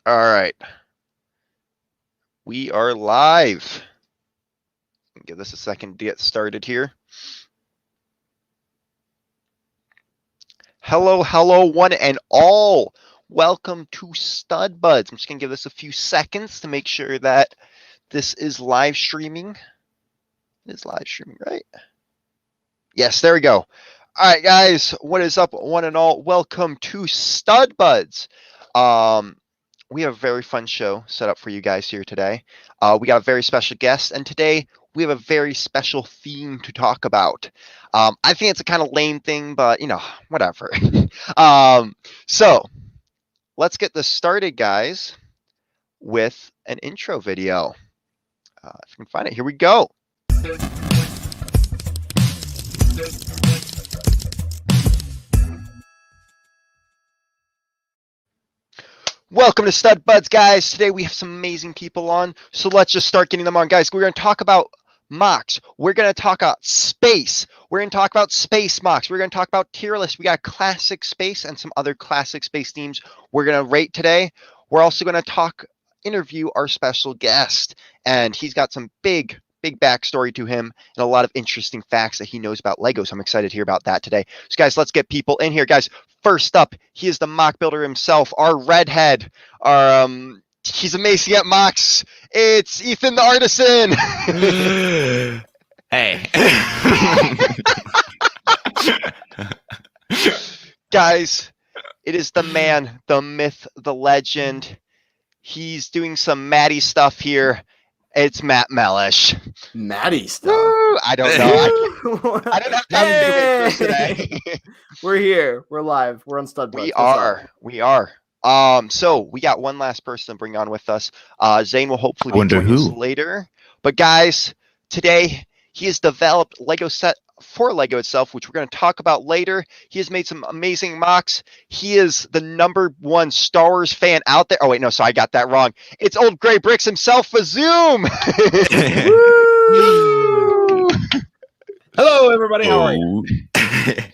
All right. We are live. Give this a second to get started here. Hello, one and all. Welcome to Stud Buds. I'm just going to give this a few seconds to make sure that this is live streaming. It is live streaming, right? Yes, there we go. All right, guys. What is up, one and all? Welcome to Stud Buds. We have a very fun show set up for you guys here today. We got a very special guest, and today we have a very special theme to talk about. I think it's a kind of lame thing, but, whatever. So let's get this started, guys, with an intro video. If you can find it, here we go. Welcome to Stud Buds, guys. Today we have some amazing people on, so let's just start getting them on, guys. We're going to talk about mocks. We're going to talk about space. We're going to talk about space mocks. We're going to talk about tier lists. We got classic space and some other classic space themes we're going to rate today. We're also going to interview our special guest, and he's got some big backstory to him and a lot of interesting facts that he knows about Lego. So I'm excited to hear about that today. So guys, let's get people in here, guys. First up, he is the mock builder himself, our redhead, he's amazing at mocks. It's Ethan the Artisan. Hey. Guys, it is the man, the myth, the legend. He's doing some Maddie stuff here. It's Matt Mellish. Maddie stuff? Woo! I don't know. I don't have time to do it today. We're here. We're live. We're on Stud Buds. We are. So we got one last person to bring on with us. Zane will hopefully be joining us later. But guys, today he has developed Lego set for Lego itself, which we're going to talk about later. He has made some amazing mocks. He is the #1 Star Wars fan out there. Oh wait, no, so I got that wrong. It's old Gray Bricks himself, Fazoom. Hello, everybody. How are you?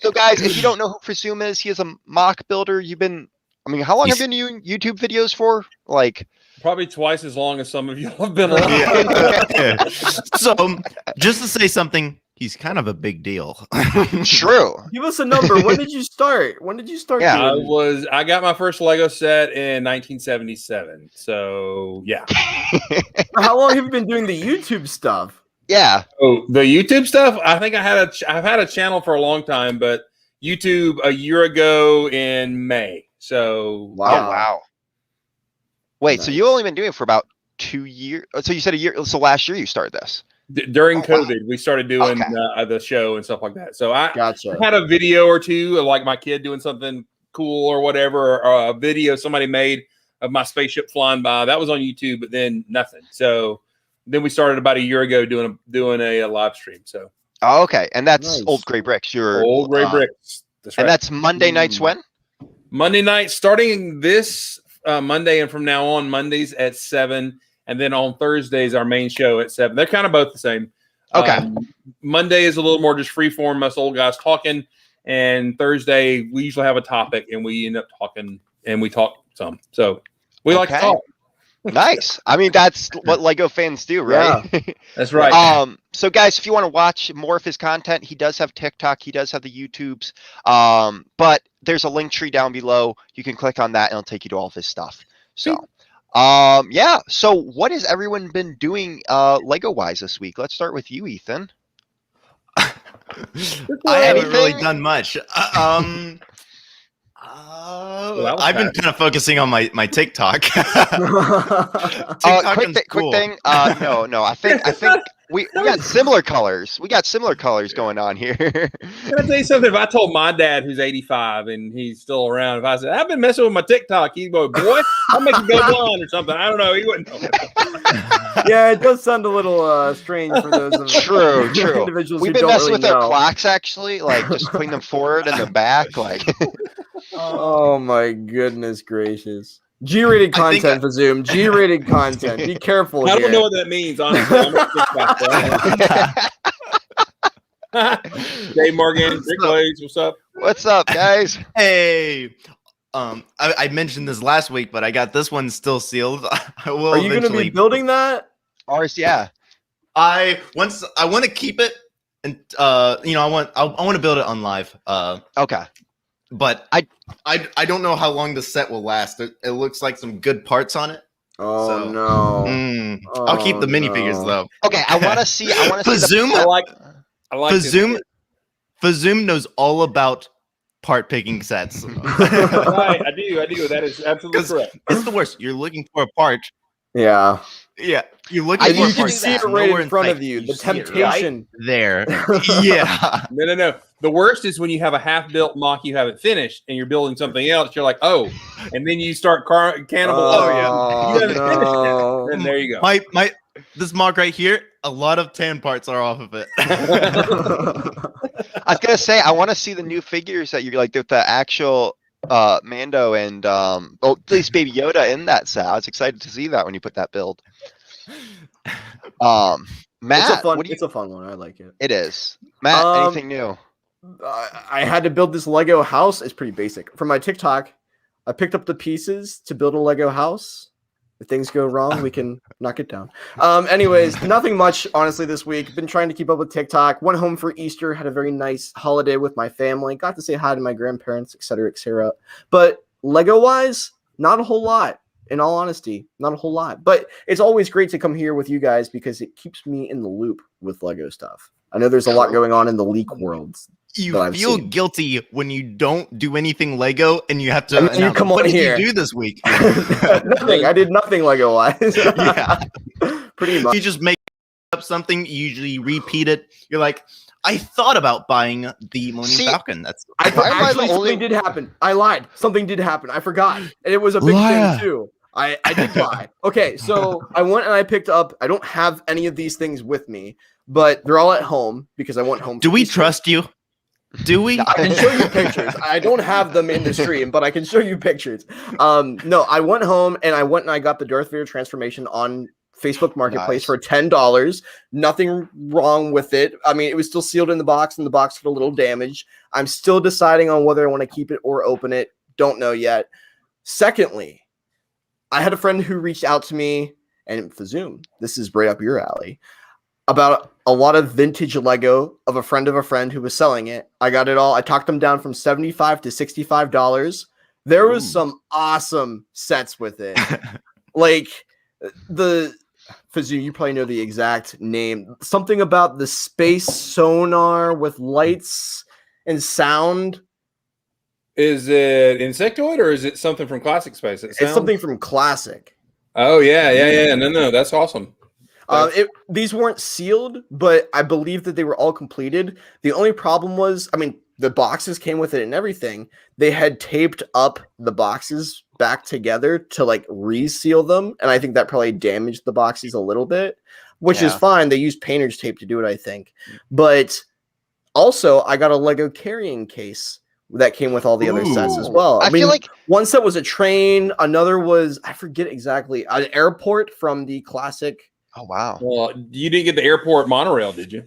So guys, if you don't know who Fazoom is, he is a mock builder. How long have you been doing YouTube videos for? Probably twice as long as some of you have been on. So, just to say something, he's kind of a big deal. True. Give us a number. When did you start? Yeah, I got my first Lego set in 1977. So yeah. How long have you been doing the YouTube stuff? Yeah. Oh, the YouTube stuff. I think I've had a channel for a long time, but YouTube a year ago in May. So wow. Wait, Nice. So you've only been doing it for about 2 years? So you said a year. So last year you started this. During COVID, wow. we started doing the show and stuff like that. So I Gotcha. had a video or two of like my kid doing something cool or whatever, or a video somebody made of my spaceship flying by. That was on YouTube, but then nothing. So then we started about a year ago doing a live stream. So okay, and that's Nice. Old Gray Bricks. Old Gray Bricks. That's right. And that's Monday nights when? Monday night, starting this Monday and from now on, Mondays at 7. And then on Thursdays, our main show at 7. They're kind of both the same. Okay. Monday is a little more just free form, us old guys talking. And Thursday, we usually have a topic and we end up talking and we talk some. So we like to talk. Nice. That's what Lego fans do, right? Yeah. That's right. So guys, if you want to watch more of his content, he does have TikTok, he does have the YouTubes, but there's a link tree down below. You can click on that and it'll take you to all of his stuff. So, yeah. So what has everyone been doing Lego wise this week? Let's start with you, Ethan. I haven't really done much. I've been kind of focusing on my TikTok. Quick thing. No. I think we got similar colors. We got similar colors going on here. Can I tell you something? If I told my dad, who's 85 and he's still around, if I said, I've been messing with my TikTok, he'd go, boy, I'll make you go blind or something. I don't know. He wouldn't know. Yeah, it does sound a little strange for those of True. individuals We've who been don't messing really with know. our clocks, actually, just putting them forward and the back. Oh my goodness gracious. G-rated content for Zoom. G-rated content. Be careful I here. don't know what that means, honestly. Dave Morgan, Rick Blaze, what's up? What's up, guys? Hey, I mentioned this last week, but I got this one still sealed. I will Are you going to be eventually building that? Ours, yeah. I want to keep it, and I want to build it on live. Okay. But I don't know how long the set will last. It looks like some good parts on it. Oh So, no! I'll keep the Oh, minifigures no. though. Okay, I want to see. I want to see Fazoom? the. I like this. Fazoom knows all about part picking sets. Right, I do. That is absolutely correct. It's the worst. You're looking for a part. Yeah. Yeah, you're looking I for a used to part. do see that. it right Nowhere in front sight. of you. The see it temptation. right there. Yeah. No. The worst is when you have a half-built mock you haven't finished, and you're building something else. You're like, oh, and then you start cannibal. Oh, You haven't finished it. no. And there you go. My this mock right here, a lot of tan parts are off of it. I was gonna say I want to see the new figures that you're like with the actual Mando and at least Baby Yoda in that set. I was excited to see that when you put that build. Matt, It's a fun one. I like it. It is. Matt, anything new? I had to build this Lego house. It's pretty basic. For my TikTok, I picked up the pieces to build a Lego house. If things go wrong, we can knock it down. Anyways, nothing much, honestly, this week. Been trying to keep up with TikTok. Went home for Easter, had a very nice holiday with my family. Got to say hi to my grandparents, etc., etc. But Lego-wise, not a whole lot. In all honesty, not a whole lot. But it's always great to come here with you guys because it keeps me in the loop with Lego stuff. I know there's a lot going on in the leak world. You feel guilty when you don't do anything Lego and you have to. And you come what on did here. you do this week? Nothing. I did nothing Lego-wise. Yeah. Pretty much. You just make up something, you usually repeat it. You're like, I thought about buying the Millennium Falcon. That's Actually, something did happen. I lied. Something did happen. I forgot. And it was a big thing, too. I did lie. Okay, so I went and I picked up. I don't have any of these things with me, but they're all at home because I went home. Do we trust you? Do we? I can show you pictures. I don't have them in the stream, but I can show you pictures. No, I went home and I got the Darth Vader transformation on Facebook Marketplace for $10. Nothing wrong with it. I mean, it was still sealed in the box, and the box had a little damage. I'm still deciding on whether I want to keep it or open it. Don't know yet. Secondly, I had a friend who reached out to me, and Fazoom, this is right up your alley, about a lot of vintage Lego of a friend who was selling it. I got it all. I talked them down from $75 to $65. There was some awesome sets with it. Like the Fazoom, you probably know the exact name. Something about the space sonar with lights and sound. Is it Insectoid or is it something from Classic Space? It's something from Classic. Oh, yeah. No, that's awesome. These weren't sealed, but I believe that they were all completed. The only problem was, I mean, the boxes came with it and everything. They had taped up the boxes back together to like reseal them, and I think that probably damaged the boxes a little bit, which is fine. They used painter's tape to do it, I think. But also, I got a Lego carrying case that came with all the other sets as well. I mean, feel like one set was a train, another was, I forget exactly, an airport from the Classic. Oh wow. Well, you didn't get the airport monorail, did you?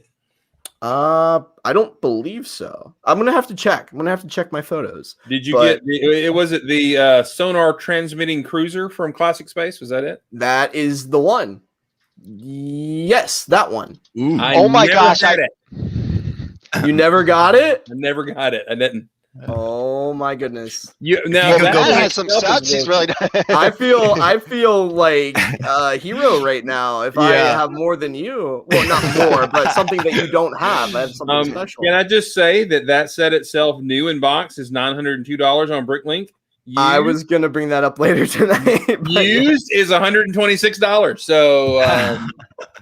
I don't believe so. I'm gonna have to check. I'm gonna have to check my photos. Did you get the sonar transmitting cruiser from Classic Space? Was that it? That is the one. Yes, that one. Oh my gosh! You never got it? I never got it. I didn't. Oh my goodness! That has some sets. He's really. I feel like a hero right now. If I have more than you, well, not more, but something that you don't have. I have something special. Can I just say that set itself, new in box, is $902 on BrickLink. I was gonna bring that up later tonight. Used is $126. So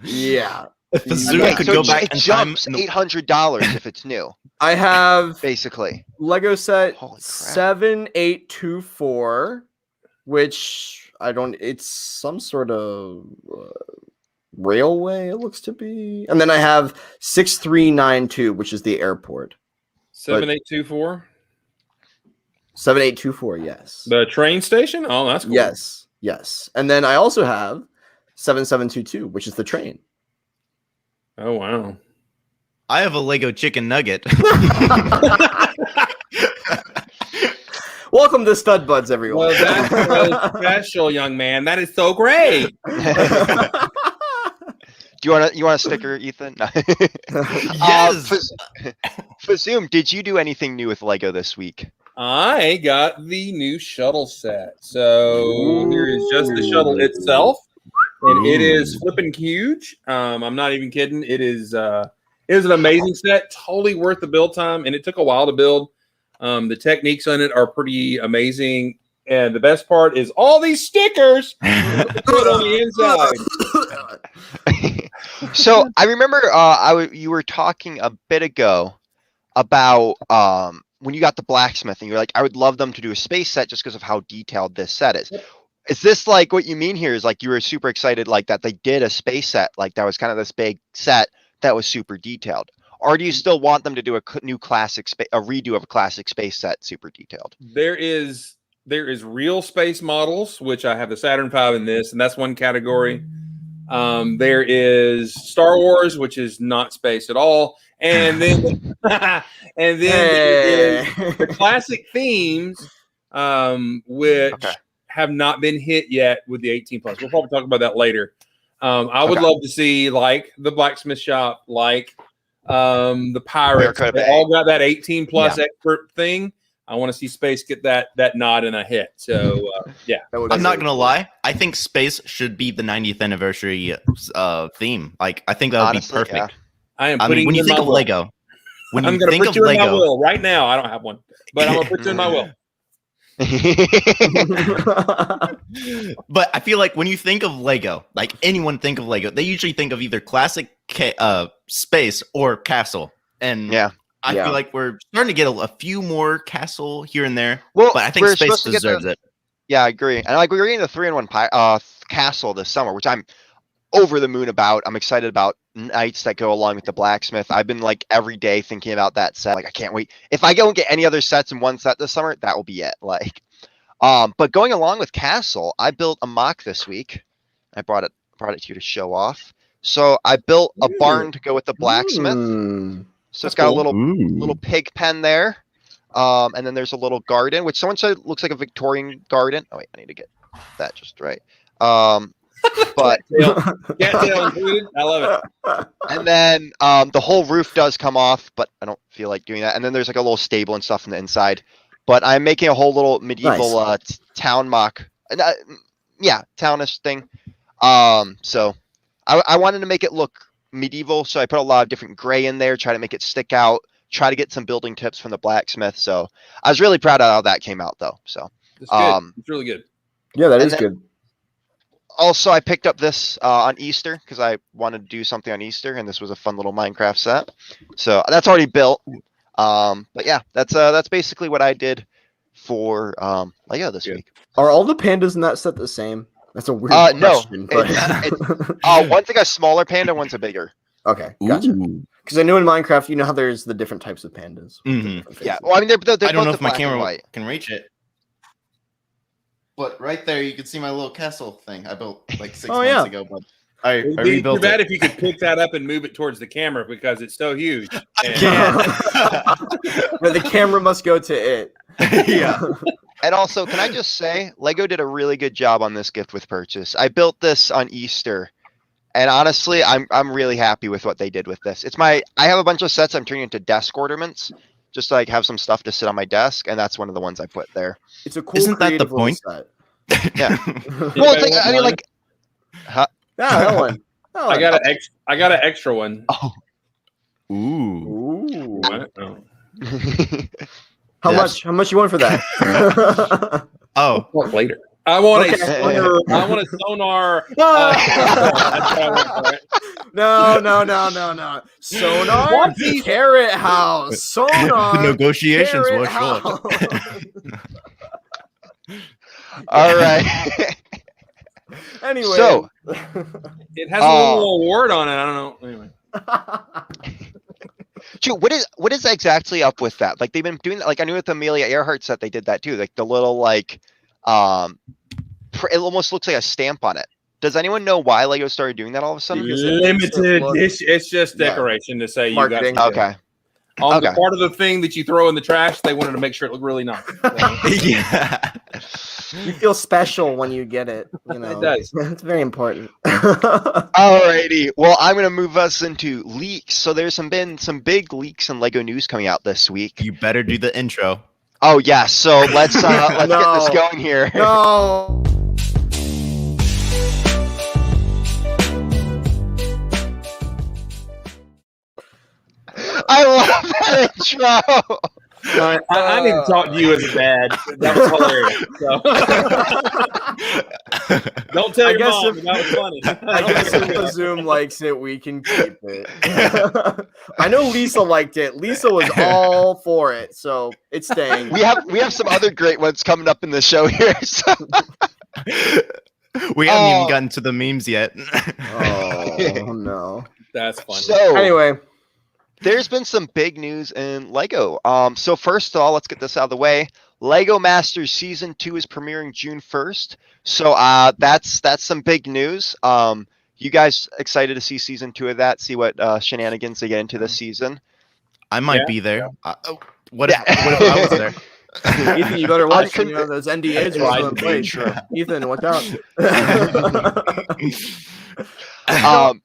yeah. Fazoom could go back in time. Jumps $800 if it's new. I have basically Lego set 7824, which I don't. It's some sort of railway. It looks to be, and then I have 6392, which is the airport. 7824. 7824. Yes. The train station. Oh, that's cool. Yes, and then I also have 7722, which is the train. Oh wow. I have a Lego chicken nugget. Welcome to Stud Buds, everyone. Well, that's so special, young man. That is so great. Do you want a sticker, Ethan? No. Yes. Fazoom, did you do anything new with Lego this week? I got the new shuttle set. So here is just the shuttle itself, and it is flipping huge. I'm not even kidding. It is an amazing set, totally worth the build time, and it took a while to build. The techniques on it are pretty amazing, and the best part is all these stickers put on the inside. So I remember you were talking a bit ago about when you got the blacksmith, and you're like, I would love them to do a space set just because of how detailed this set is. Is this like what you mean here? Is like you were super excited like that they did a space set, like that was kind of this big set that was super detailed? Or do you still want them to do a new classic a redo of a classic space set, super detailed? There is real space models, which I have the Saturn V in this, and that's one category. There is Star Wars, which is not space at all, and then there is the classic themes, which have not been hit yet with the 18 plus. We'll probably talk about that later. I would love to see like the blacksmith shop, like the pirates. They all got that 18 plus expert thing. I want to see space get that nod and a hit. So yeah, I'm not gonna lie. I think space should be the 90th anniversary theme. Like I think that would be perfect. Yeah. I am putting when you think of Lego, I'm going to put you in my will right now. I don't have one, but I'm going to put you in my will. But I feel like when you think of Lego, like anyone think of Lego, they usually think of either classic space or castle. And I feel like we're starting to get a few more castle here and there. Well, but I think space deserves it. Yeah, I agree. And like we're getting the 3-in-1 castle this summer, which I'm over the moon about. I'm excited about nights that go along with the blacksmith. I've been like every day thinking about that set. Like I can't wait. If I don't get any other sets in one set this summer, that will be it. Like, but going along with castle, I built a mock this week. I brought it to you to show off. So I built a barn to go with the blacksmith. So it's got a little pig pen there. And then there's a little garden, which someone said looks like a Victorian garden. Oh wait, I need to get that just right. But cattail included. I love it. And then the whole roof does come off, but I don't feel like doing that. And then there's like a little stable and stuff on the inside. But I'm making a whole little medieval town mock. Townish thing. So I wanted to make it look medieval, so I put a lot of different gray in there, try to make it stick out, try to get some building tips from the blacksmith. So I was really proud of how that came out, though. So it's good. It's really good. Yeah, that is good. Also, I picked up this on Easter because I wanted to do something on Easter, and this was a fun little Minecraft set. So that's already built. But yeah, that's basically what I did for Lego this week. Are all the pandas in that set the same? That's a weird question. No, one's like a smaller panda, one's a bigger. Okay, gotcha. Because I know in Minecraft, you know how there's the different types of pandas. Yeah, well, I mean, they're I don't know if my camera can reach it. But right there, you can see my little castle thing I built like 6 months ago. But I rebuilt it. Too bad if you could pick that up and move it towards the camera because it's so huge. But the camera must go to it. Yeah. And also, can I just say, Lego did a really good job on this gift with purchase. I built this on Easter, and honestly, I'm really happy with what they did with this. I have a bunch of sets I'm turning into desk ornaments, just to like have some stuff to sit on my desk, and that's one of the ones I put there. It's a cool. Isn't that the point? Set. Yeah. Well, it's like, I mean, like, that one. I got an extra one. Oh. Ooh. What? Oh. How much you want for that? Oh, later. I want a sonar. No. Sonar. Carrot House. Sonar. the negotiations were short. All right. Anyway, so it has a little award on it. I don't know. Anyway. Dude, what is exactly up with that? Like they've been doing that. Like I knew with the Amelia Earhart set they did that too. Like the little like, it almost looks like a stamp on it. Does anyone know why Lego started doing that all of a sudden? Limited. It's just decoration to say marketing. you got. Okay. on the part of the thing that you throw in the trash. They wanted to make sure it looked really nice. So. Yeah. You feel special when you get it. You know, it does. It's very important. Alrighty. Well, I'm gonna move us into leaks. So there's been some big leaks and Lego news coming out this week. You better do the intro. Oh yeah. So let's get this going here. No. I love that intro. I need to talk to you as a dad. That was hilarious. So. Don't tell your mom. That was funny. I guess if Fazoom likes it, we can keep it. I know Lisa liked it. Lisa was all for it, so it's staying. We have some other great ones coming up in the show here. So. We haven't even gotten to the memes yet. Oh no, that's funny. So anyway. There's been some big news in Lego. So first of all, let's get this out of the way. Lego Masters Season 2 is premiering June 1st. So that's some big news. You guys excited to see Season 2 of that? See what shenanigans they get into this season? I might be there. What if I was there? Ethan, you better watch. Those NDAs are still in place. Ethan, watch out.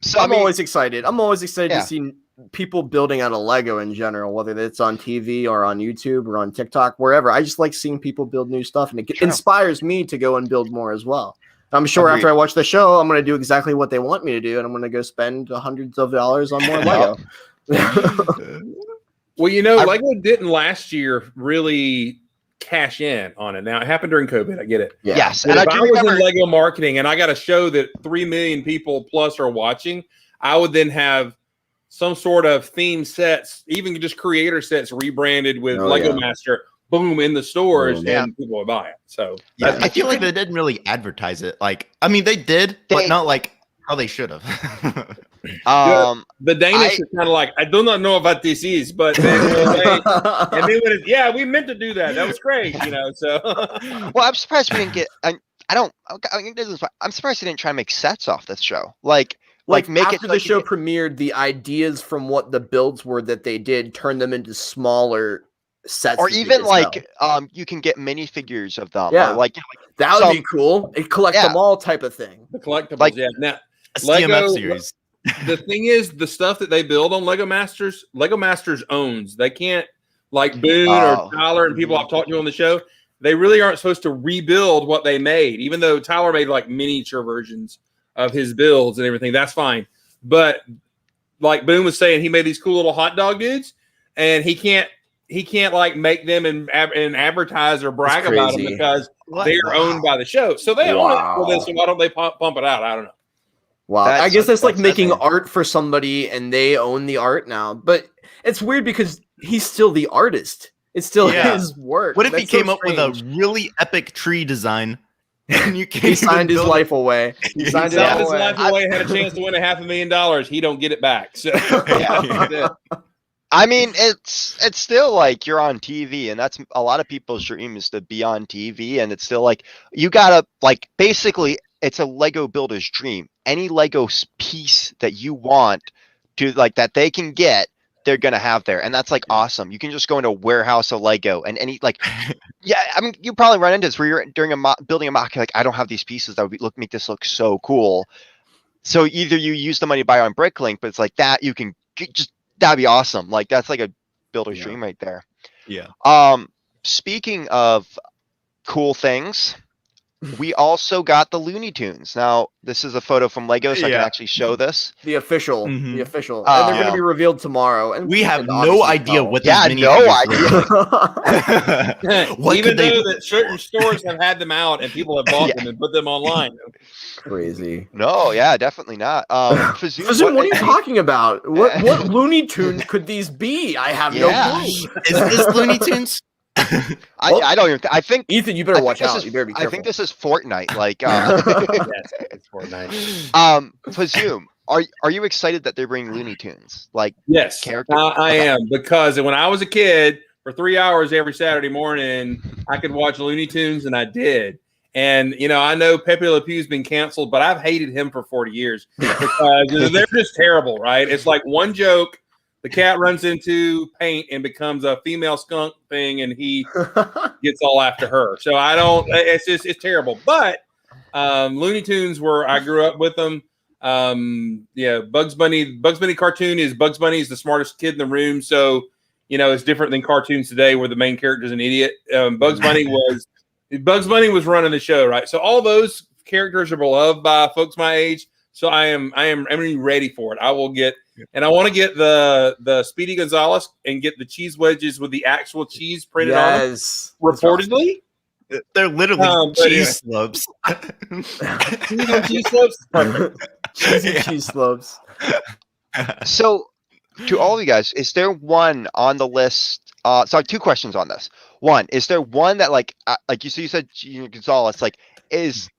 So I'm always excited. I'm always excited to see people building out of Lego in general, whether it's on TV or on YouTube or on TikTok, wherever. I just like seeing people build new stuff, and it inspires me to go and build more as well. I'm sure after I watch the show, I'm going to do exactly what they want me to do, and I'm going to go spend hundreds of dollars on more Lego. Well, Lego didn't last year really cash in on it. Now, it happened during COVID. I get it. Yeah. Yes. And if I was in Lego marketing and I got a show that 3 million people plus are watching, I would then have some sort of theme sets, even just creator sets rebranded with Lego Master, boom, in the stores, and people would buy it. So I feel like they didn't really advertise it. Like, I mean, they did, but not like how they should have. The Danish is kind of like, I do not know what this is, but we meant to do that. That was great, So, well, I'm surprised we didn't get. I'm surprised they didn't try to make sets off this show. Like make after the show premiered, the ideas from what the builds were that they did turn them into smaller sets, or even you can get minifigures of them. Yeah, or that would be cool. A collect them all type of thing. The collectibles, Now, Lego series. The thing is, the stuff that they build on Lego Masters owns. They can't Boone or Tyler and people I've talked to on the show. They really aren't supposed to rebuild what they made, even though Tyler made miniature versions of his builds and everything. That's fine. But like Boone was saying, he made these cool little hot dog dudes, and he can't make them and advertise or brag about them because they're owned by the show. So they own it for this, so why don't they pump it out? I don't know. Wow. I guess that's like making art for somebody and they own the art now. But it's weird because he's still the artist. It's still his work. What if he came up with a really epic tree design? And he signed his life away. He signed his life away. Had a chance to win $500,000. He don't get it back. So I mean, it's still like you're on TV, and that's a lot of people's dream is to be on TV, and it's still like you gotta basically it's a Lego builder's dream. Any Lego piece that you want to that they can get, they're gonna have there, and that's awesome. You can just go into a warehouse of Lego and any I mean, you probably run into this where you're building a mock, I don't have these pieces that would make this look so cool. So either you use the money to buy on Bricklink, but it's that you can that'd be awesome. That's a builder's dream right there. Yeah. Speaking of cool things, we also got the Looney Tunes. Now, this is a photo from Lego, so I can actually show this. The official. And they're going to be revealed tomorrow. And we have no idea what these idea. Even though that certain stores have had them out and people have bought them and put them online. Crazy. No, definitely not. Fazoom, what are you talking about? What Looney Tunes could these be? I have no clue. Is this Looney Tunes? I don't even. I think Ethan, you better watch out. You better be careful. I think this is Fortnite. It's Fortnite. Fazoom, are you excited that they're bringing Looney Tunes? Yes, I am, because when I was a kid, for 3 hours every Saturday morning, I could watch Looney Tunes, and I did. And I know Pepe Le Pew's been canceled, but I've hated him for 40 years because they're just terrible, right? It's one joke The cat runs into paint and becomes a female skunk thing, and he gets all after her. So I don't. It's terrible. But Looney Tunes I grew up with them. Bugs Bunny. Bugs Bunny cartoon is Bugs Bunny is the smartest kid in the room. So it's different than cartoons today where the main character is an idiot. Bugs Bunny was running the show, right? So all those characters are beloved by folks my age. So I'm ready for it. I will get, and I want to get the Speedy Gonzales and get the cheese wedges with the actual cheese printed on them. Reportedly, they're literally cheese slopes. Cheese slopes, perfect. Cheese slopes. So, to all of you guys, is there one on the list? So, 2 questions on this. One, is there one that like you said, Gonzales, like is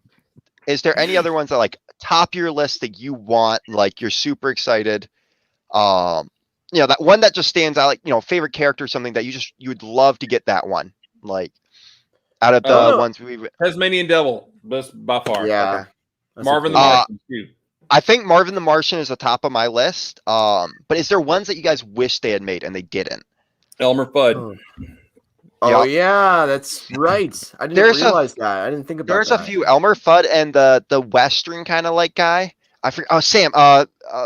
there any other ones that like top your list that you want, like you're super excited? That one that just stands out, like favorite character, or something that you would love to get that one, like out of the ones we've Tasmanian Devil, best by far. Yeah, okay. Marvin the Martian too. I think Marvin the Martian is the top of my list. But is there ones that you guys wish they had made and they didn't? Elmer Fudd. Oh yeah, that's right. I didn't realize that. I didn't think about that. There's a few. Elmer Fudd and the Western kind of like guy. I forget. Oh, Sam.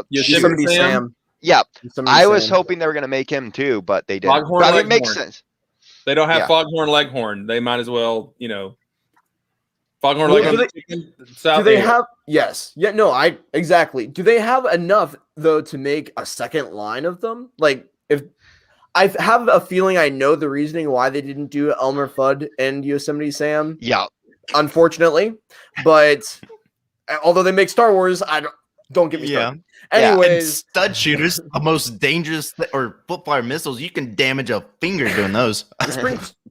Yosemite Sam. Yeah, Yosemite I was Sam. hoping they were gonna make him too, but they didn't. Foghorn But it Leghorn. makes sense. They don't have Foghorn Leghorn. They might as well, Foghorn Leghorn. Do they have? Yes. Yeah. No. Exactly. Do they have enough though to make a second line of them? Like, if I have a feeling I know the reasoning why they didn't do Elmer Fudd and Yosemite Sam. Yeah. Unfortunately, but although they make Star Wars, don't get me started. Anyways, stud shooters, the most dangerous or foot-fire missiles. You can damage a finger doing those.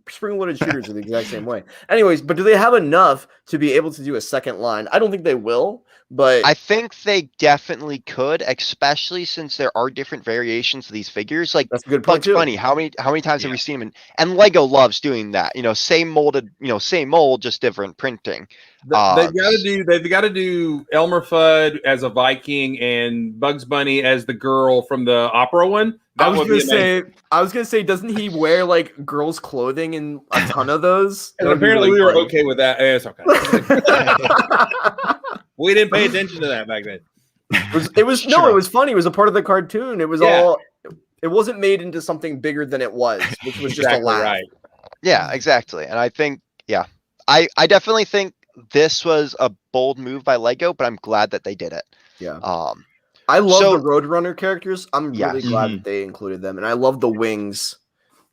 Spring-loaded shooters are the exact same way. Anyways, but do they have enough to be able to do a second line? I don't think they will, but I think they definitely could, especially since there are different variations of these figures. Like that's a good point Bugs Bunny. How many times have we seen them? And Lego loves doing that. Same molded, same mold, just different printing. They've got to do Elmer Fudd as a Viking and Bugs Bunny as the girl from the opera one. I was gonna say, doesn't he wear like girls' clothing in a ton of those? And apparently we were okay with that. It's okay. We didn't pay attention to that back then. It was funny. It was a part of the cartoon. It was it wasn't made into something bigger than it was, which was just a laugh. Right. Yeah, exactly. And I think, I definitely think this was a bold move by Lego, but I'm glad that they did it. Yeah. I love the Roadrunner characters. I'm really glad that they included them, and I love the wings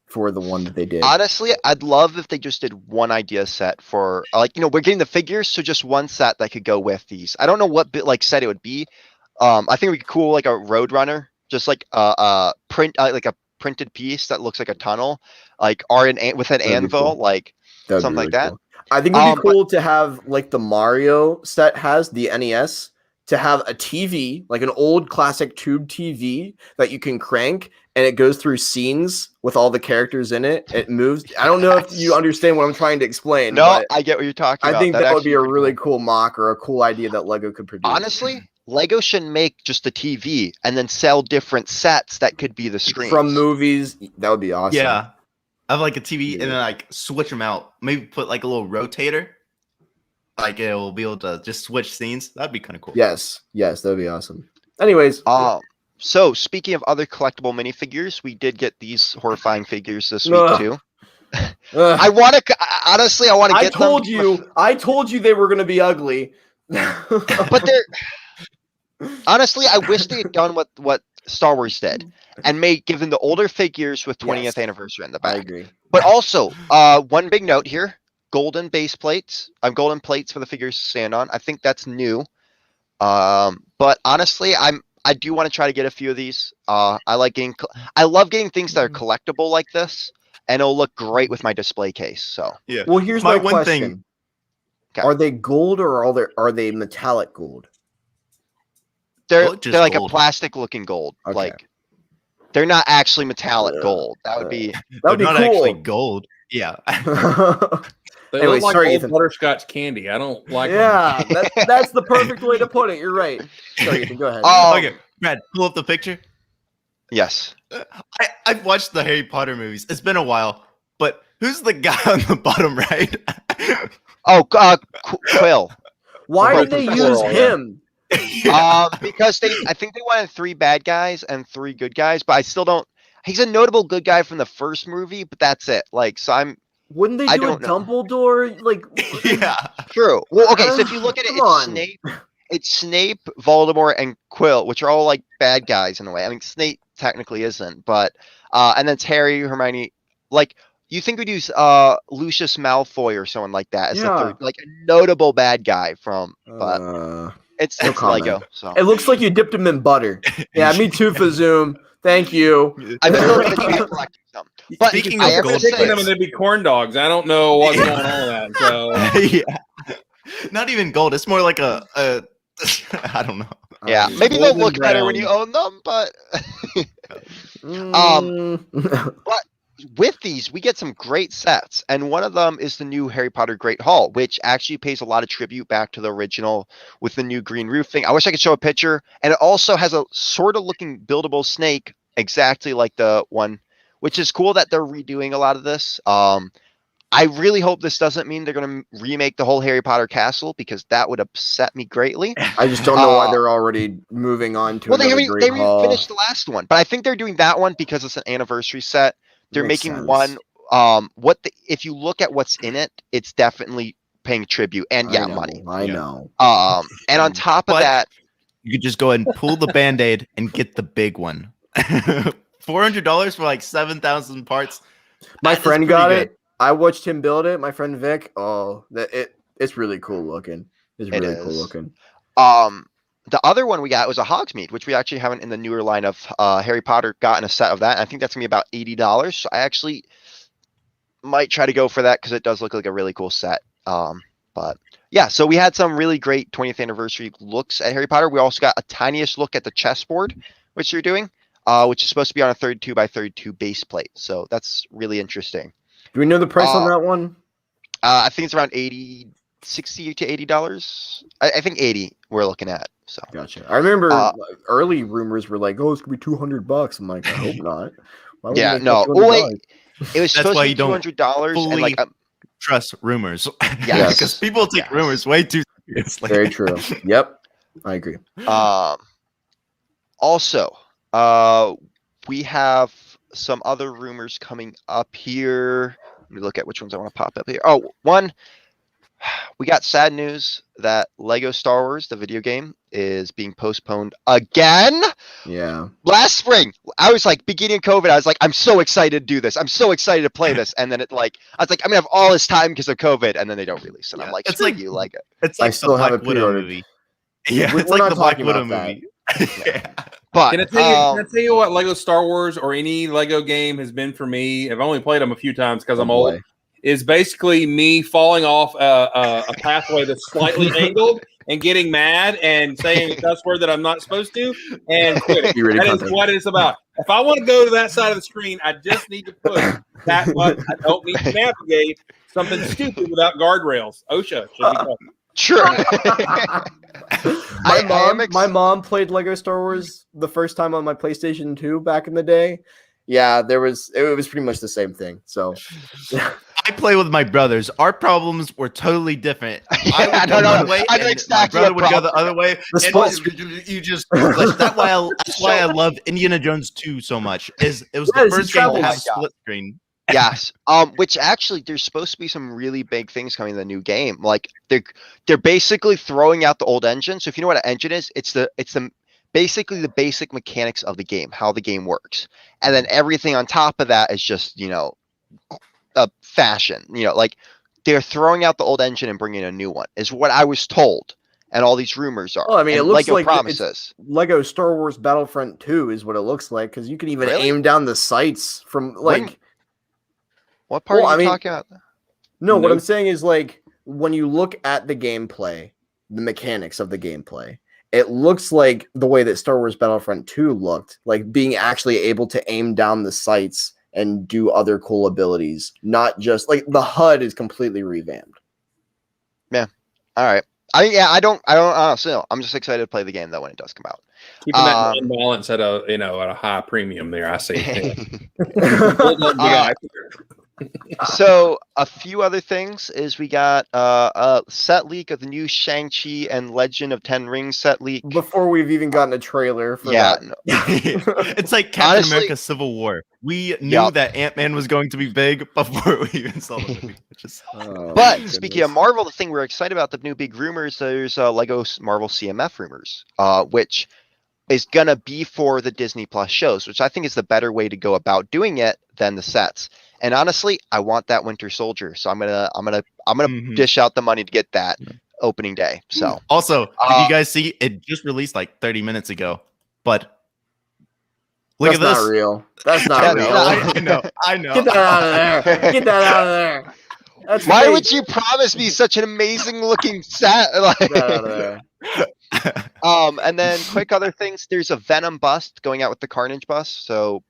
for the one that they did. Honestly, I'd love if they just did one idea set for we're getting the figures, so just one set that could go with these. I don't know what set it would be. I think we could cool like a Roadrunner, just like a printed piece that looks like a tunnel, like with an anvil, like something like that. Cool. I think it'd be cool to have like the Mario set has the NES, to have a TV, like an old classic tube TV that you can crank and it goes through scenes with all the characters in it. It moves. I don't know if you understand what I'm trying to explain. No, I get what you're talking about. I think that would be a really cool mock or a cool idea that Lego could produce. Honestly, Lego should make just the TV and then sell different sets that could be the screens. From movies. That would be awesome. Yeah. I have like a TV and then like switch them out. Maybe put like a little rotator. Like it will be able to just switch scenes. That'd be kind of cool. Yes, that'd be awesome. Anyways, so speaking of other collectible minifigures, we did get these horrifying figures this week too. I want to get them. I told you they were going to be ugly. But they're honestly, I wish they had done what Star Wars did and given the older figures with 20th anniversary in the back. I agree. But also, one big note here. Golden base plates. Golden plates for the figures to stand on. I think that's new. But honestly, I do want to try to get a few of these. I love getting things that are collectible like this, and it'll look great with my display case. So yeah. Well, here's my one question. Thing. Okay. Are they gold or are they metallic gold? They're like gold. A plastic looking gold. Okay. Like they're not actually metallic gold. That would be not cool. Actually gold. Yeah. They look like old butterscotch candy. I don't like them. Yeah, that's the perfect way to put it. You're right. Sorry, Ethan, go ahead. Okay, Brad, pull up the picture. Yes. I've watched the Harry Potter movies. It's been a while, but who's the guy on the bottom right? Quill. Why did they use him? Because I think they wanted 3 bad guys and 3 good guys, but I still don't. He's a notable good guy from the first movie, but that's it. Like, so Wouldn't they do a Dumbledore? Like, yeah, true. Well, okay, so if you look at it, it's Snape, Voldemort, and Quill, which are all like bad guys in a way. I mean, Snape technically isn't, but and then it's Harry, Hermione. Like, you think we'd use Lucius Malfoy or someone like that as the third, like a notable bad guy from, but it's Lego. So it looks like you dipped him in butter. Yeah, me too, Fazoom. Thank you. I'm still going to keep collecting some. But speaking of gold, picking them and they'd be corn dogs. I don't know what's going on with that. So yeah, not even gold. It's more like a I don't know. Yeah, maybe they'll look better when you own them, but but with these, we get some great sets, and one of them is the new Harry Potter Great Hall, which actually pays a lot of tribute back to the original with the new green roofing. I wish I could show a picture, and it also has a sort of looking buildable snake, exactly like the one, which is cool that they're redoing a lot of this. I really hope this doesn't mean they're going to remake the whole Harry Potter castle, because that would upset me greatly. I just don't know why they're already moving on to they finished the last one, but I think they're doing that one because it's an anniversary set. They're making one. If you look at what's in it, it's definitely paying tribute and money. I know. And on top of that, you could just go ahead and pull the Band-Aid and get the big one. $400 for like 7,000 parts. My friend got it. I watched him build it. My friend Vic. Oh, it's really cool looking. It's really cool looking. The other one we got was a Hogsmeade, which we actually haven't in the newer line of Harry Potter gotten a set of that. And I think that's gonna be about $80. So I actually might try to go for that because it does look like a really cool set. But yeah, so we had some really great 20th anniversary looks at Harry Potter. We also got a tiniest look at the chessboard, which they're doing, which is supposed to be on a 32 by 32 base plate. So that's really interesting. Do we know the price on that one? I think it's around $60 to $80. I think 80 we're looking at. So gotcha. I remember early rumors were like, "Oh, it's gonna be $200." I'm like, I hope not. Yeah, no. Wait, it was supposed to be $200, and like trust rumors. Yes, because people take rumors way too seriously. Very true. Yep, I agree. Also, we have some other rumors coming up here. Let me look at which ones I want to pop up here. Oh, one. We got sad news that Lego Star Wars, the video game, is being postponed again. Yeah. Last spring, I was like, beginning of COVID, I was like, I'm so excited to do this. I'm so excited to play this. And then I was like, I'm gonna have all this time because of COVID, and then they don't release it. I'm like, it's like you like it. It's like the Black Widow movie. Yeah, it's like the Black Widow movie. Yeah. But can I tell you what Lego Star Wars or any Lego game has been for me? I've only played them a few times because I'm old. Is basically me falling off a pathway that's slightly angled and getting mad and saying a cuss word that I'm not supposed to and quitting. That is what it's about. If I want to go to that side of the screen, I just need to push that button. I don't need to navigate something stupid without guardrails. OSHA should be covered. True. My mom played Lego Star Wars the first time on my PlayStation 2 back in the day. Yeah, it was pretty much the same thing. So I play with my brothers. Our problems were totally different. I don't know. My brother would go the other way. You just that's why I love Indiana Jones 2 so much. It was the first game to have a split screen. Yes. Which actually there's supposed to be some really big things coming in the new game. Like they're basically throwing out the old engine. So if you know what an engine is, it's basically the basic mechanics of the game, how the game works. And then everything on top of that is just, a fashion, like they're throwing out the old engine and bringing in a new one is what I was told. And all these rumors are. Well, I mean, it looks like promises. Lego Star Wars Battlefront 2 is what it looks like. Cause you can even aim down the sights from what part are you talking about? No, what I'm saying is like, when you look at the gameplay, the mechanics of the gameplay, it looks like the way that Star Wars Battlefront 2 looked, like being actually able to aim down the sights and do other cool abilities, not just like the HUD is completely revamped. Yeah. All right. I don't honestly know. I'm just excited to play the game though when it does come out. Keeping that balance at a high premium there. I see. So a few other things is we got a set leak of the new Shang-Chi and Legend of Ten Rings set leak. Before we've even gotten a trailer for that. No. It's like Captain America Civil War. We knew that Ant-Man was going to be big before we even saw the movie. But speaking of Marvel, the thing we're excited about, the new big rumors, there's Lego Marvel CMF rumors, which is going to be for the Disney Plus shows, which I think is the better way to go about doing it than the sets. And honestly, I want that Winter Soldier, so I'm gonna dish out the money to get that opening day. So also, did you guys see it just released like 30 minutes ago? But look at this. That's not real. That's not real. I know. Get that out of there. Get that out of there. That's Why would you promise me such an amazing looking set? Get that out of there. And then quick other things. There's a Venom bust going out with the Carnage bust, so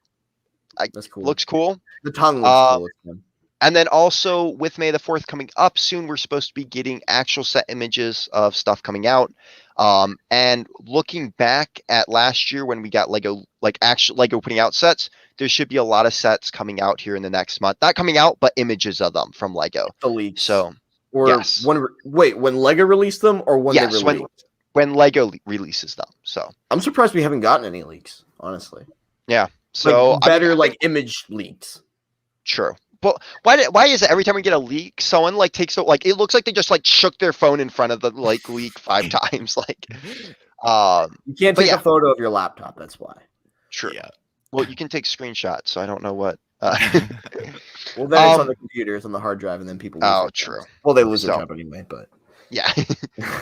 that's cool. Looks cool. The tongue looks cool. And then also with May the 4th coming up soon, we're supposed to be getting actual set images of stuff coming out. And looking back at last year when we got Lego, like actual Lego putting out sets, there should be a lot of sets coming out here in the next month. Not coming out, but images of them from Lego. The leaks. So when Lego released them or when they released? When Lego releases them. So I'm surprised we haven't gotten any leaks, honestly. Yeah. So better image leaks. True. But why is it every time we get a leak, someone takes it it looks like they just shook their phone in front of the leak 5 times. You can't take a photo of your laptop, that's why. True. Yeah. Well, you can take screenshots, so I don't know what well then it's on the computers on the hard drive and then people lose true. Job. Well, they lose their job anyway, but yeah.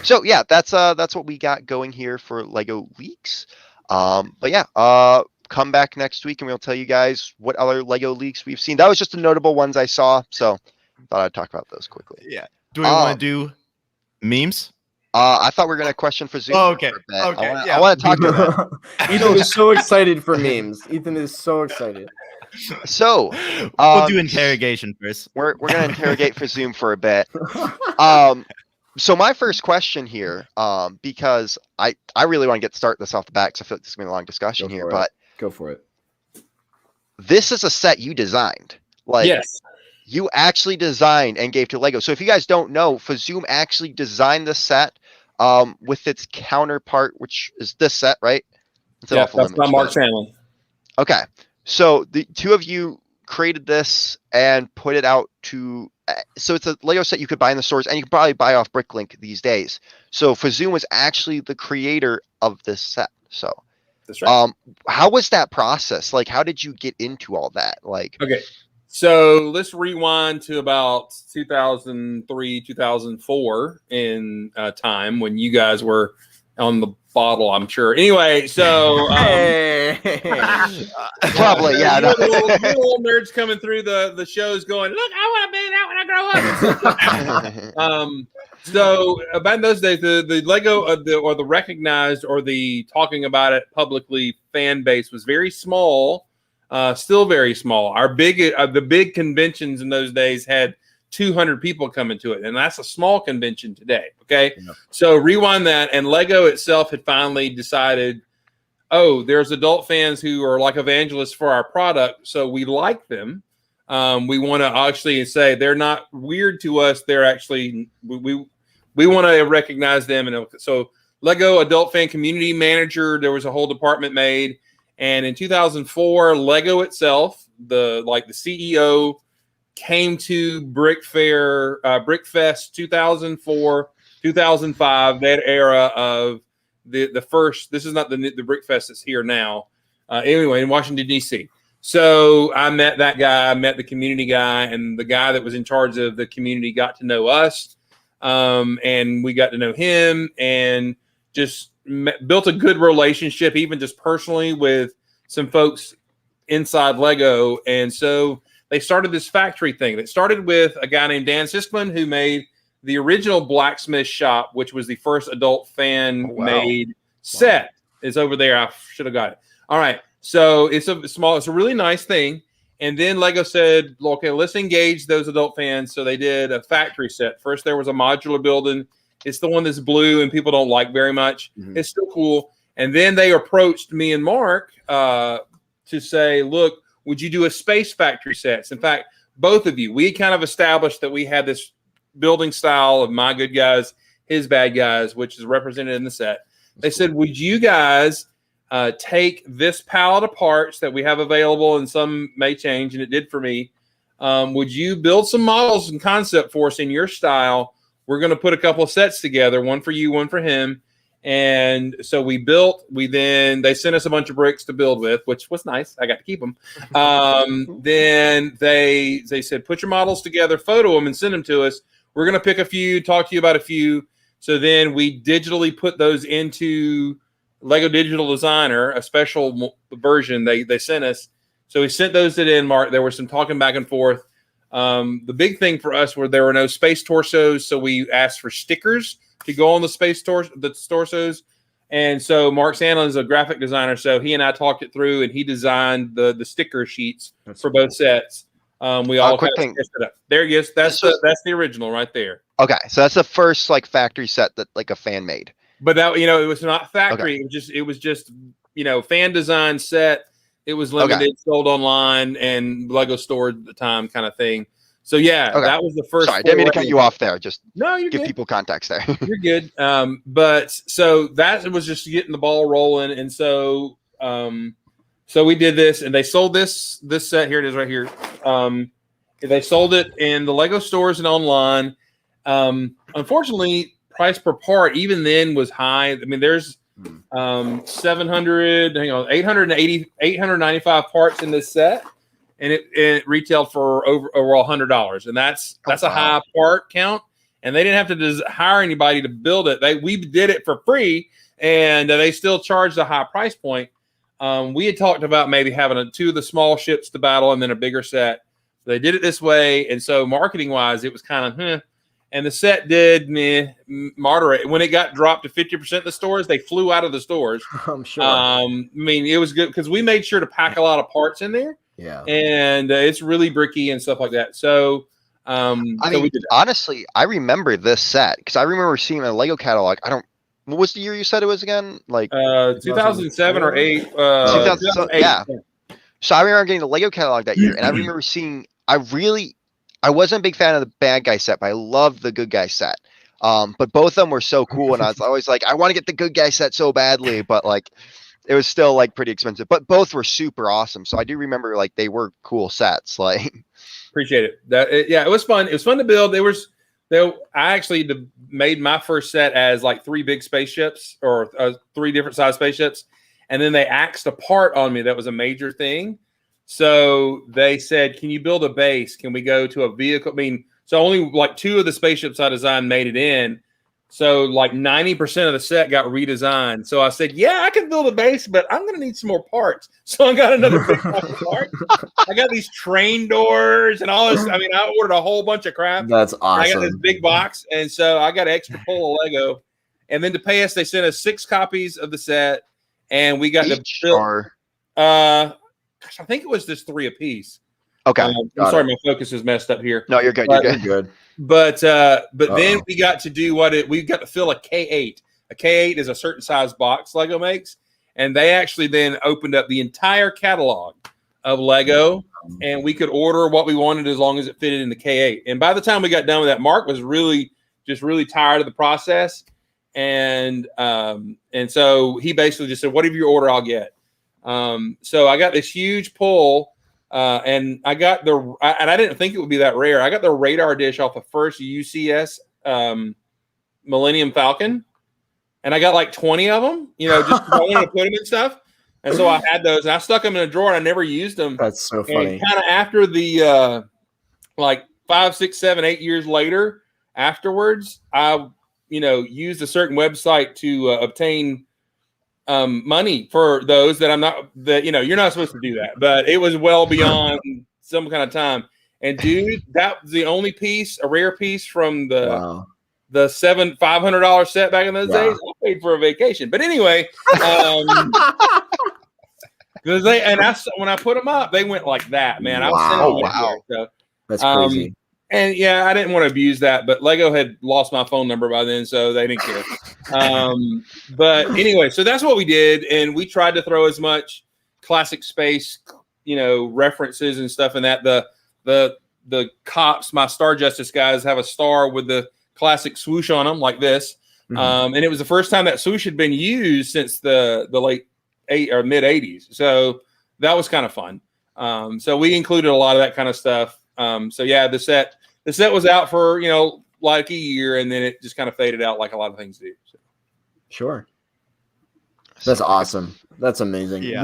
So yeah, that's what we got going here for Lego leaks. But yeah, come back next week and we'll tell you guys what other Lego leaks we've seen. That was just the notable ones I saw, so thought I'd talk about those quickly. Yeah. Do we want to do memes? I thought we were gonna question Fazoom. Oh, okay. I want to talk about that. Ethan is so excited for memes. Ethan is so excited. So we'll do interrogation first. We're gonna interrogate Fazoom for a bit. So my first question here, because I really want to start this off the bat because I feel like this is gonna be a long discussion here, but go for it. This is a set you designed. Yes. You actually designed and gave to Lego. So if you guys don't know, Fazoom actually designed the set with its counterpart, which is this set, right? That's not Mark Shanley. Okay. So the two of you created this and put it out to so it's a Lego set you could buy in the stores and you can probably buy off Bricklink these days. So Fazoom was actually the creator of this set. So that's right. How was that process? How did you get into all that? Okay. So let's rewind to about 2003, 2004 in time when you guys were on the bottle, I'm sure. Anyway, so probably, yeah. Little nerds coming through the shows going, look, I want to be that when I grow up. So about in those days, the Lego or the recognized or the talking about it publicly fan base was very small. Still very small. The big conventions in those days had 200 people coming to it, and that's a small convention today. Okay, So rewind that, and Lego itself had finally decided, there's adult fans who are evangelists for our product, so we like them. We want to actually say they're not weird to us. They're actually we want to recognize them, and so Lego Adult Fan Community Manager. There was a whole department made. And in 2004, Lego itself, the CEO, came to Brickfest 2004, 2005, that era of the first. This is not the Brickfest that's here now. Anyway, in Washington, D.C. So I met that guy. I met the community guy, and the guy that was in charge of the community got to know us, and we got to know him, and just built a good relationship, even just personally, with some folks inside Lego. And so they started this factory thing that started with a guy named Dan Siskman, who made the original Blacksmith Shop, which was the first adult fan made set. It's over there. I should have got it. All right. So it's a really nice thing. And then Lego said, okay, let's engage those adult fans. So they did a factory set. First, there was a modular building It's the one that's blue and people don't like very much. Mhm. It's still cool. And then they approached me and Mark to say, look, would you do a Space Factory sets? In fact, both of you, we kind of established that we had this building style of my good guys, his bad guys, which is represented in the set. They said, would you guys take this palette of parts that we have available, and some may change, and it did for me. Would you build some models and concept for us in your style? We're going to put a couple of sets together, one for you, one for him. And so they sent us a bunch of bricks to build with, which was nice. I got to keep them. Then they said, put your models together, photo them, and send them to us. We're going to pick a few, talk to you about a few. So then we digitally put those into Lego Digital Designer, a special version they sent us. So we sent those to Denmark. There was some talking back and forth. The big thing for us were there were no space torsos, so we asked for stickers to go on the space torsos. And so Mark Sandlin is a graphic designer, so he and I talked it through, and he designed the sticker sheets for both sets. We all quick thing. It up. There he is. That's the original right there. Okay, so that's the first like factory set that like a fan made. But that it was not factory. Okay. It was just fan design set. It was limited, sold online, and Lego store at the time, kind of thing. So that was the first. Sorry, I didn't mean to cut you off there. Just give good. People context there. You're good. But so that was just getting the ball rolling, and so we did this, and they sold this set. Here it is, right here. They sold it in the Lego stores and online. Unfortunately, price per part even then was high. I mean, there's 895 parts in this set, and it retailed for over $100, and that's a high part count. And they didn't have to hire anybody to build it. We did it for free, and they still charged a high price point. We had talked about maybe having two of the small ships to battle and then a bigger set. So they did it this way, and so marketing wise, it was kind of And the set did moderate. When it got dropped to 50% of the stores, they flew out of the stores. I'm sure. I mean, it was good because we made sure to pack a lot of parts in there. Yeah. And it's really bricky and stuff like that. So, honestly, I remember this set because I remember seeing a Lego catalog. What was the year you said it was again? Like 2007 or 8. 2008. Yeah. So I remember getting the Lego catalog that year, and I remember seeing. I wasn't a big fan of the bad guy set, but I loved the good guy set. But both of them were so cool, and I was always like, I want to get the good guy set so badly, but like, it was still like pretty expensive. But both were super awesome, so I do remember like they were cool sets. Like, appreciate it. It was fun. It was fun to build. I actually made my first set as like 3 big spaceships or 3 different size spaceships, and then they axed a part on me that was a major thing. So they said, can you build a base? Can we go to a vehicle? I mean, so only like 2 of the spaceships I designed made it in. So like 90% of the set got redesigned. So I said, yeah, I can build a base, but I'm going to need some more parts. So I got another big part. I got these train doors and all this. I mean, I ordered a whole bunch of crap. That's awesome. I got this big box. And so I got an extra pull of Lego. And then to pay us, they sent us 6 copies of the set. And we got to build. Gosh, I think it was just 3 apiece. Okay. I'm sorry, my focus is messed up here. No, you're good. But, you're good. But then we got to do we got to fill a K8. A K8 is a certain size box Lego makes, and they actually then opened up the entire catalog of Lego, and we could order what we wanted as long as it fitted in the K8. And by the time we got done with that, Mark was really tired of the process, and so he basically just said, "Whatever you order, I'll get." So I got this huge pull, and I got and I didn't think it would be that rare. I got the radar dish off the first UCS Millennium Falcon, and I got like 20 of them, just I wanted to put them in stuff. And so I had those, and I stuck them in a drawer, and I never used them. That's so funny. And kind of after the like 5, 6, 7, 8 years later, afterwards, I used a certain website to obtain money for those that you're not supposed to do that, but it was well beyond some kind of time. And dude, that was the only piece, a rare piece from the $500 set back in those days. I paid for a vacation, but anyway, because when I put them up, they went like that, man. I was wow, so, that's crazy. And yeah, I didn't want to abuse that, but Lego had lost my phone number by then, so they didn't care. But anyway, so that's what we did, and we tried to throw as much classic space, references and stuff in that. The cops, my Star Justice guys, have a star with the classic swoosh on them like this. And it was the first time that swoosh had been used since the late mid 80s. So that was kind of fun. So we included a lot of that kind of stuff. So yeah, the set was out for, like a year, and then it just kind of faded out like a lot of things do. So. Sure. That's awesome. That's amazing. Yeah.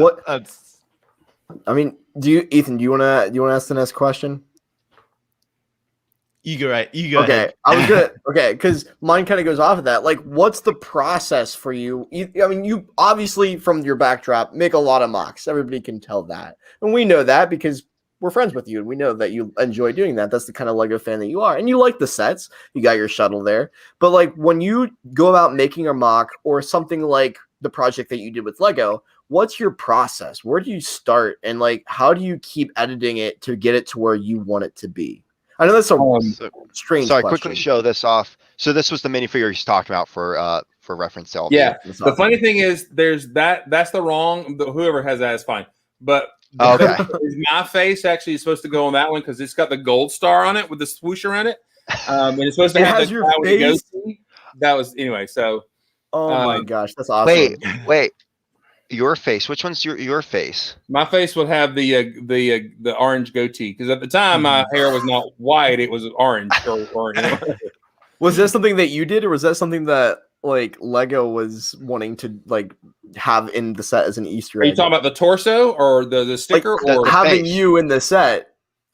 Ethan, do you wanna ask the next question? You go ahead. I was good. Okay, because mine kind of goes off of that. Like, what's the process for you? You obviously, from your backdrop, make a lot of mocks. Everybody can tell that. And we know that because we're friends with you. And we know that you enjoy doing that. That's the kind of Lego fan that you are. And you like the sets. You got your shuttle there. But, like, when you go about making a mock or something like the project that you did with Lego, what's your process? Where do you start? And, like, how do you keep editing it to get it to where you want it to be? I know that's a strange. Sorry, question. quickly show this off. So this was the minifigure he's talking about for reference to all. Yeah, the funny thing is, there's that's the wrong. Whoever has that is fine. But my face actually is supposed to go on that one because it's got the gold star on it with the swoosh around it, and it's supposed to have the guy with the goatee. That was anyway. So, oh my gosh, that's awesome. Wait. Your face. Which one's your face? My face would have the orange goatee because at the time my hair was not white; it was orange. Was that something that you did, or was that something that like Lego was wanting to like have in the set as an Easter egg? Are you talking about the torso or the sticker, like, or having you in the set?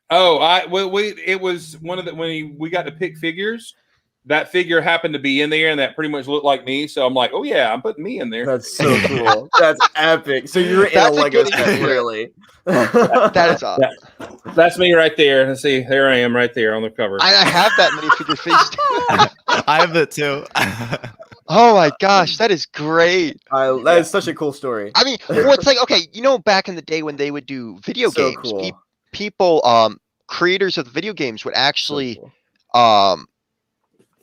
Oh, it was one of the when we got to pick figures. That figure happened to be in there, and that pretty much looked like me. So I'm like, oh yeah, I'm putting me in there. That's so cool. That's epic. So you're in a Lego set, really. That is awesome. That's me right there. Let's see. There I am right there on the cover. I have that minifigure face too. I have it too. Oh my gosh, that is great. That is such a cool story. I mean, it's like, okay, back in the day when they would do video games, cool. people, creators of the video games would actually,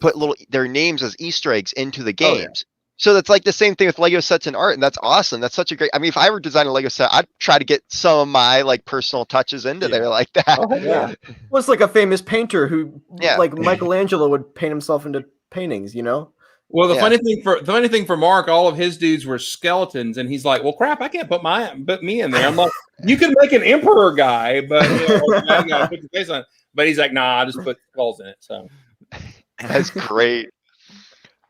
put their names as Easter eggs into the games. Oh, yeah. So that's like the same thing with Lego sets and art, and that's awesome. That's such a great. I mean, if I were designing a Lego set, I'd try to get some of my like personal touches into there like that. Oh, yeah. Well, it's like a famous painter who, like Michelangelo, would paint himself into paintings. Well, the funny thing for Mark, all of his dudes were skeletons, and he's like, "Well, crap, I can't put me in there." I'm like, "You can make an emperor guy, but I gotta put your face on it." But he's like, "Nah, I just put skulls in it." So. That's great.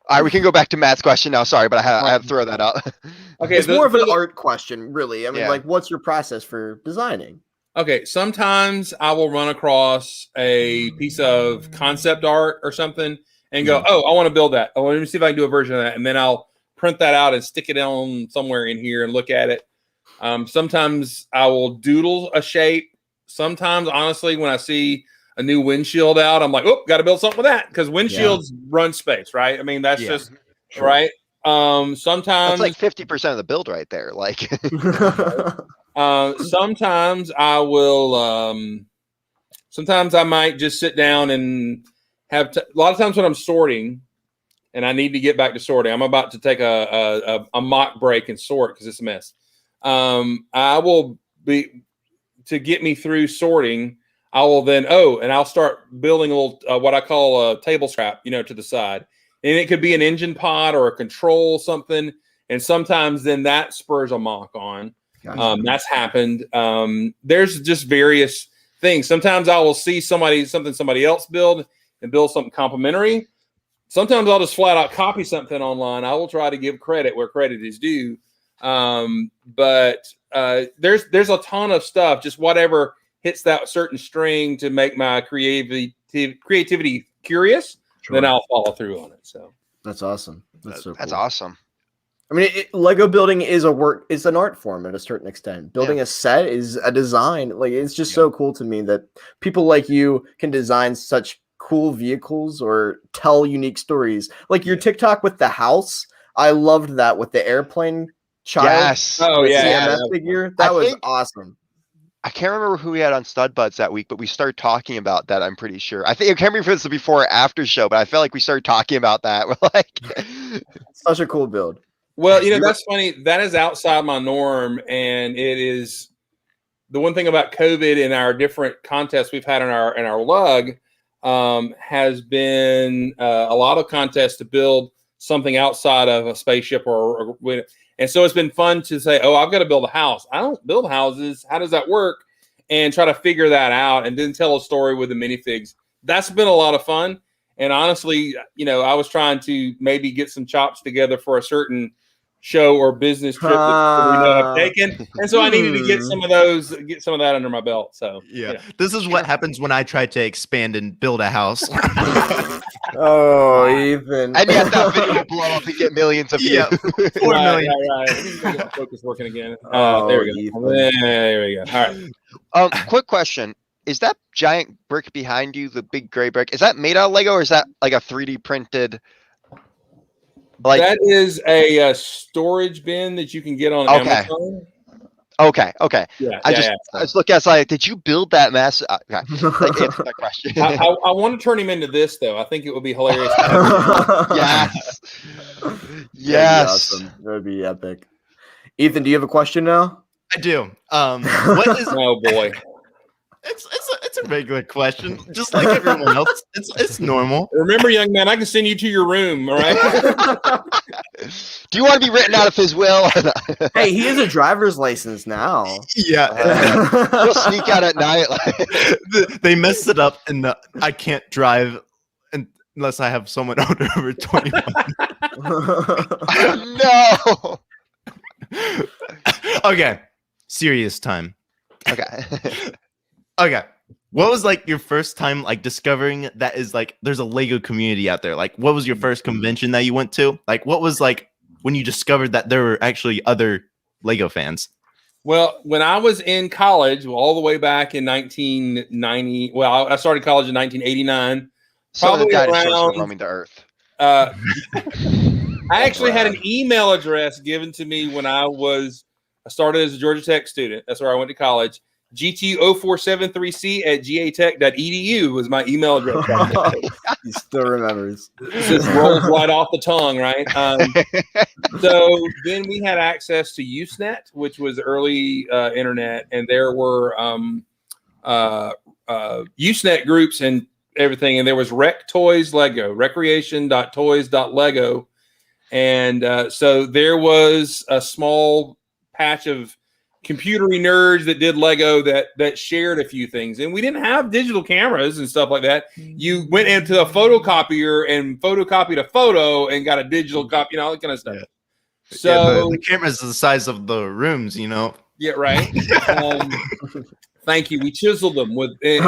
All right, we can go back to Matt's question now. Sorry, but I have to throw that out. Okay, it's more of an art question, really. I mean, like, what's your process for designing? Okay, sometimes I will run across a piece of concept art or something and go, "Oh, I want to build that. Oh, let me see if I can do a version of that," and then I'll print that out and stick it on somewhere in here and look at it. Sometimes I will doodle a shape. Sometimes, honestly, when I see a new windshield out, I'm like, oh, got to build something with that because windshields run space, right? I mean, that's just right. Sometimes that's like 50% of the build right there. Like, sometimes I will. Sometimes I might just sit down and have a lot of times when I'm sorting, and I need to get back to sorting. I'm about to take a mock break and sort because it's a mess. I will be to get me through sorting. I will then, and I'll start building a little, what I call a table strap, to the side. And it could be an engine pod or a control something. And sometimes then that spurs a mock on. Gotcha. That's happened. There's just various things. Sometimes I will see somebody else build and build something complimentary. Sometimes I'll just flat out copy something online. I will try to give credit where credit is due. But there's a ton of stuff, just whatever hits that certain string to make my creativity curious, then I'll follow through on it. So that's awesome. That's awesome. I mean, Lego building is it's an art form at a certain extent. Building a set is a design. Like, it's just so cool to me that people like you can design such cool vehicles or tell unique stories. Like your TikTok with the house, I loved that with the airplane child. Yes. Oh yeah. CMF figure. That was awesome. I can't remember who we had on Stud Buds that week, but we started talking about that. I'm pretty sure. I think I can't remember if it's the before or after show, but I felt like we started talking about that. We're like, such a cool build. Well, that's funny. That is outside my norm, and it is the one thing about COVID and our different contests we've had in our lug has been a lot of contests to build something outside of a spaceship and so it's been fun to say, oh, I've got to build a house. I don't build houses. How does that work? And try to figure that out and then tell a story with the minifigs. That's been a lot of fun. And honestly, I was trying to maybe get some chops together for a certain show or business trip that we know I've taken. And so I needed to get some of that under my belt. So this is what happens when I try to expand and build a house. Oh, Ethan. And yet that video will blow up and get millions of views. 4 million. Right. Focus working again. There we go. There we go. All right. Quick question. Is that giant brick behind you, the big gray brick, is that made out of Lego or is that like a 3D printed? That is a storage bin that you can get on Amazon. Okay. Yeah, I just look at like, did you build that mess? Okay. Answer that question. I want to turn him into this though. I think it would be hilarious. Yes. Awesome. That would be epic. Ethan, do you have a question now? I do. What is? Oh boy. It's a regular question, just like everyone else. It's normal. Remember, young man, I can send you to your room. All right. Do you want to be written out of his will? Hey, he has a driver's license now. Yeah. He'll sneak out at night. They messed it up, and I can't drive unless I have someone over 21. No. Okay. Serious time. Okay. What was like your first time like discovering that is like there's a Lego community out there? Like what was your first convention that you went to? Like what was like when you discovered that there were actually other Lego fans? Well, when I was in college, all the way back in 1990, I started college in 1989. Probably the dinosaurs were roaming the earth. I actually had an email address given to me when I started as a Georgia Tech student. That's where I went to college. GT0473C at gatech.edu was my email address. He still remembers. It just rolls right off the tongue, right? So then we had access to Usenet, which was early internet, and there were Usenet groups and everything, and there was Rec Toys Lego, recreation.toys.lego, and so there was a small patch of computery nerds that did Lego that shared a few things, and we didn't have digital cameras and stuff like that. You went into a photocopier and photocopied a photo and got a digital copy, all that kind of stuff. Yeah. So the cameras are the size of the rooms, Yeah, right. Thank you. We chiseled them with. This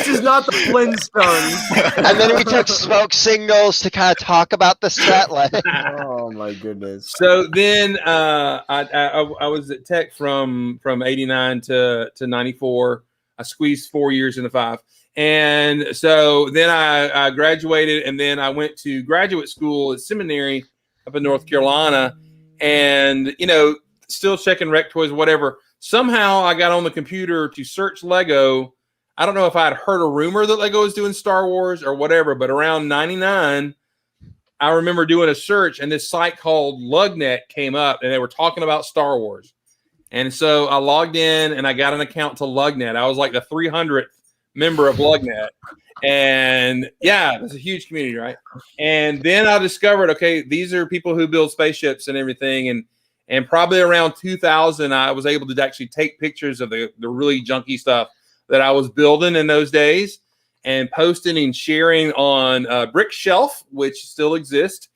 is not the Flintstones. And then we took smoke signals to kind of talk about the set. Oh my goodness. So then I was at Tech from 89 to 94. I squeezed 4 years into 5. And so then I graduated, and then I went to graduate school at seminary up in North Carolina, and still checking Rec Toys, whatever. Somehow I got on the computer to search Lego. I don't know if I had heard a rumor that Lego was doing Star Wars or whatever, but around 99, I remember doing a search, and this site called LugNet came up, and they were talking about Star Wars. And so I logged in, and I got an account to LugNet. I was like the 300th member of LugNet. And yeah, it's a huge community, right? And then I discovered, okay, these are people who build spaceships and everything. And probably around 2000, I was able to actually take pictures of the really junky stuff that I was building in those days and posting and sharing on Brick Shelf, which still exists.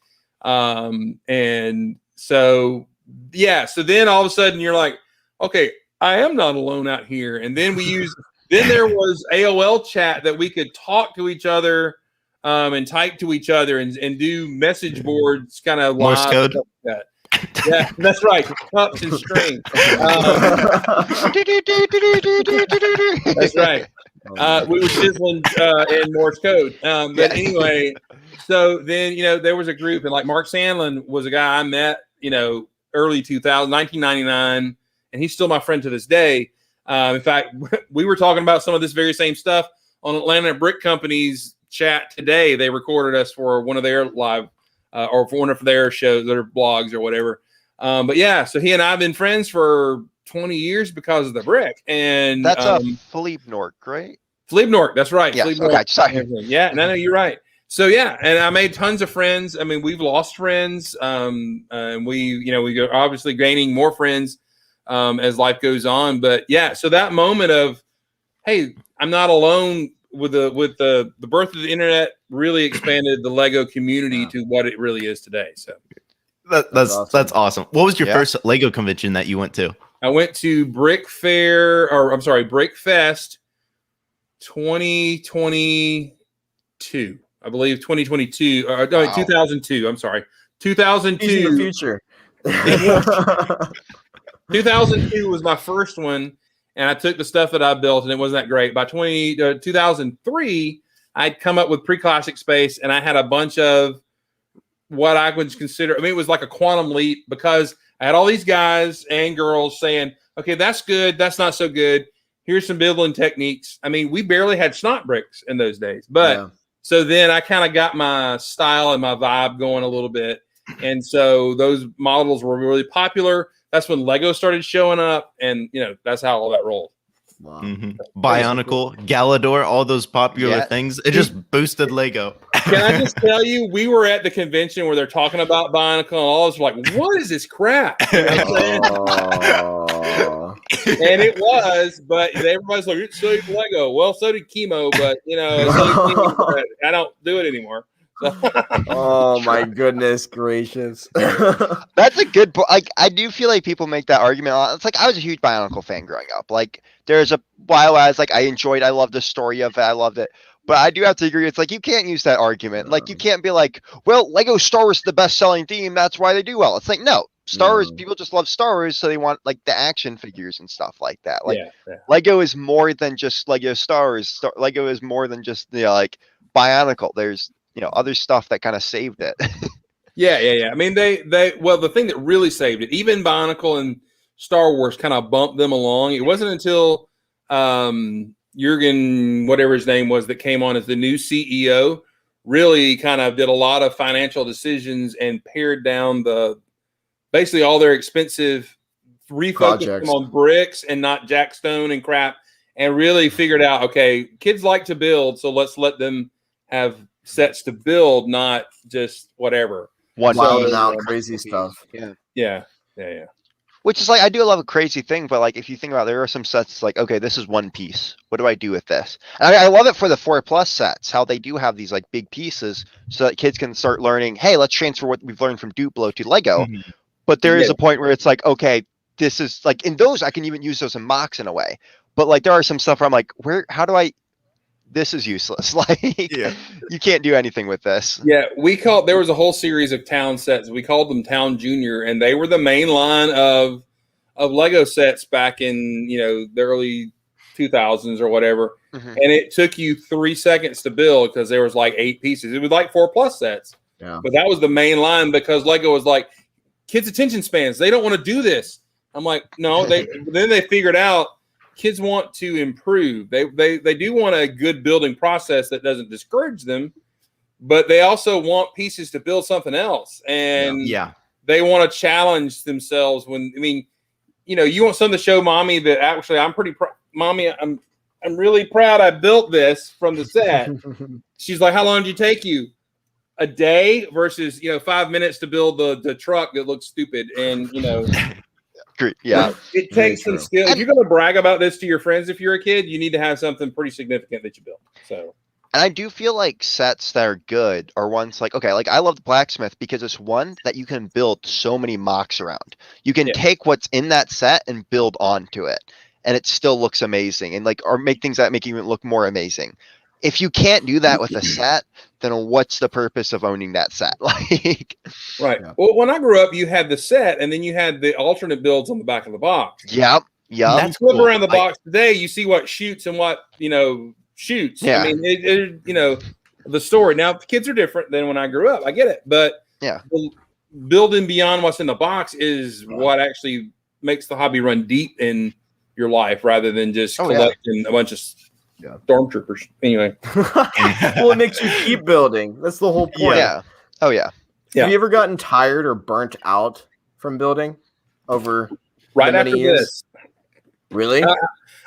And so, yeah, so then all of a sudden you're like, okay, I am not alone out here. And then then there was AOL chat that we could talk to each other and type to each other and do message boards kind of live. Morse code. Like yeah, that's right. Cups and strings. That's right. We were sizzling in Morse code. But anyway, so then, there was a group, and like Mark Sandlin was a guy I met, early 2000, 1999. and he's still my friend to this day. In fact, we were talking about some of this very same stuff on Atlanta Brick Company's chat today. They recorded us for one of their live or for one of their shows, their blogs or whatever. But yeah, so he and I have been friends for 20 years because of the brick. And that's Philippe Nork, right? Philippe Nork, that's right. Yes, Philippe okay, Nork. sorry. Yeah, no, you're right. So yeah, and I made tons of friends. I mean, we've lost friends, and we go obviously gaining more friends as life goes on. But yeah, so that moment of, hey, I'm not alone with the birth of the internet really expanded the Lego community to what it really is today. So that's awesome. What was your first Lego convention that you went to? I went to Brick Fest 2022. I believe 2022. No, 2002. I'm sorry, 2002. He's in the future. 2002 was my first one, and I took the stuff that I built, and it wasn't that great. By 2003, I'd come up with pre-classic space, and I had a bunch of what I would consider. I mean, it was like a quantum leap because I had all these guys and girls saying, "Okay, that's good. That's not so good. Here's some building techniques." I mean, we barely had snot bricks in those days, but so then I kind of got my style and my vibe going a little bit, and so those models were really popular. That's when Lego started showing up, and that's how all that rolled. Wow. Bionicle, Galador, all those popular things. It just boosted Lego. Can I just tell you, we were at the convention where they're talking about Bionicle, and all of us were like, "What is this crap?" You know what I'm saying? And it was, but everybody's like, "It saved Lego." Well, so did chemo, but but I don't do it anymore. Oh my goodness gracious. That's a good point. Like, I do feel like people make that argument. It's like I was a huge Bionicle fan growing up. Like, there's a while I was like, I loved the story of it. I loved it. But I do have to agree. It's like you can't use that argument. Like, you can't be like, well, Lego Star Wars is the best selling theme. That's why they do well. It's like, no, Star Wars, people just love Star Wars. So they want like the action figures and stuff like that. Like Lego is more than just Lego Star Wars. Lego is more than just like Bionicle. There's, other stuff that kind of saved it. Yeah. I mean, well, the thing that really saved it, even Bionicle and Star Wars kind of bumped them along. It wasn't until Jurgen, whatever his name was, that came on as the new CEO, really kind of did a lot of financial decisions and pared down basically all their expensive, refocused them on bricks and not jackstone and crap, and really figured out, okay, kids like to build, so let's let them have sets to build, not just whatever. Crazy stuff. Yeah. Which is like, I do love a crazy thing, but like if you think about it, there are some sets like, okay, this is one piece. What do I do with this? And I love it for the 4+ sets, how they do have these like big pieces so that kids can start learning, hey, let's transfer what we've learned from Duplo to Lego. Mm-hmm. But there is a point where it's like, okay, this is like, in those, I can even use those in mocks in a way. But like there are some stuff where I'm like, this is useless. Like, you can't do anything with this. Yeah, there was a whole series of town sets. We called them Town Junior, and they were the main line of Lego sets back in, the early 2000s or whatever. Mm-hmm. And it took you 3 seconds to build because there was like 8 pieces. It was like 4+ sets. Yeah. But that was the main line because Lego was like, kids' attention spans, they don't want to do this. I'm like, no, then they figured out kids want to improve. They do want a good building process that doesn't discourage them, but they also want pieces to build something else. And they want to challenge themselves you want something to show mommy that actually I'm pretty proud. Mommy, I'm really proud I built this from the set. She's like, how long did it take you? A day versus, 5 minutes to build the truck that looks stupid. And, yeah, it takes some skill. If you're going to brag about this to your friends, if you're a kid, you need to have something pretty significant that you built. So, and I do feel like sets that are good are ones like, okay, like I love the blacksmith because it's one that you can build so many mocks around. You can take what's in that set and build onto it, and it still looks amazing, and or make things that make you even look more amazing. If you can't do that with a set, then what's the purpose of owning that set? Right. Yeah. Well, when I grew up, you had the set, and then you had the alternate builds on the back of the box. Yep. That's flip around the box today. You see what shoots and what shoots. Yeah. I mean, the story. Now, the kids are different than when I grew up. I get it, but building beyond what's in the box is what actually makes the hobby run deep in your life rather than just collecting a bunch of stormtroopers. Anyway, well, it makes you keep building. That's the whole point. Yeah. Oh yeah. Have you ever gotten tired or burnt out from building over right many after years? this? Really?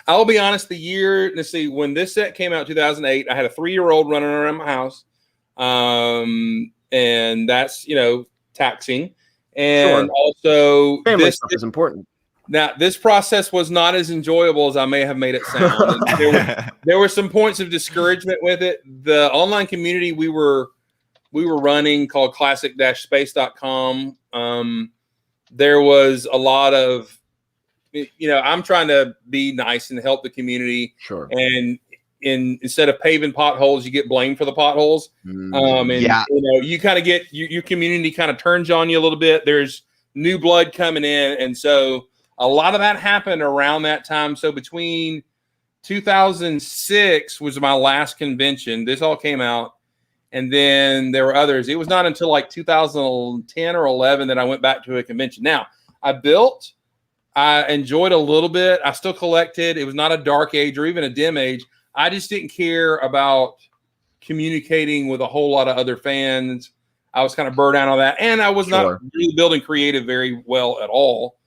I'll be honest. Let's see, when this set came out, 2008, I had a 3-year-old running around my house, and that's taxing, and also family stuff is important. Now, this process was not as enjoyable as I may have made it sound. There were some points of discouragement with it. The online community we were running, called classic-space.com, there was a lot of, I'm trying to be nice and help the community. Sure. And instead of paving potholes, you get blamed for the potholes. You kind of get your community kind of turns on you a little bit. There's new blood coming in, and so a lot of that happened around that time. So between 2006 was my last convention. This all came out, and then there were others. It was not until like 2010 or 11 that I went back to a convention. Now, I enjoyed a little bit. I still collected. It was not a dark age or even a dim age. I just didn't care about communicating with a whole lot of other fans. I was kind of burnt out on that, and I was not really building creative very well at all.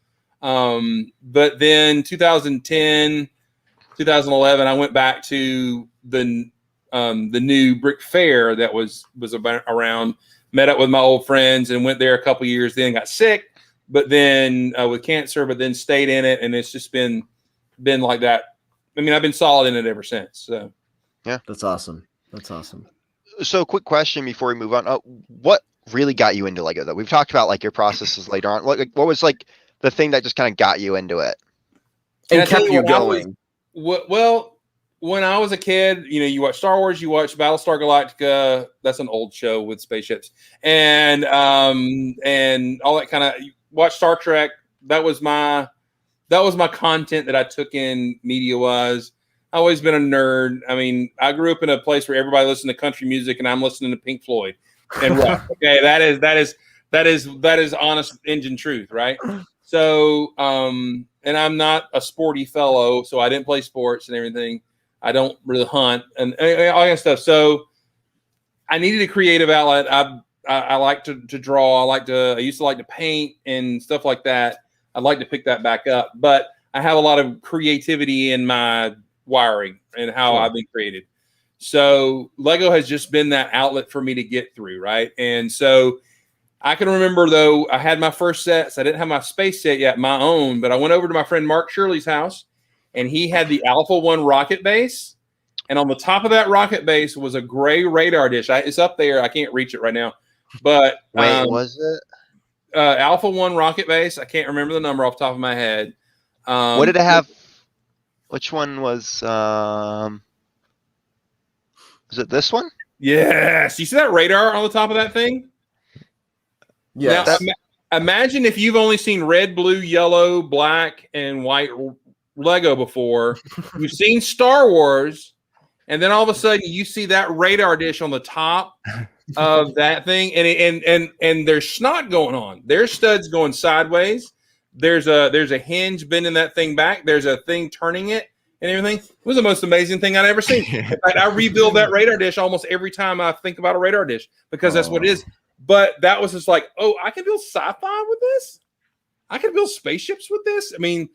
But then 2010, 2011, I went back to the new Brick Fair that was around, met up with my old friends and went there a couple years, then got sick, but then with cancer, but then stayed in it. And it's just been like that. I mean, I've been solid in it ever since. So yeah, that's awesome. That's awesome. So quick question before we move on. What really got you into Lego though? We've talked about like your processes later on. What was like the thing that just kind of got you into it and kept you going? Well, when I was a kid, you watch Star Wars, you watch Battlestar Galactica. That's an old show with spaceships, and all that kind of. Watch Star Trek. That was my content that I took in media wise. I've always been a nerd. I mean, I grew up in a place where everybody listened to country music, and I'm listening to Pink Floyd and rock. Okay, that is honest engine truth, right? So, and I'm not a sporty fellow, so I didn't play sports and everything. I don't really hunt and all that stuff. So, I needed a creative outlet. I like to draw. I used to like to paint and stuff like that. I'd like to pick that back up, but I have a lot of creativity in my wiring and how I've been created. So Lego has just been that outlet for me to get through, right? And so I can remember, though, I had my first sets. I didn't have my space set yet, my own, but I went over to my friend Mark Shirley's house, and he had the Alpha 1 rocket base. And on the top of that rocket base was a gray radar dish. It's up there. I can't reach it right now. But was it Alpha 1 rocket base? I can't remember the number off the top of my head. What did it have? Which one was it this one? Yes. You see that radar on the top of that thing? Yeah. Now, imagine if you've only seen red, blue, yellow, black, and white Lego before. You've seen Star Wars, and then all of a sudden you see that radar dish on the top of that thing, and there's snot going on. There's studs going sideways. There's a hinge bending that thing back. There's a thing turning it and everything. It was the most amazing thing I'd ever seen. In fact, I rebuild that radar dish almost every time I think about a radar dish because that's what it is. But that was just like, oh, I can build sci-fi with this. I can build spaceships with this. I mean,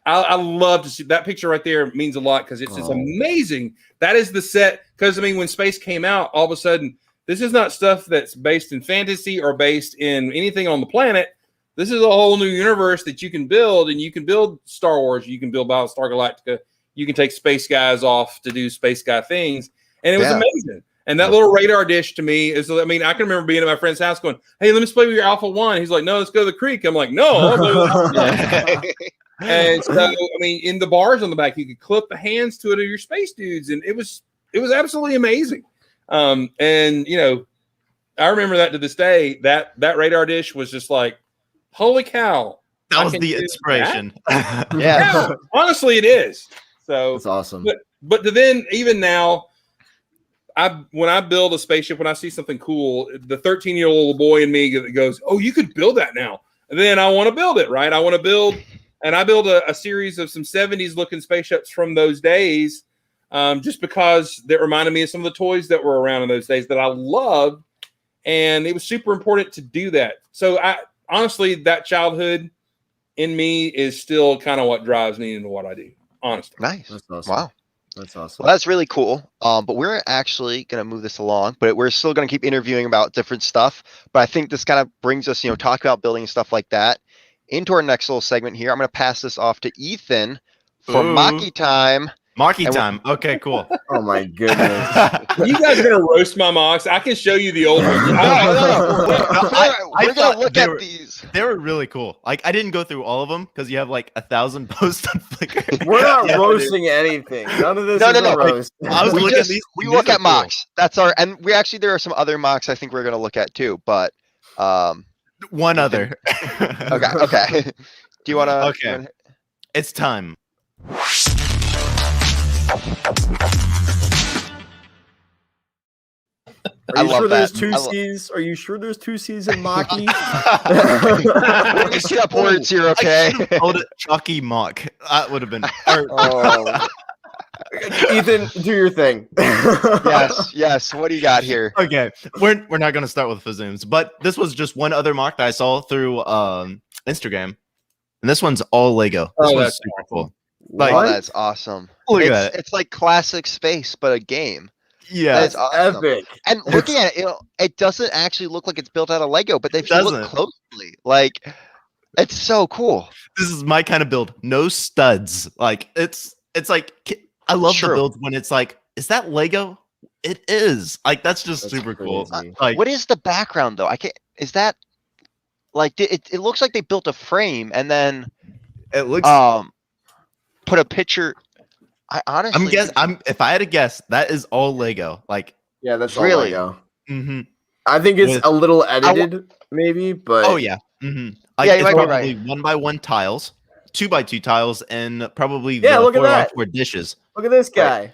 I love to see that picture right there. Means a lot because it's just amazing. That is the set. Because I mean, when space came out, all of a sudden, this is not stuff that's based in fantasy or based in anything on the planet. This is a whole new universe that you can build, and you can build Star Wars. You can build Battlestar Galactica. You can take space guys off to do space guy things, and it was amazing. And that little radar dish to me is, I mean, I can remember being at my friend's house going, hey, let me play with your Alpha 1. He's like, no, let's go to the creek. I'm like, no. I'll play with Alpha 1. And so, I mean, in the bars on the back, you could clip the hands to it of your space dudes. And it was absolutely amazing. And, you know, I remember that to this day, that radar dish was just like, holy cow. That was the inspiration. Yeah, honestly, it is. So that's awesome. But then even now, when I build a spaceship, when I see something cool, the 13-year-old boy in me goes, oh, you could build that now. then I want to build it, right? I want to build, and I build a series of some 70s looking spaceships from those days, just because that reminded me of some of the toys that were around in those days that I loved. And it was super important to do that. So honestly, that childhood in me is still kind of what drives me into what I do. Honestly. Nice. That's awesome. Wow. That's awesome. Well, that's really cool. But we're actually going to move this along, but we're still going to keep interviewing about different stuff. But I think this kind of brings us, talk about building stuff like that into our next little segment here. I'm going to pass this off to Ethan for Maki time. Maki time. Okay, cool. Oh my goodness. You guys are going to roast my mocks. I can show you the old ones. We're going to look at these. They were really cool. Like, I didn't go through all of them because you have like 1,000 posts on Flickr. We're not roasting anything. None of this is a roast. I was looking at these. We look at mocks. That's our, and there are some other mocks I think we're going to look at too, but one other. Okay. Do you want to? Okay. It's time. Are you sure there's two C's? Are you sure there's two C's in Maki? Mix up words here, okay? Called it Chucky Mock. That would have been. Ethan, do your thing. Yes. What do you got here? Okay, we're not gonna start with Fazooms, but this was just one other mock that I saw through Instagram, and this one's all Lego. This one's super cool. Like, that's awesome. Look at that. It's like classic space, but a game. Yeah, that's awesome. Epic. And looking at it, it doesn't actually look like it's built out of Lego, but if you look closely, like, it's so cool. This is my kind of build. No studs. Like, it's like, I love the builds when it's like, is that Lego? It is. Like, that's super cool. Like, what is the background though? Is that like it looks like they built a frame and then it looks put a picture. I honestly, if I had to guess, that is all Lego. Like, yeah, that's really all Lego. Mm-hmm. I think it's a little edited, maybe, but yeah, you might be probably 1x1 tiles, 2x2 tiles, and probably look at 4x4 dishes. Look at this guy.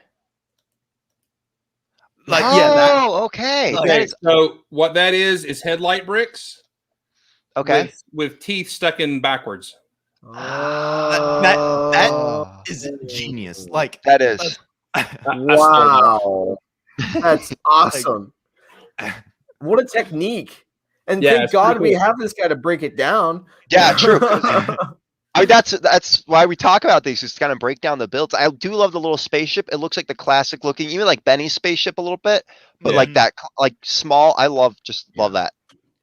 Like, okay. So what that is headlight bricks. Okay. With teeth stuck in backwards. That is genius. Like, that is. Wow. That's awesome. What a technique. And thank God we have this guy to break it down. Yeah, true. That's why we talk about these, is to kind of break down the builds. I do love the little spaceship. It looks like the classic looking, even like Benny's spaceship a little bit, but like that, like small. I love that.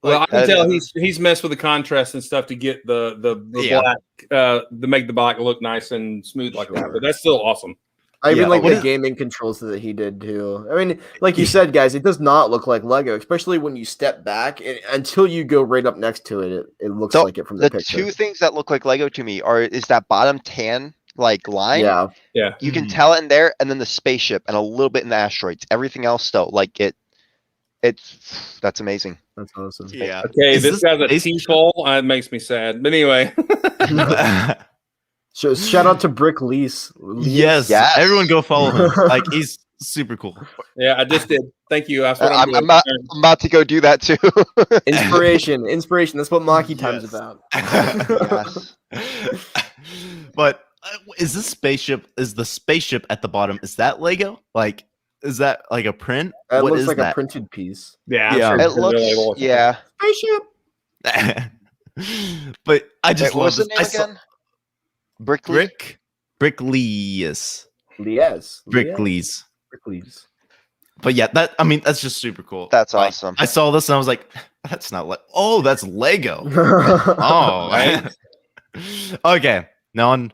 Well, I can tell he's messed with the contrast and stuff to get the black, to make the black look nice and smooth like that. But that's still awesome. I even like the gaming controls that he did too. I mean, like you said, guys, it does not look like Lego, especially when you step back until you go right up next to it. It looks like it from the picture. The two things that look like Lego to me is that bottom tan like line. Yeah. You can tell it in there, and then the spaceship and a little bit in the asteroids. Everything else though, like that's amazing. That's awesome. Yeah. Okay, this guy's a T-pole. It makes me sad. But anyway. So shout out to Brick Lease. Yes. Everyone go follow him. Like, he's super cool. Yeah, I just did. Thank you. That's what I'm about to go do that too. Inspiration. That's what Maki Time's about. But is the spaceship at the bottom? Is that Lego? Like, is that like a print? That looks like a printed piece. Yeah. It looks. Yeah. Spaceship. But I just love what's the name again? Brickleys. Brickleys. But yeah, that's just super cool. That's awesome. I saw this and I was like, that's not that's Lego. Oh, right. Okay, now on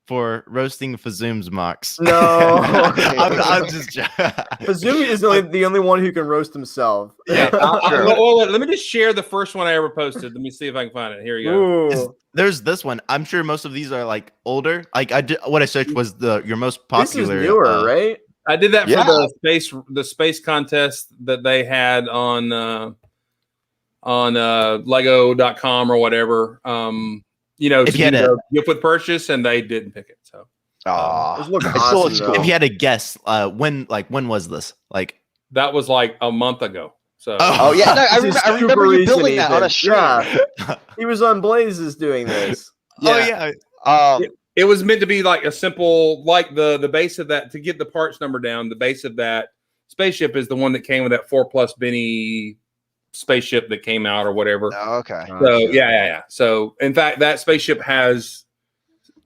for roasting Fazoom's mocks. No, I'm just. Fazoom is the only one who can roast himself. Yeah. Let me just share the first one I ever posted. Let me see if I can find it. Here you go. There's this one. I'm sure most of these are like older. Like what I searched was your most popular. This is newer, right? I did that for the space contest that they had on Lego.com or whatever. If you put purchase, and they didn't pick it. So, if you had to guess, when was this? Like, that was like a month ago. So yeah, no, I remember you building that on a stream. Yeah, he was on Blazes doing this. Yeah. It was meant to be like a simple, like the base of that, to get the parts number down. The base of that spaceship is the one that came with that 4+ Benny spaceship that came out or whatever. Oh, okay. So yeah. So in fact, that spaceship has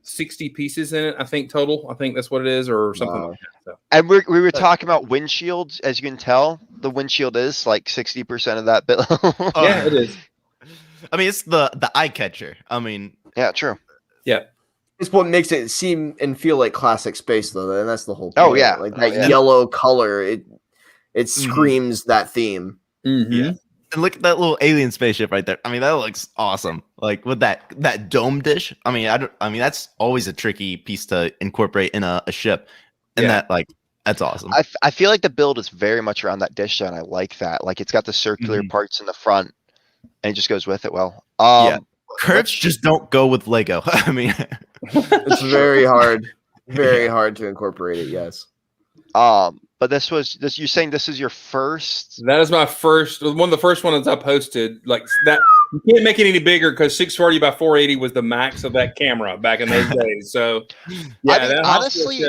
60 pieces in it, I think total. I think that's what it is, or something like that. So. And we were talking about windshields. As you can tell, the windshield is like 60% of that build. Yeah, it is. I mean, it's the eye catcher. I mean, yeah, true. Yeah. It's what makes it seem and feel like classic space, though, and that's the whole point. Oh, yeah. Like that yellow color, it screams that theme. Mm-hmm. Yeah. And look at that little alien spaceship right there. I mean, that looks awesome. Like with that dome dish. I mean, that's always a tricky piece to incorporate in a ship. And that's awesome. I feel like the build is very much around that dish, and I like that. Like it's got the circular parts in the front, and it just goes with it well. Curves just don't go with Lego. I mean, it's very hard to incorporate it. Yes. But you're saying this is your first? That is my first, one of the first ones I posted. Like that, you can't make it any bigger because 640 by 480 was the max of that camera back in those days. So, yeah, I mean, honestly,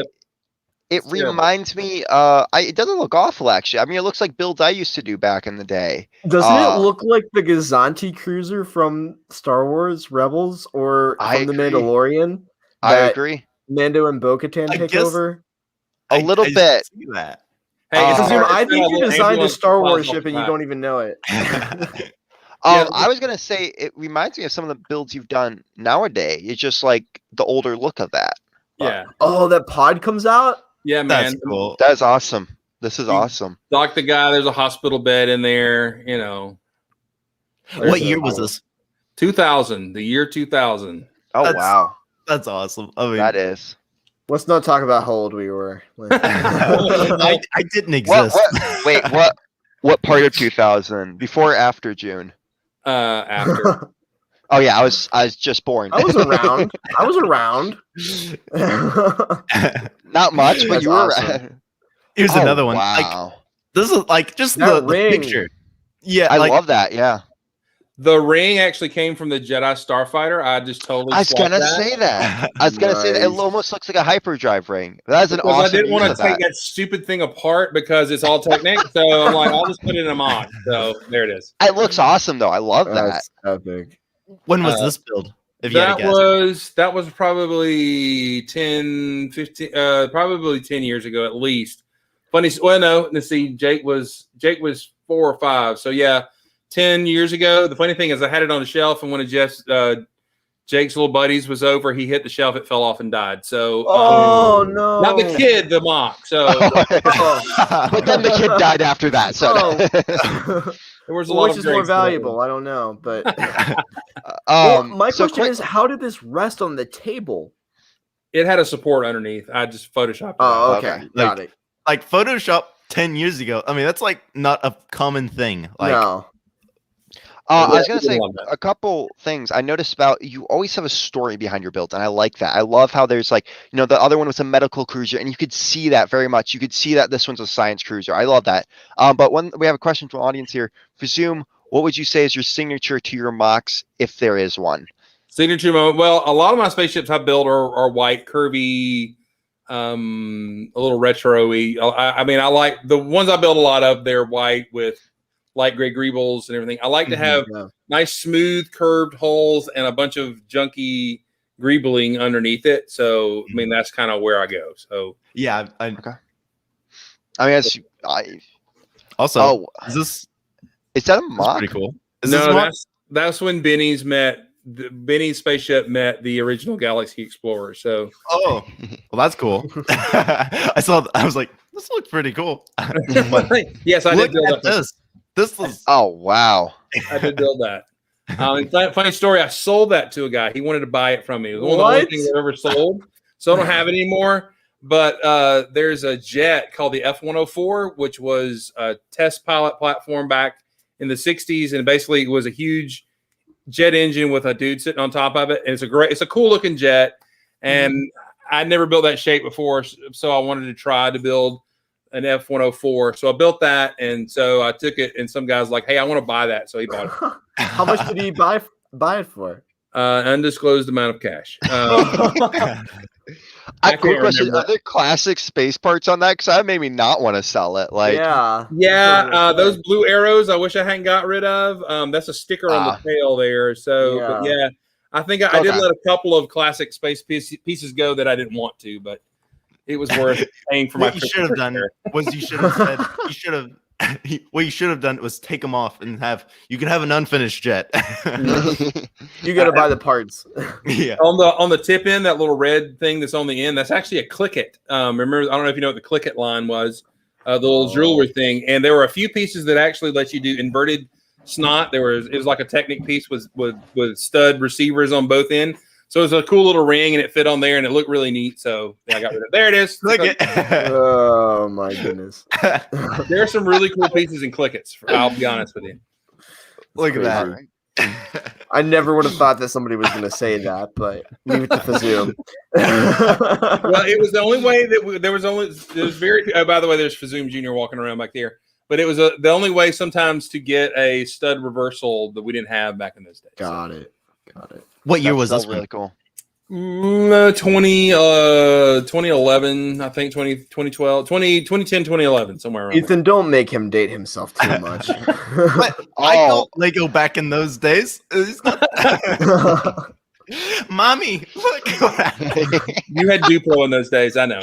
it reminds me. It doesn't look awful actually. I mean, it looks like builds I used to do back in the day. Doesn't it look like the Gazanti cruiser from Star Wars Rebels or from The Mandalorian? I agree. Mando and Bo-Katan take over. A little bit. See that. Hey, I think you designed a Star Wars ship and you don't even know it. I was gonna say it reminds me of some of the builds you've done nowadays. It's just like the older look of that. Yeah. Oh, that pod comes out? Yeah, man. That's cool. That's awesome. This is awesome. Dock the guy, there's a hospital bed in there, you know. What year was this? 2000, the year 2000. Oh, wow. That's awesome. I mean, that is. Let's not talk about how old we were. I didn't exist. Wait, what part of 2000? Before or after June? After. Oh yeah, I was just born. I was around. Not much, but you were. Awesome. Here's another one. Wow. Like, this is like just the picture. Yeah, I love that. Yeah. The ring actually came from the Jedi Starfighter. I just totally. I was gonna say that. It almost looks like a hyperdrive ring. That's an awesome. I didn't want to take that stupid thing apart because it's all Technic. So I'm like, I'll just put it in a mod. So there it is. It looks awesome though. I love that. Epic. When was this build? If that was probably 10, 15, probably 10 years ago at least. Funny. Well, no. Let's see. Jake was 4 or 5. So yeah. 10 years ago. The funny thing is I had it on the shelf, and one of Jake's little buddies was over. He hit the shelf, it fell off and died. So no, not the kid, the mock. So but then the kid died after that. So there was a lot which of is more valuable. I don't know, but my question is, how did this rest on the table? It had a support underneath. I just photoshopped it. Oh, okay. Got it. Like Photoshop 10 years ago. I mean, that's like not a common thing. Like, no. I was going to say a couple things I noticed about you always have a story behind your builds, and I like that. I love how there's like, the other one was a medical cruiser, and you could see that very much. You could see that this one's a science cruiser. I love that. But we have a question from the audience here. Fazoom, what would you say is your signature to your mocks, if there is one? Signature moment. Well, a lot of my spaceships I build are white, curvy, a little retro-y. I mean, I like the ones I build a lot of, they're white with light gray greebles and everything. I like to have nice, smooth, curved hulls and a bunch of junky greebling underneath it. So, I mean, that's kind of where I go. So, yeah. Okay. I mean, also, is that a mock? Pretty cool. That's when Benny's spaceship met the original Galaxy Explorer. So, well, that's cool. I was like, this looks pretty cool. Yes, I did build this. This was wow. I did build that. Funny story. I sold that to a guy. He wanted to buy it from me. It was one of the only things I've ever sold. So I don't have it anymore. But there's a jet called the F-104, which was a test pilot platform back in the 60s, and basically it was a huge jet engine with a dude sitting on top of it. And it's a cool looking jet. And I'd never built that shape before, so I wanted to try to build an F-104. So I built that, and so I took it, and some guy's like, "Hey, I want to buy that," so he bought it. How much did he buy it for? Undisclosed amount of cash. I have a quick question. Are there classic space parts on that? Because that made me not want to sell it. Like, yeah. Those blue arrows, I wish I hadn't got rid of. That's a sticker on the tail there. So, but yeah, I think I did let a couple of classic space pieces go that I didn't want to, but it was worth paying for my. What you should have done was you should have said what you should have done was take them off and you can have an unfinished jet. You got to buy the parts. Yeah. On the tip end, that little red thing that's on the end, that's actually a click-it. Remember, I don't know if you know what the click-it line was, the little jewelry thing. And there were a few pieces that actually let you do inverted snot. It was like a Technic piece with stud receivers on both ends. So it was a cool little ring, and it fit on there, and it looked really neat. So yeah, I got rid of it. There it is. Look it. Oh my goodness. There are some really cool pieces in click-its. I'll be honest with you. Look at that. I never would have thought that somebody was going to say that, but leave it to Fazoom. Well, it was the only way that there was very. Oh, by the way, there's Fazoom Jr. walking around back there. But it was the only way sometimes to get a stud reversal that we didn't have back in those days. Got it. What year was this? Really cool. 2011, I think 2012, 2010, 2011, somewhere around Ethan, don't make him date himself too much. But I got Lego back in those days. Mommy, look. You had Duplo in those days, I know.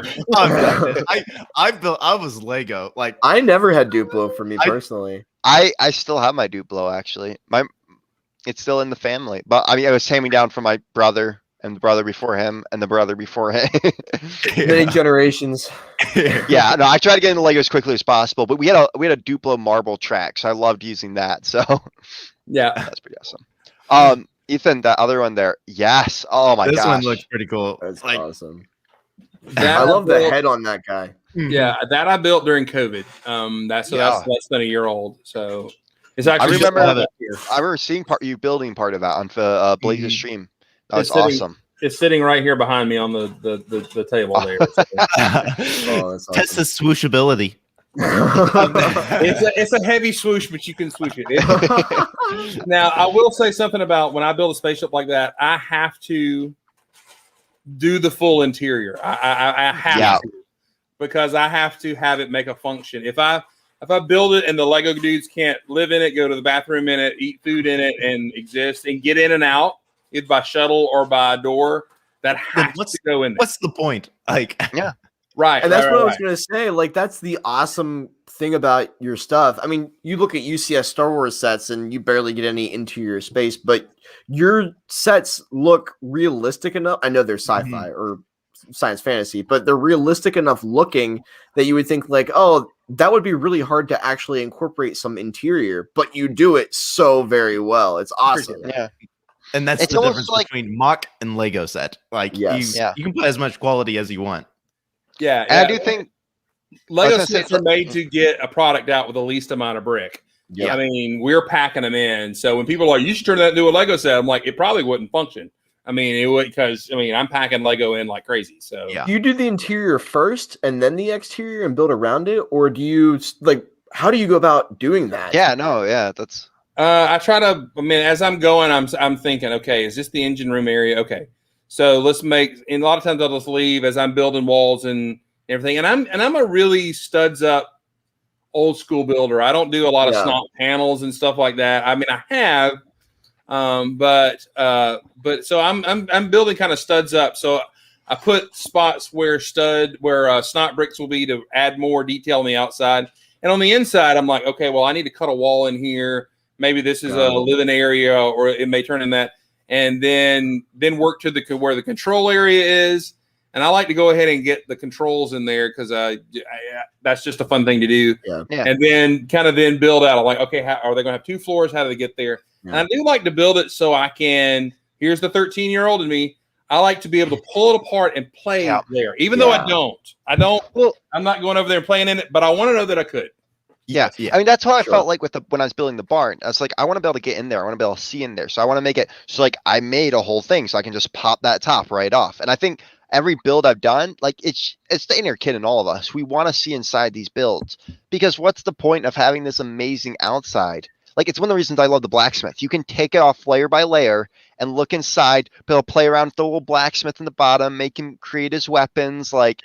I was Lego. Like, I never had Duplo for me personally. I still have my Duplo, actually. It's still in the family. But I mean, it was handing down from my brother and the brother before him and the brother before him. Many generations. Yeah, no, I tried to get into Lego as quickly as possible, but we had a Duplo marble track, so I loved using that. So yeah, that's pretty awesome. Ethan, that other one there, yes. Oh my gosh, this one looks pretty cool. That's awesome. I love the head on that guy. Yeah, that I built during COVID. That's less than a year old. So it's actually. I remember seeing you building part of that on Blaze's stream. That was awesome. It's sitting right here behind me on the table there. Awesome. Test the swooshability. It's a heavy swoosh, but you can swoosh it. Now, I will say something about when I build a spaceship like that, I have to do the full interior. I have to, because I have to have it make a function. If I build it and the Lego dudes can't live in it, go to the bathroom in it, eat food in it, and exist and get in and out, either by shuttle or by door, that has to go in there. What's the point? Like, yeah. Right. And that's what I was going to say. Like, that's the awesome thing about your stuff. I mean, you look at UCS Star Wars sets and you barely get any interior space, but your sets look realistic enough. I know they're sci-fi or science fantasy, but they're realistic enough looking that you would think like, oh, that would be really hard to actually incorporate some interior, but you do it so very well. It's awesome. Yeah. And that's the difference between mock and Lego set. Like, you can put as much quality as you want. Yeah, I do think Lego sets are made to get a product out with the least amount of brick. Yeah, I mean, we're packing them in. So when people are like, "You should turn that into a Lego set," I'm like, it probably wouldn't function. I mean, it would, because I'm packing Lego in like crazy. So do you do the interior first and then the exterior and build around it, or do you how do you go about doing that? That's. I try to. I mean, as I'm going, I'm thinking, okay, is this the engine room area? Okay. So let's make. And a lot of times I'll just leave as I'm building walls and everything. And I'm a really studs up old school builder. I don't do a lot of snot panels and stuff like that. I mean, I have, but so I'm building kind of studs up. So I put spots where snot bricks will be to add more detail on the outside, and on the inside, I'm like, okay, well, I need to cut a wall in here. Maybe this is a living area, or it may turn in that. And then work to where the control area is. And I like to go ahead and get the controls in there because that's just a fun thing to do. Yeah. And then then build out. I'm like, okay, are they going to have 2 floors? How do they get there? Yeah. And I do like to build it so I can. Here's the 13-year-old in me. I like to be able to pull it apart and play there, even though I don't. Well, I'm not going over there and playing in it, but I want to know that I could. Yeah. I mean, that's how I felt like when I was building the barn. I was like, I want to be able to get in there. I want to be able to see in there. So I want to make it so like I made a whole thing so I can just pop that top right off. And I think every build I've done, like it's the inner kid in all of us. We want to see inside these builds because what's the point of having this amazing outside? Like it's one of the reasons I love the blacksmith. You can take it off layer by layer and look inside, be able to play around with the little blacksmith in the bottom, make him create his weapons, like,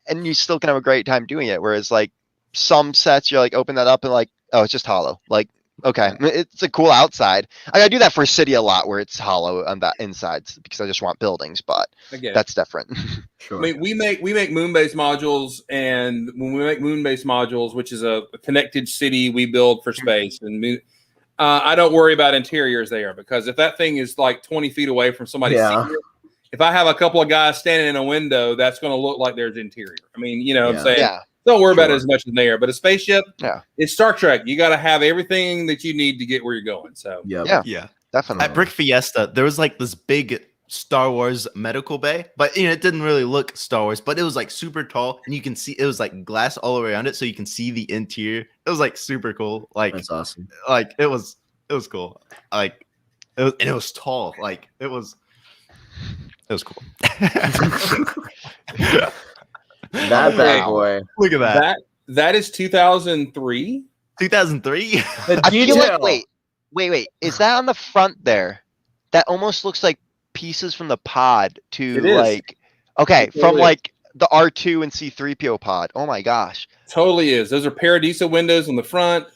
and you still can have a great time doing it. Whereas like some sets, you're like open that up and like, oh, it's just hollow. Like, okay, it's a cool outside. I do that for City a lot where it's hollow on that inside because I just want buildings, but that's different. Sure. I mean, we make moon-based modules, and when we make moon-based modules, which is a connected city we build for space, and I don't worry about interiors there because if that thing is like 20 feet away from somebody's secret, if I have a couple of guys standing in a window, that's going to look like there's interior. I mean, you know what I'm saying? Yeah. Don't worry about it as much as there. But a spaceship, yeah, it's Star Trek. You got to have everything that you need to get where you're going. So yeah, definitely. At Brick Fiesta, there was like this big Star Wars medical bay, but you know it didn't really look Star Wars, but it was like super tall, and you can see it was like glass all around it, so you can see the interior. It was like super cool. Like that's awesome. Like it was cool. Like it was tall. Like it was cool. That bad boy. Look at that. That is 2003. 2003. I feel like wait. Is that on the front there? That almost looks like pieces from the pod to like. Okay, from like the R2 and C3PO pod. Oh my gosh. Totally is. Those are Paradiso windows on the front.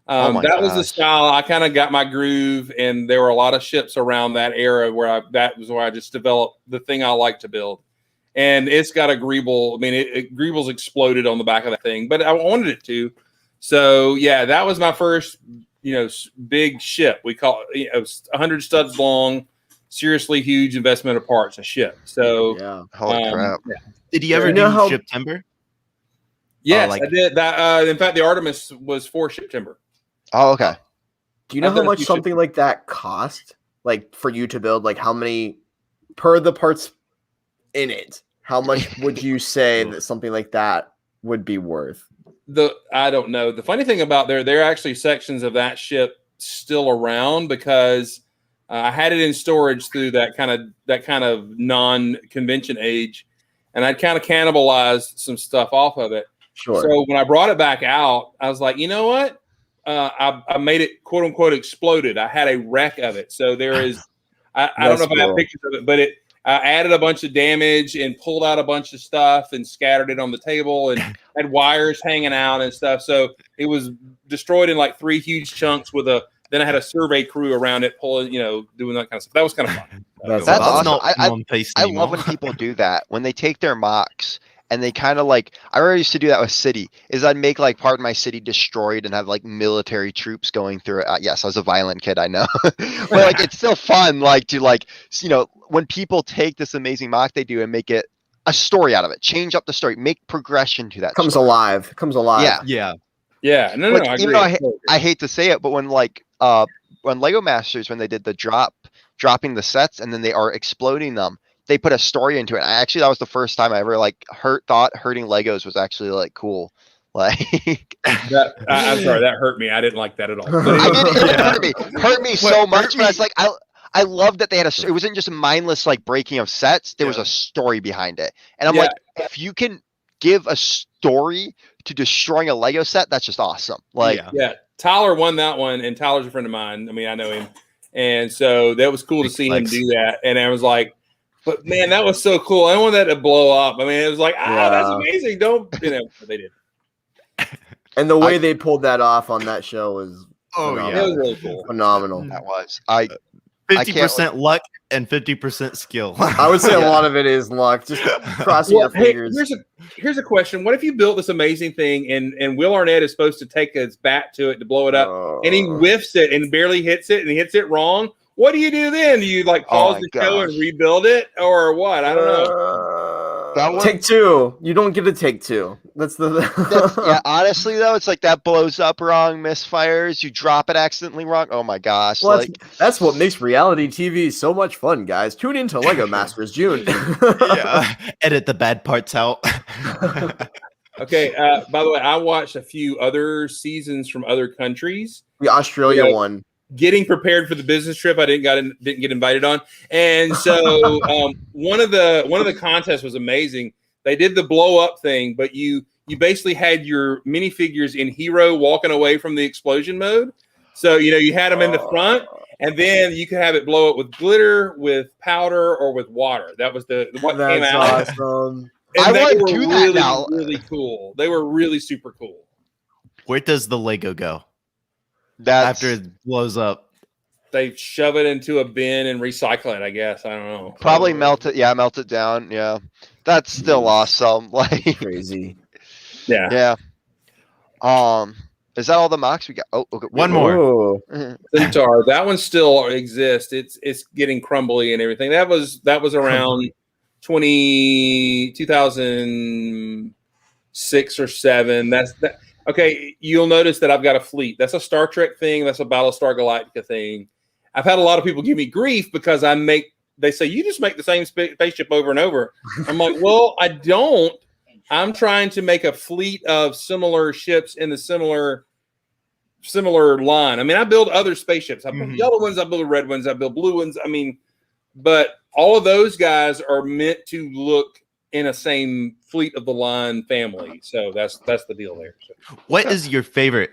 That was the style. I kind of got my groove, and there were a lot of ships around that era where that was where I just developed the thing I like to build. And it's got a greeble. I mean, greebles exploded on the back of that thing, but I wanted it to. So yeah, that was my first, big ship. We call it, it was 100 studs long, seriously huge investment of parts, a ship. So holy crap! Yeah. Did you ever do ship timber? Yes, I did. That in fact, the Artemis was for ship timber. Oh, okay. Do you know how much something like that cost? Like for you to build, like how many per the parts in it? How much would you say that something like that would be worth? I don't know. The funny thing about there are actually sections of that ship still around because I had it in storage through that kind of non-convention age, and I'd kind of cannibalized some stuff off of it. Sure. So when I brought it back out, I was like, you know what? I made it quote unquote exploded. I had a wreck of it. So there is, I don't know if I have pictures of it, but I added a bunch of damage and pulled out a bunch of stuff and scattered it on the table and had wires hanging out and stuff. So it was destroyed in like 3 huge chunks then I had a survey crew around it pulling, doing that kind of stuff. That was kind of fun. That's awesome. I love when people do that. When they take their mocks and they kind of like, I already used to do that with City, is I'd make like part of my city destroyed and have like military troops going through it. Yes, I was a violent kid, I know. But like, it's still fun, like to like, when people take this amazing mock they do and make it a story out of it, change up the story, make progression to that. Comes story. alive. Yeah. No. Like, even though I hate to say it, but when Lego Masters, when they did the dropping the sets and then they are exploding them, they put a story into it. That was the first time I ever thought hurting Legos was actually like cool. Like I'm sorry, that hurt me. I didn't like that at all. It hurt me so much. But I was like, I love that they had it wasn't just a mindless like breaking of sets. There was a story behind it, and I'm like, if you can give a story to destroying a Lego set, that's just awesome. Like, Tyler won that one, and Tyler's a friend of mine. I mean, I know him, and so that was cool to see him do that. And I was like, but man, that was so cool. I don't want that to blow up. I mean, it was like, that's amazing. They did. And the way they pulled that off on that show was it was really cool. Phenomenal. That was 50% luck and 50% skill. I would say a lot of it is luck. Just crossing your fingers. Here's a question. What if you built this amazing thing and Will Arnett is supposed to take his bat to it to blow it up and he whiffs it and barely hits it and he hits it wrong? What do you do then? Do you pause the show and rebuild it or what? I don't know. Take 2. You don't get a take 2. That's honestly though, it's like that blows up wrong, misfires, you drop it accidentally wrong. Oh my gosh. Well, that's what makes reality TV so much fun, guys. Tune into Lego Masters June. Edit the bad parts out. Okay. By the way, I watched a few other seasons from other countries. The Australia one. getting prepared for the business trip I didn't get invited on. And so one of the contests was amazing. They did the blow up thing, but you basically had your minifigures in hero walking away from the explosion mode. So, you had them in the front, and then you could have it blow up with glitter, with powder, or with water. That was what came out. Awesome. I want to do that now. Really cool. They were really super cool. Where does the Lego go? After it blows up, they shove it into a bin and recycle it. I guess I don't know. Probably melt it. Yeah, melt it down. Yeah, that's still awesome. Like crazy. Yeah. Is that all the mocks we got? Oh, okay. One more. Centaur. That one still exists. It's getting crumbly and everything. That was around 2006 or 7. That's that. Okay, you'll notice that I've got a fleet. That's a Star Trek thing. That's a Battlestar Galactica thing. I've had a lot of people give me grief because they say, you just make the same spaceship over and over. I'm like, well, I don't. I'm trying to make a fleet of similar ships in the similar line. I mean, I build other spaceships. I build yellow ones, I build red ones, I build blue ones. I mean, but all of those guys are meant to look in a same fleet of the line family. So that's the deal there. So. What is your favorite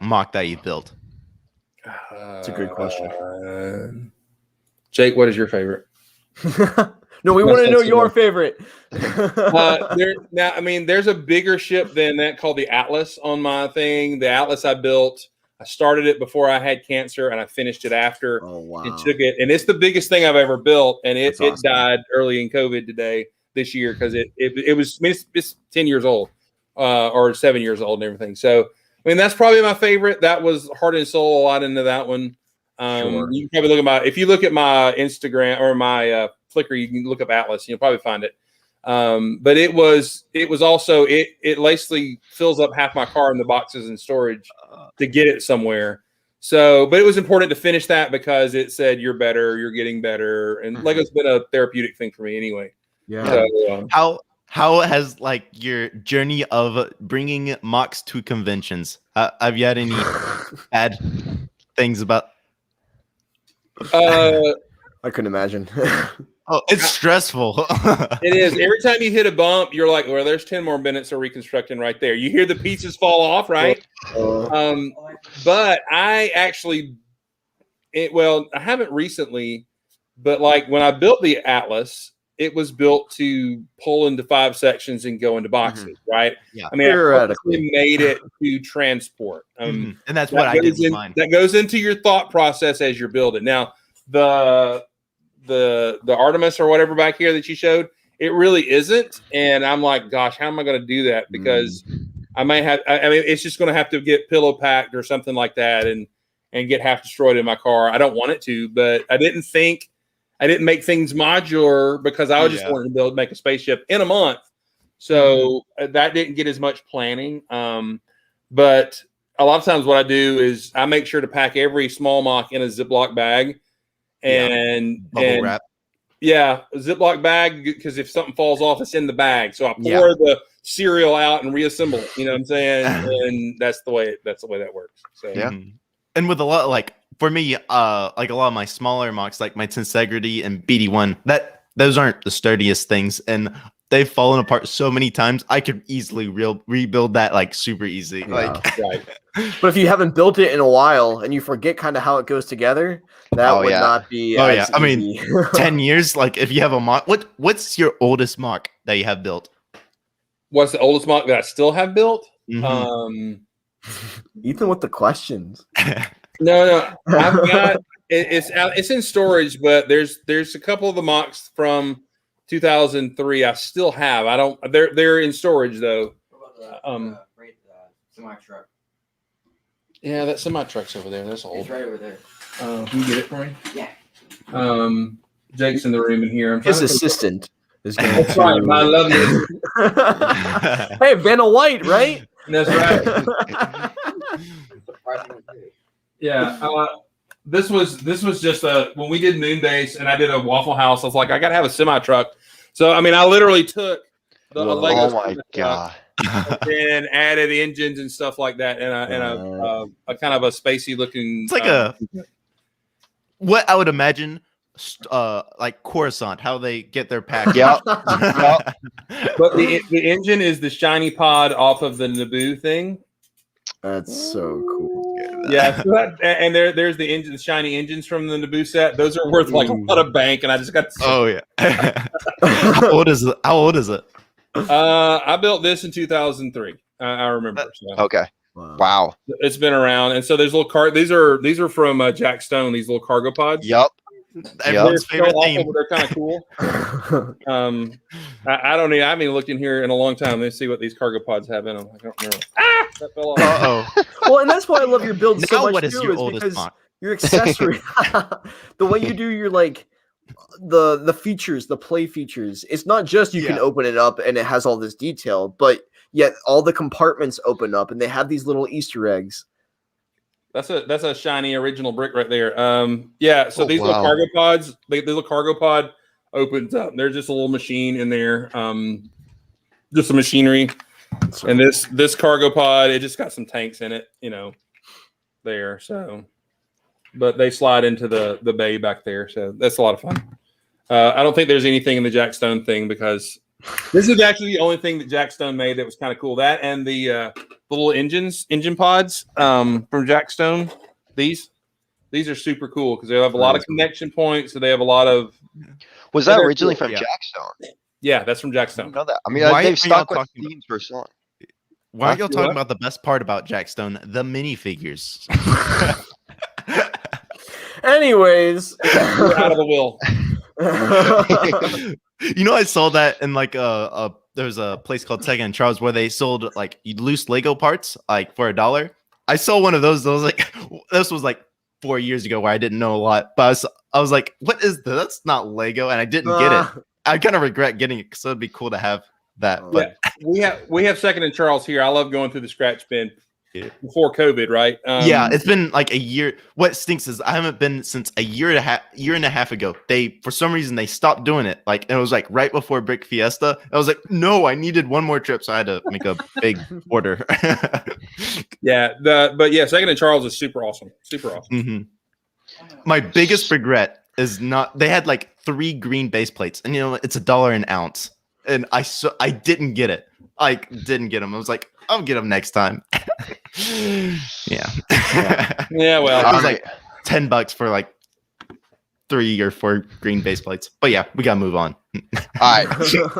mock that you built? That's a good question. Jake, what is your favorite? No, we want to know your favorite. There's a bigger ship than that called the Atlas on my thing. The Atlas I built, I started it before I had cancer and I finished it after. Oh, wow. And took it. And it's the biggest thing I've ever built. And it died early in COVID this year because it's 10 years old or 7 years old and everything. So, that's probably my favorite. That was heart and soul a lot into that one. Sure. You can probably if you look at my Instagram or my Flickr, you can look up Atlas and you'll probably find it. But it was also, it basically fills up half my car in the boxes and storage to get it somewhere. So, but it was important to finish that because it said, you're better, you're getting better. And Lego's been a therapeutic thing for me anyway. Yeah. So, how has your journey of bringing mocks to conventions? Have you had any bad things about? I couldn't imagine. Oh, it's stressful. It is. Every time you hit a bump, you're like, well, there's 10 more minutes of reconstructing right there. You hear the pieces fall off, right? But I actually, I haven't recently, but when I built the Atlas, it was built to pull into 5 sections and go into boxes, right? Yeah. I theoretically made it to transport. And that's what I did with mine. That goes into your thought process as you're building. Now, the Artemis or whatever back here that you showed, it really isn't. And I'm like, gosh, how am I going to do that? Because I may have, it's just going to have to get pillow packed or something like that and get half destroyed in my car. I don't want it to, but I didn't make things modular because I was just wanting to make a spaceship in a month. So that didn't get as much planning. But a lot of times what I do is I make sure to pack every small mock in a Ziploc bag and bubble wrap. Yeah, a Ziploc bag because if something falls off, it's in the bag. So I pour the cereal out and reassemble it. You know what I'm saying? And that's the way that works. So and with a lot for me, a lot of my smaller mocks, like my Tensegrity and BD1, those aren't the sturdiest things, and they've fallen apart so many times. I could easily rebuild that super easy. Right. But if you haven't built it in a while and you forget kind of how it goes together, that would not be. Easy. I mean, 10 years. If you have a mock, what's your oldest mock that you have built? What's the oldest mock that I still have built? Ethan with the questions. No, I've got it's in storage, but there's a couple of the mocks from 2003 I still have. I don't. They're in storage though. Semi truck. Yeah, that semi truck's over there. That's old. It's right over there. Can you get it for me? Yeah. Jake's in the room in here. His assistant is going That's right. My lovely. Hey, Vanna White, right? That's right. Yeah. This was just when we did Moonbase and I did a Waffle House. I was like, I gotta have a semi truck. So I literally took the Lego. Oh my god! and added engines and stuff like that, and a kind of a spacey looking. It's like what I would imagine, like Coruscant, how they get their package. Yep. But the engine is the shiny pod off of the Naboo thing. That's so cool. Yeah, and there's the engine, the shiny engines from the Naboo set. Those are worth like a lot of bank, and I just got. Oh yeah. How old is it? I built this in 2003. I remember. So. Okay. Wow. It's been around, and so there's little these are from Jack Stone. These little cargo pods. Yep. Everyone's favorite theme. But they're kind of cool. I don't need. I haven't even looked in here in a long time. Let's see what these cargo pods have in them. I don't remember. That fell off. Uh-oh. Well, and that's why I love your build so Now much what is too, your is oldest because mod? your accessory, the way you do your like the features, the play features. It's not just you can open it up and it has all this detail, but yet all the compartments open up and they have these little Easter eggs. That's a shiny original brick right there. Yeah. So these little cargo pods, the little cargo pod opens up. There's just a little machine in there. Just a machinery. And this cargo pod, it just got some tanks in it, there. So, but they slide into the bay back there. So that's a lot of fun. I don't think there's anything in the Jack Stone thing because this is actually the only thing that Jack Stone made that was kind of cool. That and the little engine pods from Jack Stone. These are super cool because they have a lot of connection points. So they have a lot of. Was that originally from Jack Stone? Yeah, that's from Jack Stone. I know that. I mean, they've stuck with themes for so long. Why aren't y'all talking about the best part about Jack Stone, the minifigures? Anyways, we're out of the will. I saw that in like there's a place called Sega and Charles where they sold like loose Lego parts like for $1. I saw one of those. I was like, this was like 4 years ago where I didn't know a lot, but I was like, what is this? That's not Lego, and I didn't get it. I kind of regret getting it because it'd be cool to have that. But we have Second and Charles here. I love going through the scratch bin before COVID, right? Yeah, it's been like a year. What stinks is I haven't been since a year and a half ago. They for some reason they stopped doing it. Like it was like right before Brick Fiesta. I was like, no, I needed one more trip, so I had to make a big order. Second and Charles is super awesome. Super awesome. Mm-hmm. My biggest regret is not they had like 3 green base plates, and it's $1 an ounce, and I didn't get it. I didn't get them. I was like, I'll get them next time. Yeah. Well, it was like $10 for like 3 or 4 green base plates. But yeah, we gotta move on. All right.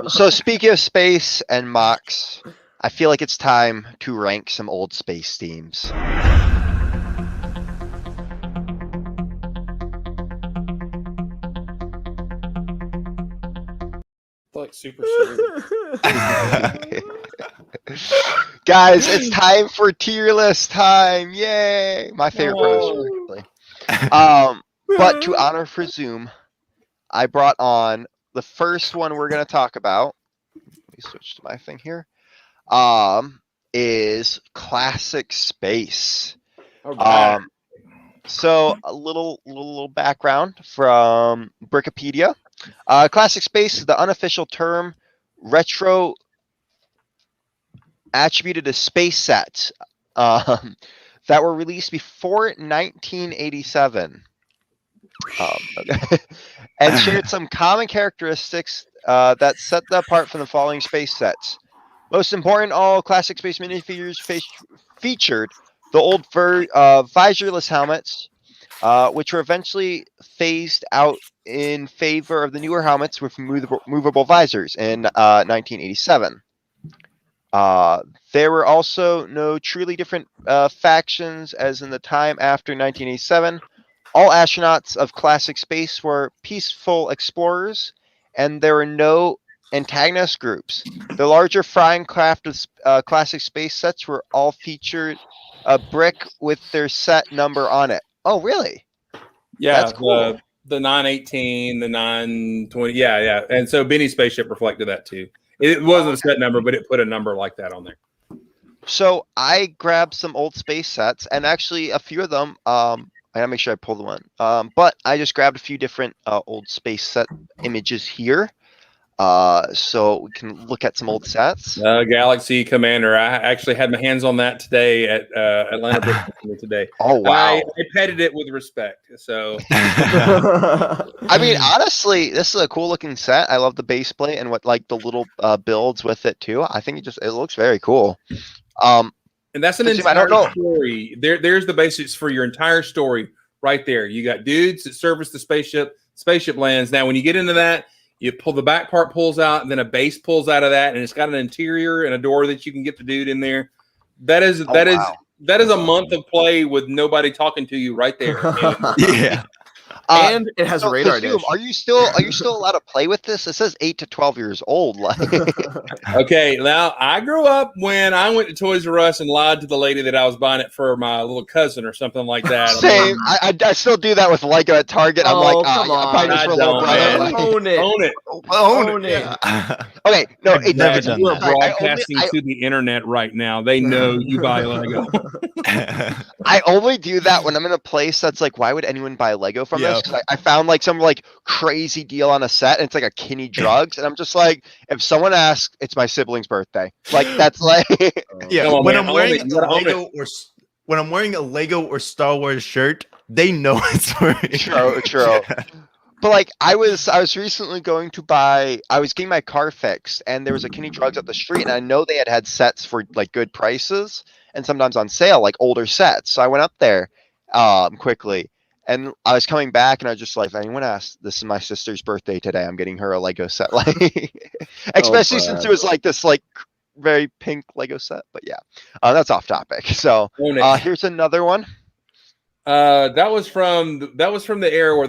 So speaking of space and mocks, I feel like it's time to rank some old space themes. Like super serious. Guys, it's time for tier list time. Yay! My favorite part of the show, actually. But to honor Fazoom, I brought on the first one we're gonna talk about. Let me switch to my thing here. Is classic space. Okay. So a little background from Wikipedia. Classic space is the unofficial term retro attributed to space sets that were released before 1987 and shared some common characteristics that set them apart from the following space sets. Most important, all classic space minifigures featured the old visorless helmets, which were eventually phased out in favor of the newer helmets with movable visors in 1987. There were also no truly different factions as in the time after 1987. All astronauts of classic space were peaceful explorers, and there were no antagonist groups. The larger flying craft of classic space sets were all featured a brick with their set number on it. Oh, really? Yeah, that's cool. The 918, the 920. Yeah. And so Benny's spaceship reflected that too. It wasn't a set number, but it put a number like that on there. So I grabbed some old space sets, and actually a few of them. I gotta make sure I pull the one. But I just grabbed a few different old space set images here. So we can look at some old sets. Galaxy Commander. I actually had my hands on that today at Atlanta Brick today. Oh wow! I petted it with respect. So, I mean, honestly, this is a cool looking set. I love the base plate and what like the little builds with it too. I think it looks very cool. And that's an Fazoom, entire story. There's the basics for your entire story right there. You got dudes that service the spaceship lands. Now, when you get into that, you pull the back part pulls out, and then a base pulls out of that, and it's got an interior and a door that you can get the dude in there. That is a month of play with nobody talking to you right there. Yeah. And it has a radar dish. Are you still allowed to play with this? It says 8 to 12 years old. Like, okay, now I grew up when I went to Toys R Us and lied to the lady that I was buying it for my little cousin or something like that. Same. I still do that with Lego at Target. I'm like, come on. I'm just for a little brother. Like, Own it. Own it. Yeah. Okay, no, I've never done you are that. broadcasting to the internet right now. They know you buy Lego. I only do that when I'm in a place that's like, why would anyone buy Lego from this? Because I found like some like crazy deal on a set, and it's like a Kinney Drugs, and I'm just like, if someone asks, it's my sibling's birthday. Like that's like, yeah. When I'm wearing a Lego or Star Wars shirt, they know it's for me. True. Yeah. But like I was recently going to buy. I was getting my car fixed, and there was a Kinney Drugs up the street, and I know they had sets for like good prices, and sometimes on sale, like older sets. So I went up there, quickly. And I was coming back, and I was just like, if anyone asks, this is my sister's birthday today. I'm getting her a Lego set, like, especially since it was like this, like, very pink Lego set. But yeah, that's off topic. So here's another one. That was from the era where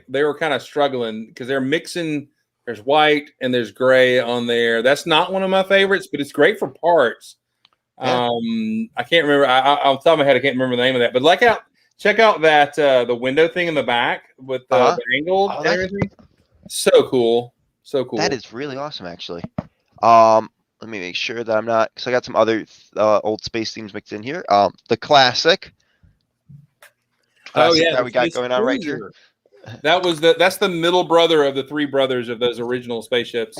they were kind of struggling because they're mixing. There's white and there's gray on there. That's not one of my favorites, but it's great for parts. Yeah. I can't remember. Off the top of my head, I can't remember the name of that. But check out that the window thing in the back with the angled and everything. So cool. That is really awesome, actually. Let me make sure that I'm not, because I got some other old space themes mixed in here. The classic that we got going on right here. That's the middle brother of the three brothers of those original spaceships.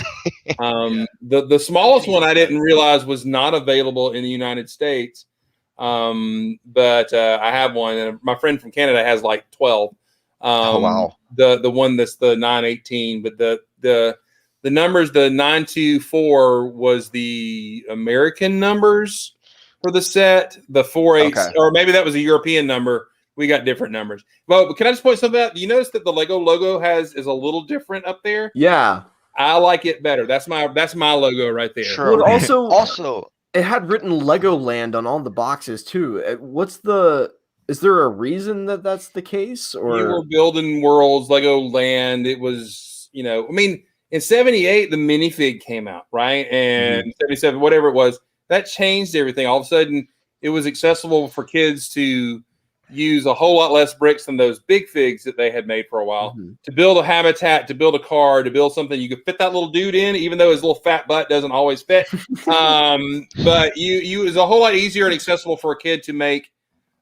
The smallest one I didn't realize was not available in the United States. But I have one, and my friend from Canada has like 12. Oh wow. The one that's the 918, but the numbers, the 924 was the American numbers for the set. The 48, or maybe that was a European number. We got different numbers. Well, but can I just point something out? You notice that the Lego logo is a little different up there? Yeah. I like it better. That's my logo right there. Sure. Well, also it had written Legoland on all the boxes too. Is there a reason that that's the case? Or you were building worlds, Legoland. It was, I mean, in 78, the minifig came out, right? And 77, whatever it was, that changed everything. All of a sudden, it was accessible for kids to use a whole lot less bricks than those big figs that they had made for a while to build a habitat, to build a car, to build something you could fit that little dude in, even though his little fat butt doesn't always fit. But it was a whole lot easier and accessible for a kid to make,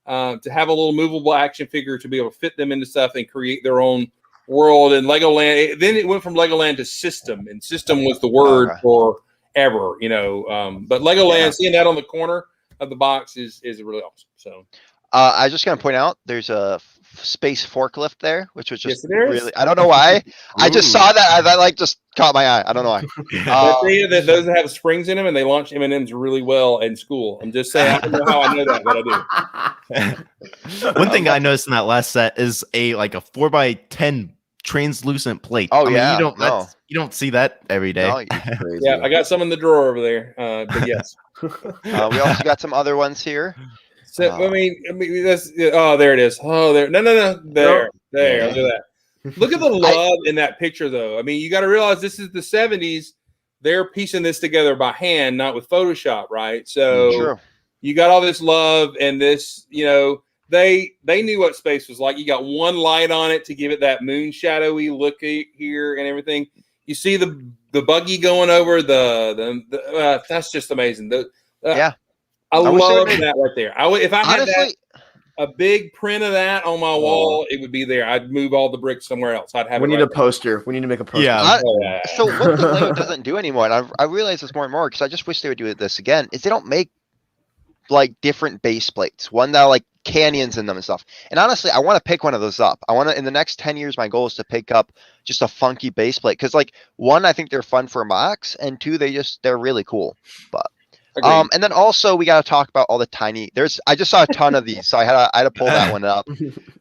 to have a little movable action figure to be able to fit them into stuff and create their own world. And Legoland, then it went from Legoland to System, and System was the word for ever, but Legoland, seeing that on the corner of the box is really awesome. So I just gonna point out there's a space forklift there, which was just really, I don't know why. I just saw that. That like just caught my eye. I don't know why. That those that have springs in them, and they launch M&Ms really well in school. I'm just saying. I don't know how I know that, but I do. One thing I noticed in that last set is a 4x10 translucent plate. Oh, you don't see that every day. No, yeah, I got some in the drawer over there. But yes, we also got some other ones here. So I mean, that's there it is. Oh, there, no, there. Look at that. Look at the love in that picture, though. I mean, you got to realize this is the 70s. They're piecing this together by hand, not with Photoshop, right? So you got all this love and this, they knew what space was like. You got one light on it to give it that moon shadowy look here and everything. You see the buggy going over that's just amazing. I love that right there. If I had that, a big print of that on my wall, it would be there. I'd move all the bricks somewhere else. I'd have. We need a poster. We need to make a poster. Yeah. So one thing Lego doesn't do anymore, and I realize this more and more because I just wish they would do this again, is they don't make like different base plates. One that like canyons in them and stuff. And honestly, I want to pick one of those up. I want to in the next 10 years. My goal is to pick up just a funky base plate because, like, one, I think they're fun for mocks, and two, they're really cool. But and then also we got to talk about all the tiny. I just saw a ton of these, so I had to pull that one up.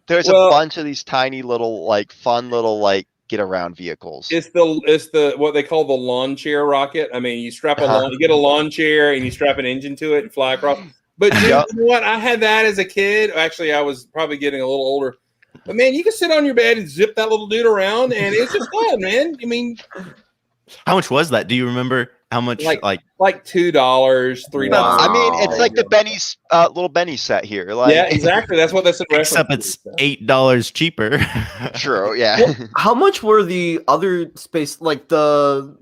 There's a bunch of these tiny little like fun little like get around vehicles. It's the what they call the lawn chair rocket. I mean, you strap you get a lawn chair and you strap an engine to it and fly across. But dude, you know what? I had that as a kid. Actually, I was probably getting a little older. But man, you can sit on your bed and zip that little dude around, and it's just fun, man. I mean, how much was that? Do you remember how much? Like $2, $3. I mean, it's like the Benny's little Benny set here. Like, yeah, exactly. That's what that's. Except it's $8 cheaper. True. Yeah. Well, how much were the other space, like the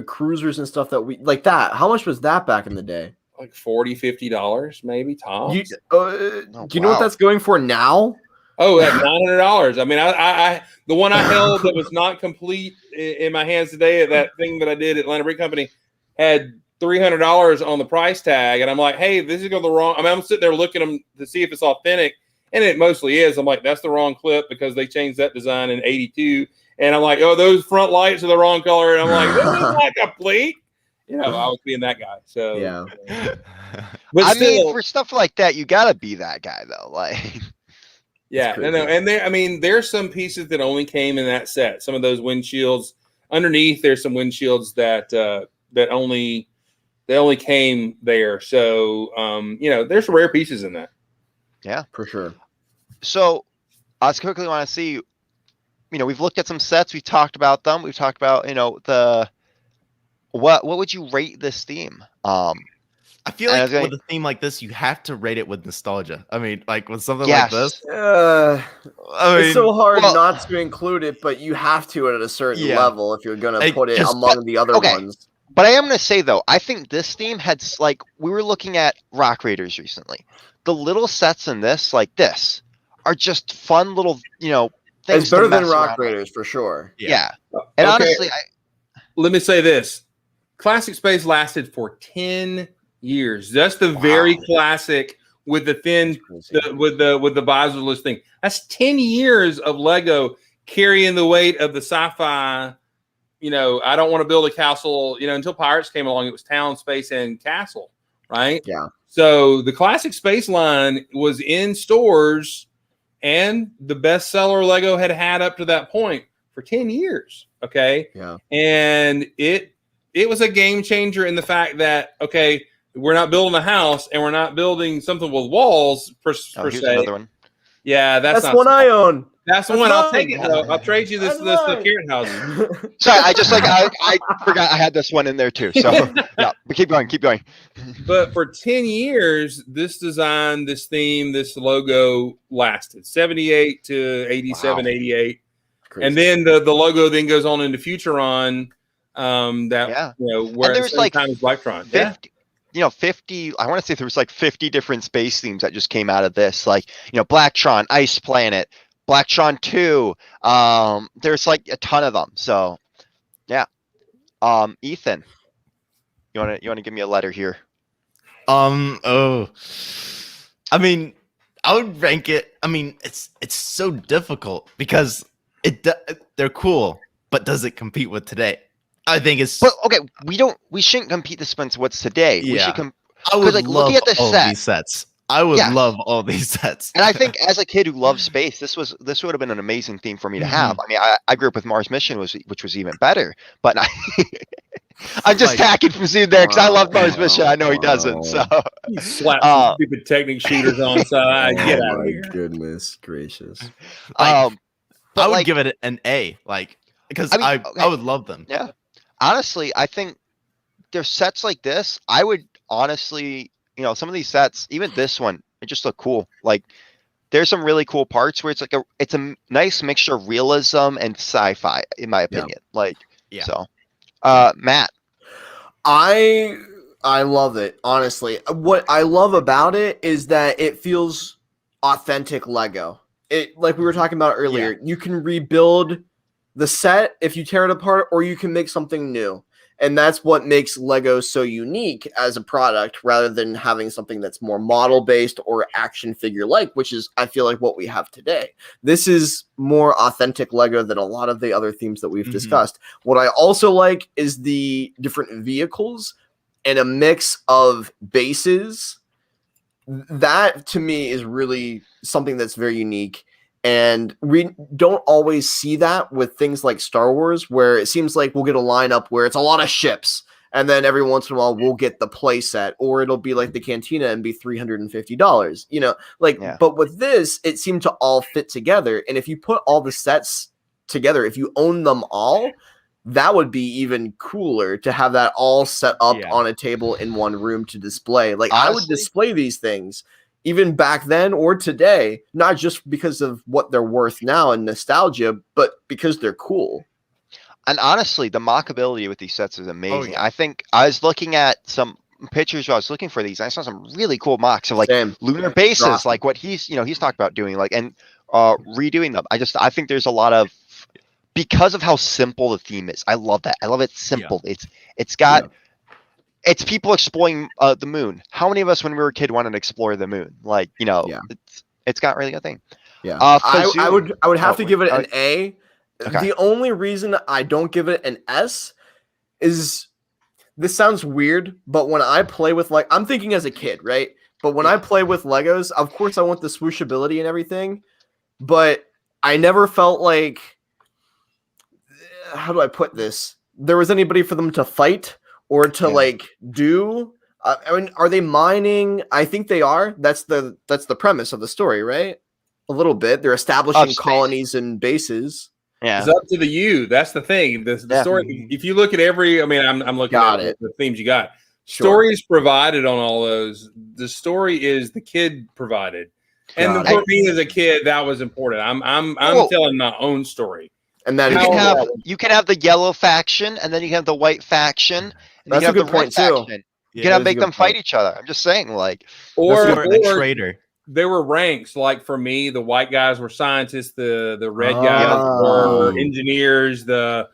cruisers and stuff that we like that? How much was that back in the day? Like $40, $50, maybe tops. Do you know what that's going for now? Oh, at $900. I mean, I the one I held that was not complete in my hands today, that thing that I did at Atlanta Brick Company, had $300 on the price tag, and I'm like, hey, this is going the wrong. I mean, I'm sitting there looking at them to see if it's authentic, and it mostly is. I'm like, that's the wrong clip because they changed that design in '82, and I'm like, oh, those front lights are the wrong color, and I'm like, this is not complete. You know, I was being that guy. So yeah. But I still, mean, for stuff like that, you gotta be that guy though. Like, yeah, no, and there. I mean, there's some pieces that only came in that set. Some of those windshields underneath. There's some windshields that only came there. So you know, there's some rare pieces in that. Yeah, for sure. So I just quickly want to see. You know, we've looked at some sets. We've talked about them. We've talked about what would you rate this theme? I feel like with a theme like this, you have to rate it with nostalgia. I mean, like with something like this. It's so hard not to include it, but you have to at a certain level if you're going to put it among the other ones. But I am going to say, though, I think this theme had, like, we were looking at Rock Raiders recently. The little sets in this, like this, are just fun little, things. It's better than Rock Raiders, for sure. Yeah. And honestly, let me say this. Classic Space lasted for 10 years. That's the very classic with the thin, with the visorless thing. That's 10 years of Lego carrying the weight of the sci-fi. I don't want to build a castle. Until Pirates came along, it was town, space, and castle, right? Yeah. So the Classic Space line was in stores and the bestseller Lego had up to that point for 10 years. Okay. Yeah. And it was a game changer in the fact that, okay, we're not building a house and we're not building something with walls per se. Another one. Yeah, that's one I own. That's the one. I'll take it though. I'll trade you this carrot house. Sorry, I forgot I had this one in there too. So yeah, but keep going. But for 10 years, this design, this theme, this logo lasted 78 to 87, 88. Crazy. And then the logo then goes on into Futuron. Where there's like time as Blacktron. 50, I want to say there was like 50 different space themes that just came out of this. Like, Blacktron, Ice Planet, Blacktron 2. There's like a ton of them. So, yeah. Ethan, you want to give me a letter here? I mean, I would rank it. I mean, it's so difficult because they're cool, but does it compete with today? I think it's. But okay, we shouldn't compete this against what's today. Yeah. We should I would love looking at the all these sets. I would love all these sets. And I think as a kid who loves space, this would have been an amazing theme for me to have. I mean, I grew up with Mars Mission, which was even better. But I'm just tacking from Zoom there because I love Mars Mission. I know he doesn't. So he slapped some stupid Technic shooters on side. Get out of here! Goodness gracious! I would give it an A, because I would love them. Yeah. Honestly, I think there's sets like this. I would honestly, some of these sets, even this one, it just look cool. Like, there's some really cool parts where it's a nice mixture of realism and sci-fi, in my opinion. So, Matt, I love it. Honestly, what I love about it is that it feels authentic Lego. It, like we were talking about earlier, you can rebuild the set if you tear it apart, or you can make something new. And that's what makes Lego so unique as a product, rather than having something that's more model-based or action figure-like, which is, I feel like, what we have today. This is more authentic Lego than a lot of the other themes that we've discussed. What I also like is the different vehicles and a mix of bases. That, to me, is really something that's very unique. And we don't always see that with things like Star Wars, where it seems like we'll get a lineup where it's a lot of ships, and then every once in a while we'll get the play set, or it'll be like the Cantina and be $350. You know, like, but with this, it seemed to all fit together. And if you put all the sets together, if you own them all, that would be even cooler to have that all set up on a table in one room to display. Like, honestly, I would display these things even back then or today, not just because of what they're worth now and nostalgia, but because they're cool. And honestly, the mockability with these sets is amazing. I think I was looking at some pictures while I was looking for these. And I saw some really cool mocks of like lunar bases, like what he's talked about doing, like, and redoing them. I think there's a lot of, because of how simple the theme is. I love that. I love it simple. It's got. It's people exploring the moon. How many of us, when we were a kid, wanted to explore the moon? Like, it's got really good thing. Yeah, I would have to give it an A. Okay. The only reason I don't give it an S is, this sounds weird, but when I play with, like, I'm thinking as a kid, right? But when I play with Legos, of course I want the swooshability and everything, but I never felt like, how do I put this? There was anybody for them to fight or to like do. I mean, are they mining? I think they are. That's the premise of the story, right? A little bit. They're establishing colonies and bases. Yeah, it's up to the you. That's the thing. The story. If you look at every, I mean, I'm looking at the themes you got. Sure. Stories provided on all those. The story is the kid provided, and for me as a kid, that was important. I'm telling my own story. And then you can have the yellow faction, and then you have the white faction. And that's you a good point too. You can make them fight each other. I'm just saying, like, or the traitor. There were ranks. Like for me, the white guys were scientists. The red guys were engineers. The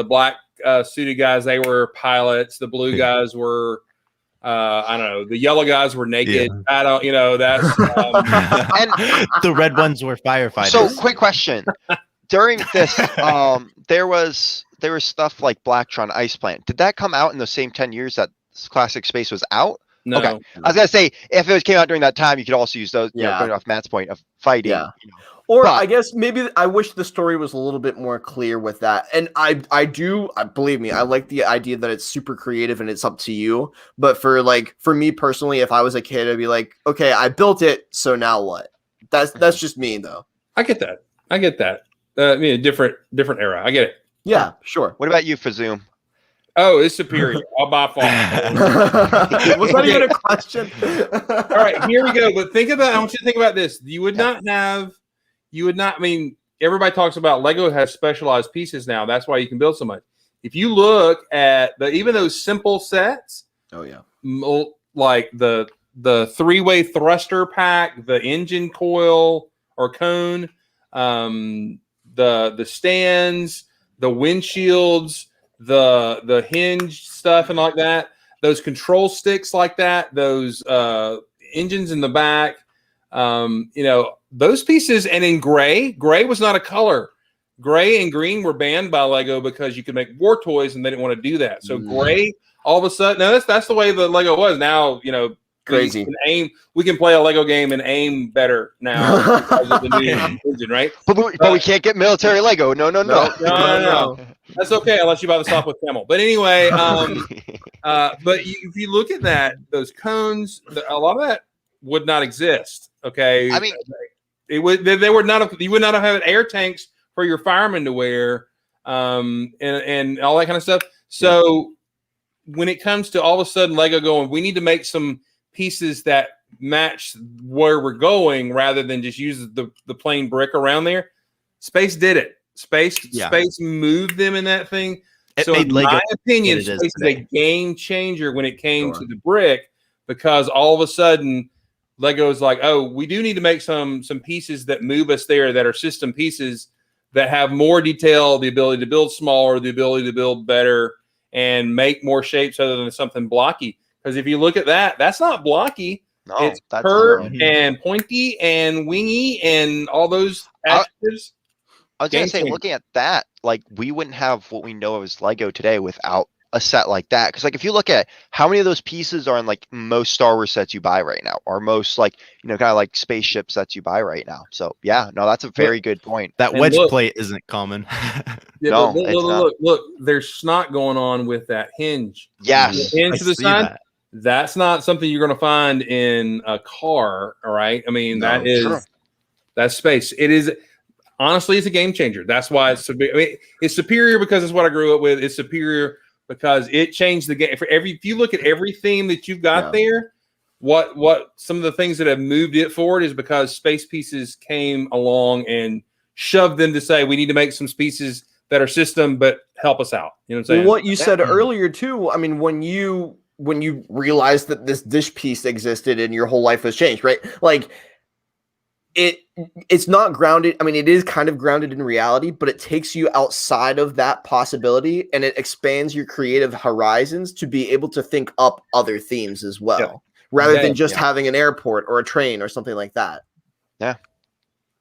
black suited guys, they were pilots. The blue guys were I don't know. The yellow guys were naked. Yeah. I don't. That's. And the red ones were firefighters. So, quick question. During this, there was stuff like Blacktron Ice Planet. Did that come out in the same 10 years that Classic Space was out? No. Okay. I was gonna say, if it came out during that time, you could also use those. Going off Matt's point of fighting. Yeah. Or I guess maybe I wish the story was a little bit more clear with that. And I believe me, I like the idea that it's super creative and it's up to you. But for me personally, if I was a kid, I'd be like, okay, I built it, so now what? That's just me though. I get that. I mean, a different era. I get it. Yeah, sure. What about you, Fazoom? Oh, it's superior. All by far. Was that even a question? All right, here we go. But I want you to think about this. You would not, I mean, everybody talks about Lego has specialized pieces now. That's why you can build so much. If you look at even those simple sets, like the three-way thruster pack, the engine coil or cone, the stands, the windshields, the hinge stuff and like that, those control sticks like that, those engines in the back, those pieces. And in gray was not a color. Gray and green were banned by Lego because you could make war toys and they didn't want to do that. So gray, all of a sudden, now that's the way the Lego was. Now, crazy. We can play a Lego game and aim better now because of the new engine, right? But we can't get military Lego. No. That's okay unless you buy the soft with camel. But anyway, if you look at that, those cones, a lot of that would not exist. Okay, I mean, they would not have. You would not have had air tanks for your firemen to wear, and all that kind of stuff. So when it comes to all of a sudden Lego going, we need to make some pieces that match where we're going rather than just use the plain brick around there. Space did it. Space moved them in that thing. So in my opinion, Space is a game changer when it came to the brick, because all of a sudden Lego's like, oh, we do need to make some pieces that move us there that are system pieces that have more detail, the ability to build smaller, the ability to build better, and make more shapes other than something blocky. Because if you look at that, that's not blocky. No, it's that's curved and pointy and wingy and all those adjectives. I was gonna say, looking at that, like we wouldn't have what we know of as Lego today without a set like that. Because like if you look at how many of those pieces are in like most Star Wars sets you buy right now, or most like kind of like spaceship sets you buy right now. So yeah, no, that's a very good point. That wedge plate isn't common. No, look, there's snot going on with that hinge. Yes, the hinge to the side. That's not something you're going to find in a car. All right, I mean that's space. It is. Honestly, it's a game changer. That's why it's it's superior because it's what I grew up with. It's superior because it changed the game. If you look at every theme that you've got there, what some of the things that have moved it forward is because space pieces came along and shoved them to say we need to make some pieces that are system but help us out. You know what I'm saying? What you said earlier too. I mean, when you realized that this dish piece existed and your whole life was changed, right? Like. It's not grounded. I mean, it is kind of grounded in reality, but it takes you outside of that possibility and it expands your creative horizons to be able to think up other themes as well, rather than just having an airport or a train or something like that. Yeah.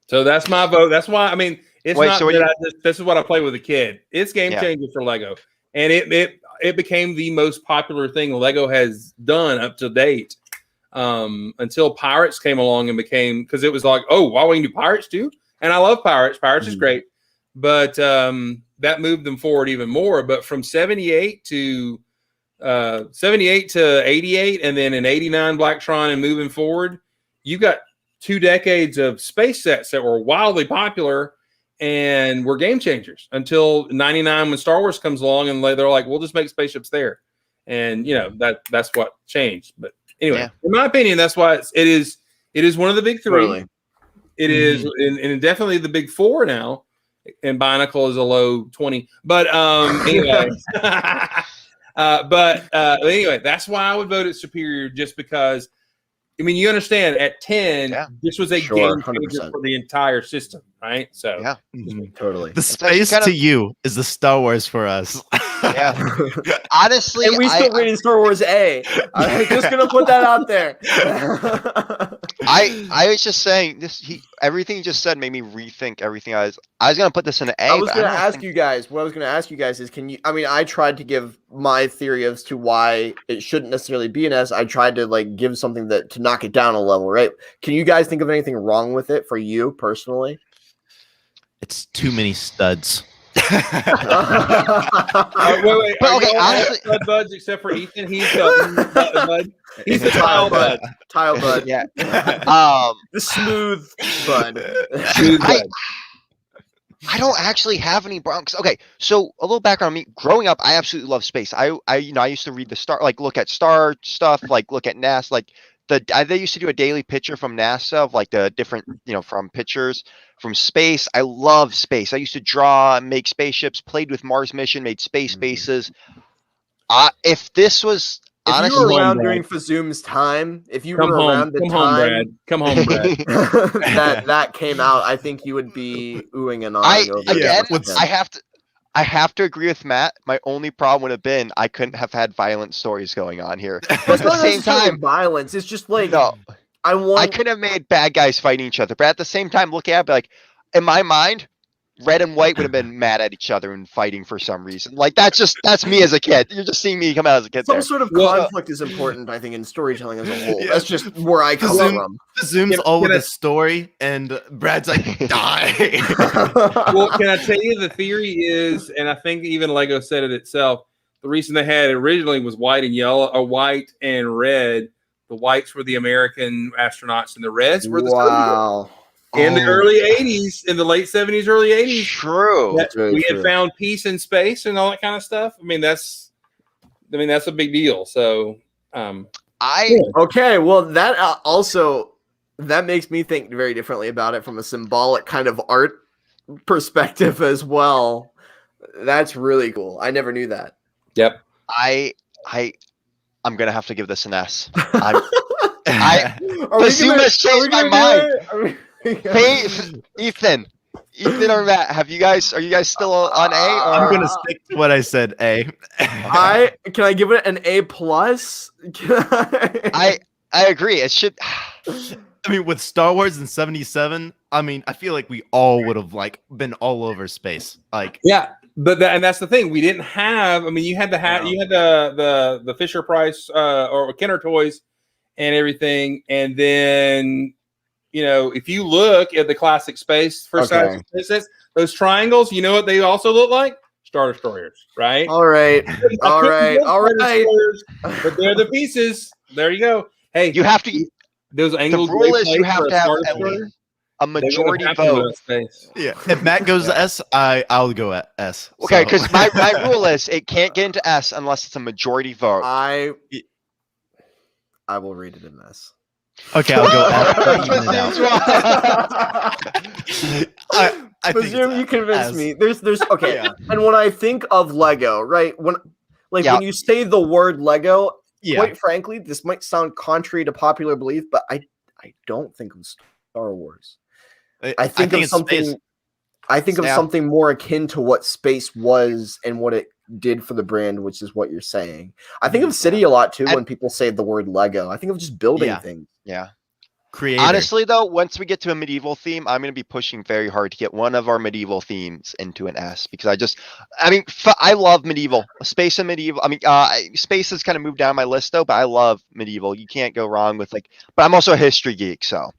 So that's my vote. That's why, I mean, it's not that this is what I play with a kid. It's game changer for Lego. And it became the most popular thing Lego has done up to date. Until Pirates came along and became, because it was like, oh, wow, we can do Pirates too. And I love Pirates. Pirates is great, but that moved them forward even more. But from 78 to 88, and then in 89 Blacktron and moving forward, you got 2 decades of space sets that were wildly popular and were game changers until 99 when Star Wars comes along and they're like, we'll just make spaceships there, and that's what changed. But anyway, in my opinion, that's why it is one of the big 3. Really? It is, and definitely the big 4 now. And Binacle is a low 20. But anyway, anyway, that's why I would vote it superior, just because. I mean, you understand, at 10, this was a game changer for the entire system, right? So totally. The space to you is the Star Wars for us. Yeah. Honestly, and we still rated Star Wars A. I'm just gonna put that out there. I was just saying everything you just said made me rethink everything I was gonna put this in an A. I was gonna ask you guys is, I tried to give my theory as to why it shouldn't necessarily be an S. I tried to like give something to knock it down a level, right? Can you guys think of anything wrong with it for you personally? It's too many studs. Wait. Honestly, stud buds except for Ethan. He's bud. He's the tile bud. Tile bud. Yeah. The smooth bud. I don't actually have any Bronx. Okay, so a little background on me. Growing up, I absolutely love space. I used to read the star, like look at star stuff, like look at NASA, like they used to do a daily picture from NASA of like the different, from pictures from space. I love space. I used to draw, make spaceships, played with Mars mission, made space bases. If this was honestly, if you were around during Fazoom's time, if you were around the time, come home, Brad. that came out, I think you would be oohing and ahhing over it. I have to agree with Matt. My only problem would have been I couldn't have had violent stories going on here. But at the same time, violence. It's just like I could have made bad guys fighting each other, but at the same time, looking at it, like in my mind, red and white would have been mad at each other and fighting for some reason. Like that's me as a kid. You're just seeing me come out as a kid. Some sort of conflict is important, I think, in storytelling as a whole. That's just where I come from. Zoom's all with a story, and Brad's like, die. Well, can I tell you, the theory is, and I think even Lego said it itself, the reason they had it originally was white and yellow, or white and red. The whites were the American astronauts, and the reds were the Soviet. In the early 80s, in the late 70s, early 80s. True. We had found peace in space and all that kind of stuff. I mean, that's a big deal. So, okay. Well, that also, that makes me think very differently about it from a symbolic kind of art perspective as well. That's really cool. I never knew that. Yep. I I'm gonna have to give this an S. Fazoom has changed my mind. Ethan or Matt, are you guys still on A? Or? I'm gonna stick to what I said. A. Can I give it an A plus? I agree. It should. I mean, with Star Wars in '77, I mean, I feel like we all would have like been all over space. Like, yeah, but and that's the thing. We didn't have. I mean, you had the Fisher Price or Kenner toys and everything, and then if you look at the classic space for size spaces, those triangles, you know what they also look like? Star Destroyers, right? All right. But they're the pieces. There you go. Hey, you have to. Those angles. The rule is you have to have a majority vote. Yeah. If Matt goes to S, I'll go at S. Okay, because my rule is it can't get into S unless it's a majority vote. I will read it in S. Okay, I'll go S. I Fazoom, you convinced me. There's okay. Yeah. And when I think of Lego, right? When you say the word Lego, quite frankly, this might sound contrary to popular belief, but I don't think of Star Wars. I think of something. Space. I think of something more akin to what space was and what it did for the brand, which is what you're saying. I think of City a lot too when people say the word Lego. I think of just building things. Yeah. Creator. Honestly, though, once we get to a medieval theme, I'm going to be pushing very hard to get one of our medieval themes into an S because I love medieval. Space and medieval. I mean, space has kind of moved down my list though, but I love medieval. You can't go wrong with but I'm also a history geek, so.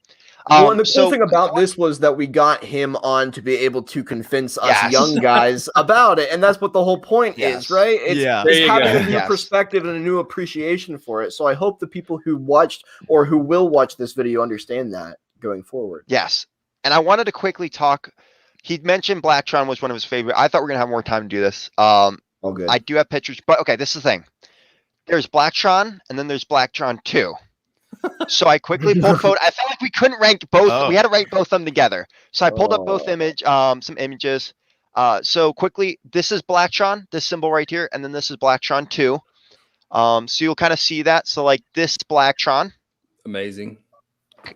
Well, and the cool thing about this was that we got him on to be able to convince us young guys about it, and that's what the whole point is, right? It's having a new perspective and a new appreciation for it. So I hope the people who watched or who will watch this video understand that going forward. Yes, and I wanted to quickly talk. He mentioned Blacktron was one of his favorite. I thought we were gonna have more time to do this. All good. I do have pictures, but okay, this is the thing. There's Blacktron, and then there's Blacktron 2. So I quickly pulled photo. I felt like we couldn't rank both. We had to rank both of them together. So I pulled up both some images. So quickly, this is Blacktron, this symbol right here, and then this is Blacktron 2. So you'll kind of see that. So like this Blacktron. Amazing.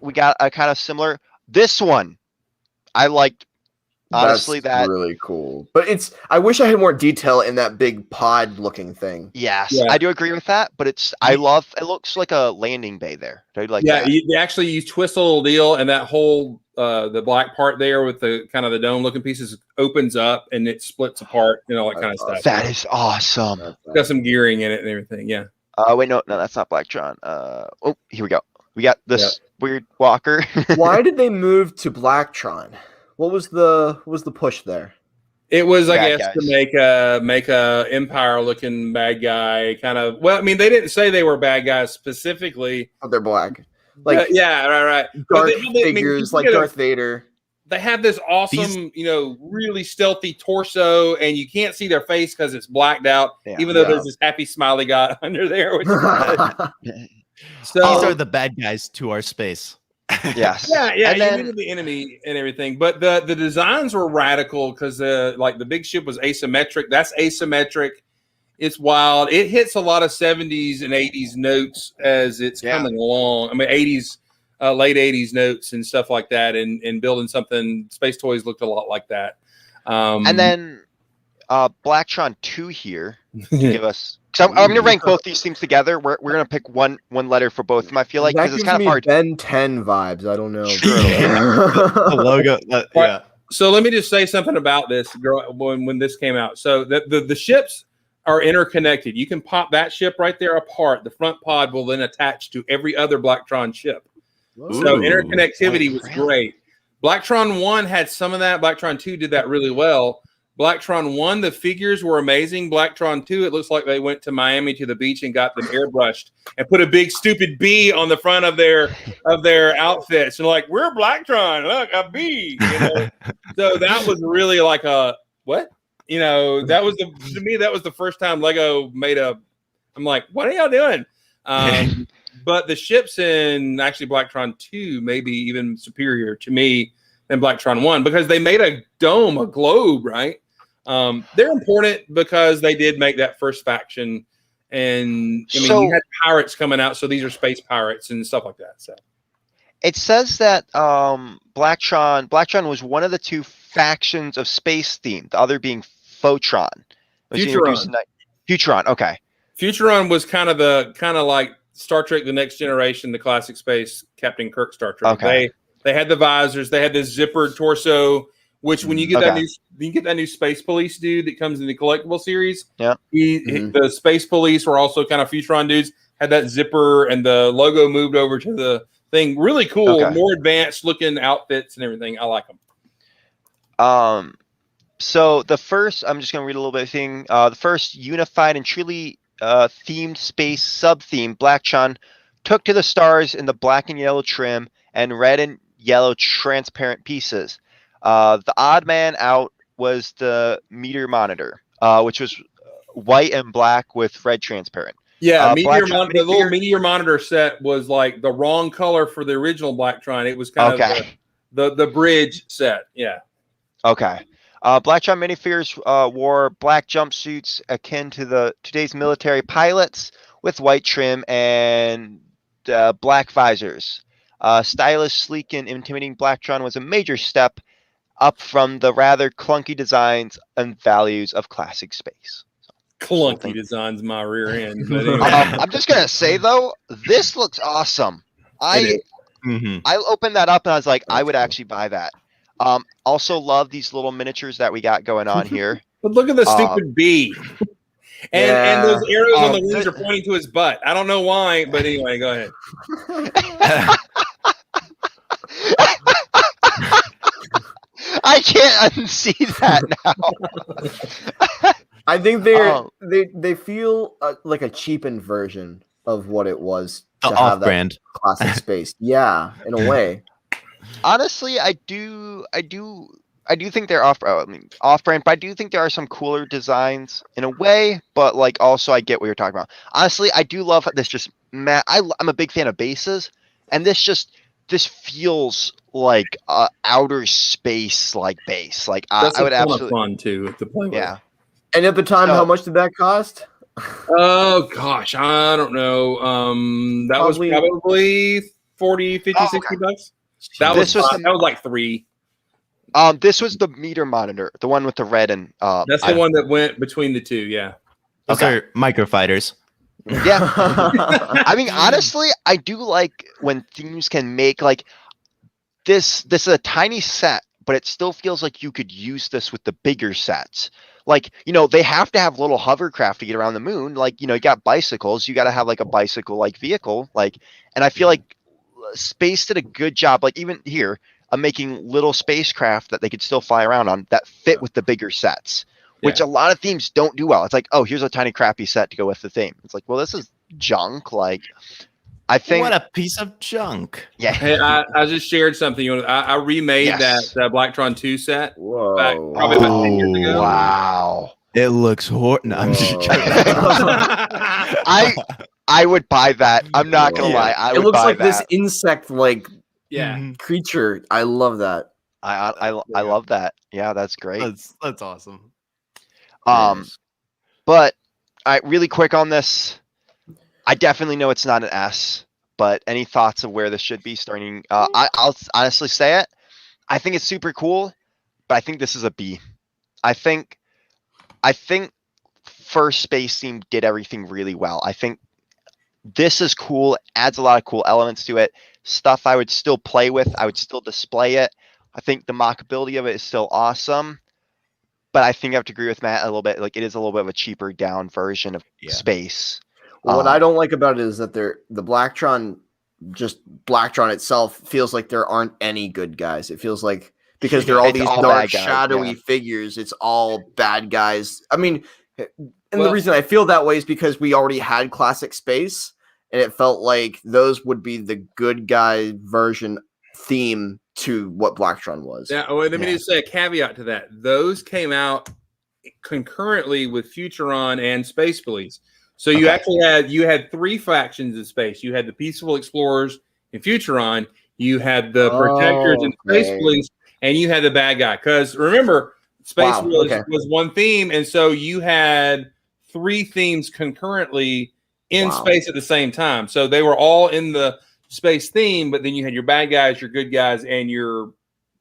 We got a kind of similar. This one, I liked. Honestly, that's really cool. But I wish I had more detail in that big pod looking thing. Yes, I do agree with that. But it looks like a landing bay there. They actually you twist a little deal, and that whole the black part there with the kind of the dome looking pieces opens up and it splits apart and all that kind of stuff. That is awesome. Got some gearing in it and everything. Yeah. Wait, no, that's not Blacktron. Oh, here we go. We got this weird walker. Why did they move to Blacktron? What was the push there? It was, I guess, to make a Empire looking bad guy kind of. Well, I mean, they didn't say they were bad guys specifically. Oh, they're black. Like right. Dark figures like Darth Vader. They have this awesome, really stealthy torso, and you can't see their face because it's blacked out. Yeah, even though there's this happy smiley guy under there. Which so these are the bad guys to our space. Yes. Yeah. And you knew the enemy and everything, but the designs were radical because the big ship was asymmetric. That's asymmetric. It's wild. It hits a lot of 70s and 80s notes as it's coming along. I mean, 80s, late 80s notes and stuff like that. And building something. Space Toys looked a lot like that. And then Blacktron 2 here to give us. So I'm going to rank both these teams together. We're going to pick one letter for both of them. I feel like because it's kind of hard. Ben 10 vibes. I don't know. The logo. So let me just say something about this when this came out. So the ships are interconnected. You can pop that ship right there apart. The front pod will then attach to every other Blacktron ship. Ooh, so interconnectivity was great. Blacktron 1 had some of that. Blacktron 2 did that really well. Blacktron 1, the figures were amazing. Blacktron 2, it looks like they went to Miami to the beach and got them airbrushed and put a big stupid bee on the front of their outfits. And like, we're Blacktron, look, a bee. So that was really like a what? That was to me that was the first time Lego made I'm like, what are y'all doing? But the ships in actually Blacktron 2 may be even superior to me than Blacktron 1 because they made a dome, a globe, right? They're important because they did make that first faction And I mean, you had pirates coming out, so these are space pirates and stuff like that. So it says that Blacktron was one of the two factions of space theme, the other being Photron. Futuron, okay. Futuron was kind of like Star Trek: The Next Generation, the classic space Captain Kirk Star Trek. Okay. They had the visors, they had this zippered torso. Which when you get that new Space Police dude that comes in the collectible series, the Space Police were also kind of Futuron dudes, had that zipper and the logo moved over to the thing. Really cool, more advanced looking outfits and everything. I like them. So the first, I'm just gonna read a little bit of thing. The first unified and truly themed space sub-theme, Blacktron, took to the stars in the black and yellow trim and red and yellow transparent pieces. The odd man out was the meter monitor, which was white and black with red transparent. Yeah, the little meteor monitor set was like the wrong color for the original Blacktron. It was kind of the bridge set. Yeah. Okay. Blacktron minifigures wore black jumpsuits akin to today's military pilots with white trim and black visors. Stylish, sleek, and intimidating Blacktron was a major step up from the rather clunky designs and values of classic space. Clunky designs, my rear end. But anyway. I'm just gonna say though, this looks awesome. I opened that up and I was like, I would actually buy that. Also love these little miniatures that we got going on here. But look at the stupid bee. And those arrows on the wings are pointing to his butt. I don't know why, but anyway, go ahead. I can't unsee that now. I think they feel like a cheapened version of what it was to have that classic space. Yeah, in a way. Honestly, I do think they're off-brand, but I do think there are some cooler designs in a way. But like, also, I get what you're talking about. Honestly, I do love this. I'm a big fan of bases, and this feels like outer space like base. Like I would absolutely fun too to play with. Yeah. And at the time, how much did that cost? Oh gosh, I don't know. That was probably 40, 50, 60 bucks. That was like $3. This was the meter monitor, the one with the red and that's the one that went between the two, yeah. Those are microfighters. Yeah. I mean, honestly, I do like when themes can make like this is a tiny set, but it still feels like you could use this with the bigger sets. Like, they have to have little hovercraft to get around the moon. Like, you got bicycles, you got to have like a bicycle like vehicle. Like, and I feel like Space did a good job, like even here, of making little spacecraft that they could still fly around on that fit with the bigger sets, which a lot of themes don't do well. It's like, oh, here's a tiny crappy set to go with the theme. It's like, well, this is junk. Like, I think what a piece of junk. Yeah. Hey, I just shared something. I remade that Blacktron 2 set. Whoa. Back probably about 10 years ago. Wow. It looks horrible. No, I'm just I would buy that. I'm not gonna lie. It looks like this insect creature. I love that. I love that. Yeah, that's great. That's awesome. But really quick on this. I definitely know it's not an S, but any thoughts of where this should be starting? I'll honestly say it. I think it's super cool, but I think this is a B. I think first Space Theme did everything really well. I think this is cool, adds a lot of cool elements to it. Stuff I would still play with, I would still display it. I think the mockability of it is still awesome. But I think I have to agree with Matt a little bit. Like, it is a little bit of a cheaper down version of Space. Well, what I don't like about it is that the Blacktron itself feels like there aren't any good guys. It feels like because they're all these dark, shadowy figures, it's all bad guys. I mean, and the reason I feel that way is because we already had classic Space, and it felt like those would be the good guy version theme to what Blacktron was. Yeah, let me just say a caveat to that. Those came out concurrently with Futuron and Space Police. So you actually had 3 factions in space. You had the Peaceful Explorers in Futuron, you had the Protectors in Space Police, and you had the bad guy. Because remember, Space was one theme, and so you had 3 themes concurrently in space at the same time. So they were all in the space theme, but then you had your bad guys, your good guys, and your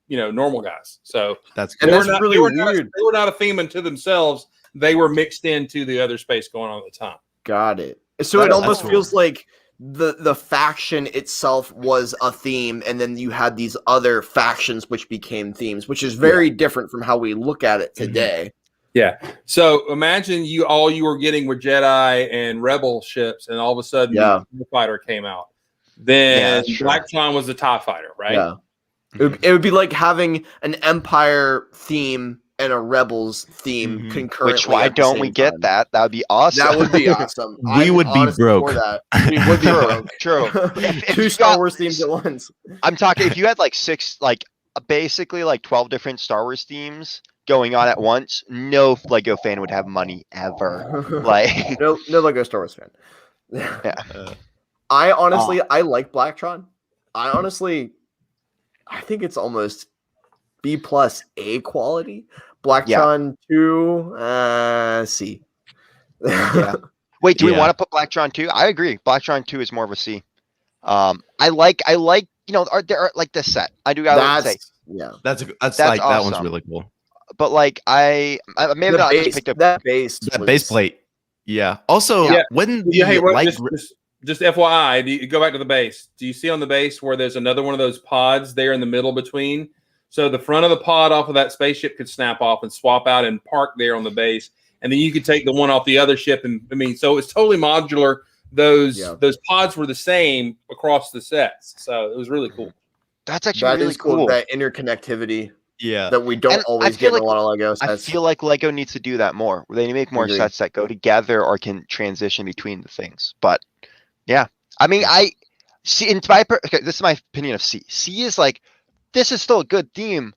normal guys. So that's and that's really weird. They were not a theme unto themselves. They were mixed into the other space going on at the time. Got it. So it almost feels like the faction itself was a theme, and then you had these other factions which became themes, which is very different from how we look at it today. Yeah. So imagine you were getting were Jedi and Rebel ships, and all of a sudden the TIE Fighter came out. Then Blacktron was the TIE Fighter, right? Yeah. It would be like having an Empire theme and a Rebels theme concurrently. Which why don't we get that? That would be awesome. That would be awesome. We would be broke. We would be broke. True. Two Star Wars themes at once. I'm talking if you had like 6, like basically like 12 different Star Wars themes going on at once, no Lego fan would have money ever. Like no Lego Star Wars fan. Yeah. I honestly I like Blacktron. I think it's almost B+ A quality. Blacktron 2 C. Yeah. Wait, do we want to put Blacktron 2? I agree. Blacktron 2 is more of a C. I like there are like this set. I would say. Yeah. That's like awesome. That one's really cool. But like I maybe not just picked up that base plate. Yeah. Also, when just FYI, do you go back to the base? Do you see on the base where there's another one of those pods there in the middle between? So the front of the pod off of that spaceship could snap off and swap out and park there on the base, and then you could take the one off the other ship. And so it's totally modular. Those pods were the same across the sets, so it was really cool. That's actually really cool. That interconnectivity. Yeah, that we don't always get in a lot of Lego sets. I feel like Lego needs to do that more. They need to make more sets that go together or can transition between the things. But yeah, I mean, I see. This is my opinion of C. C is like, this is still a good theme,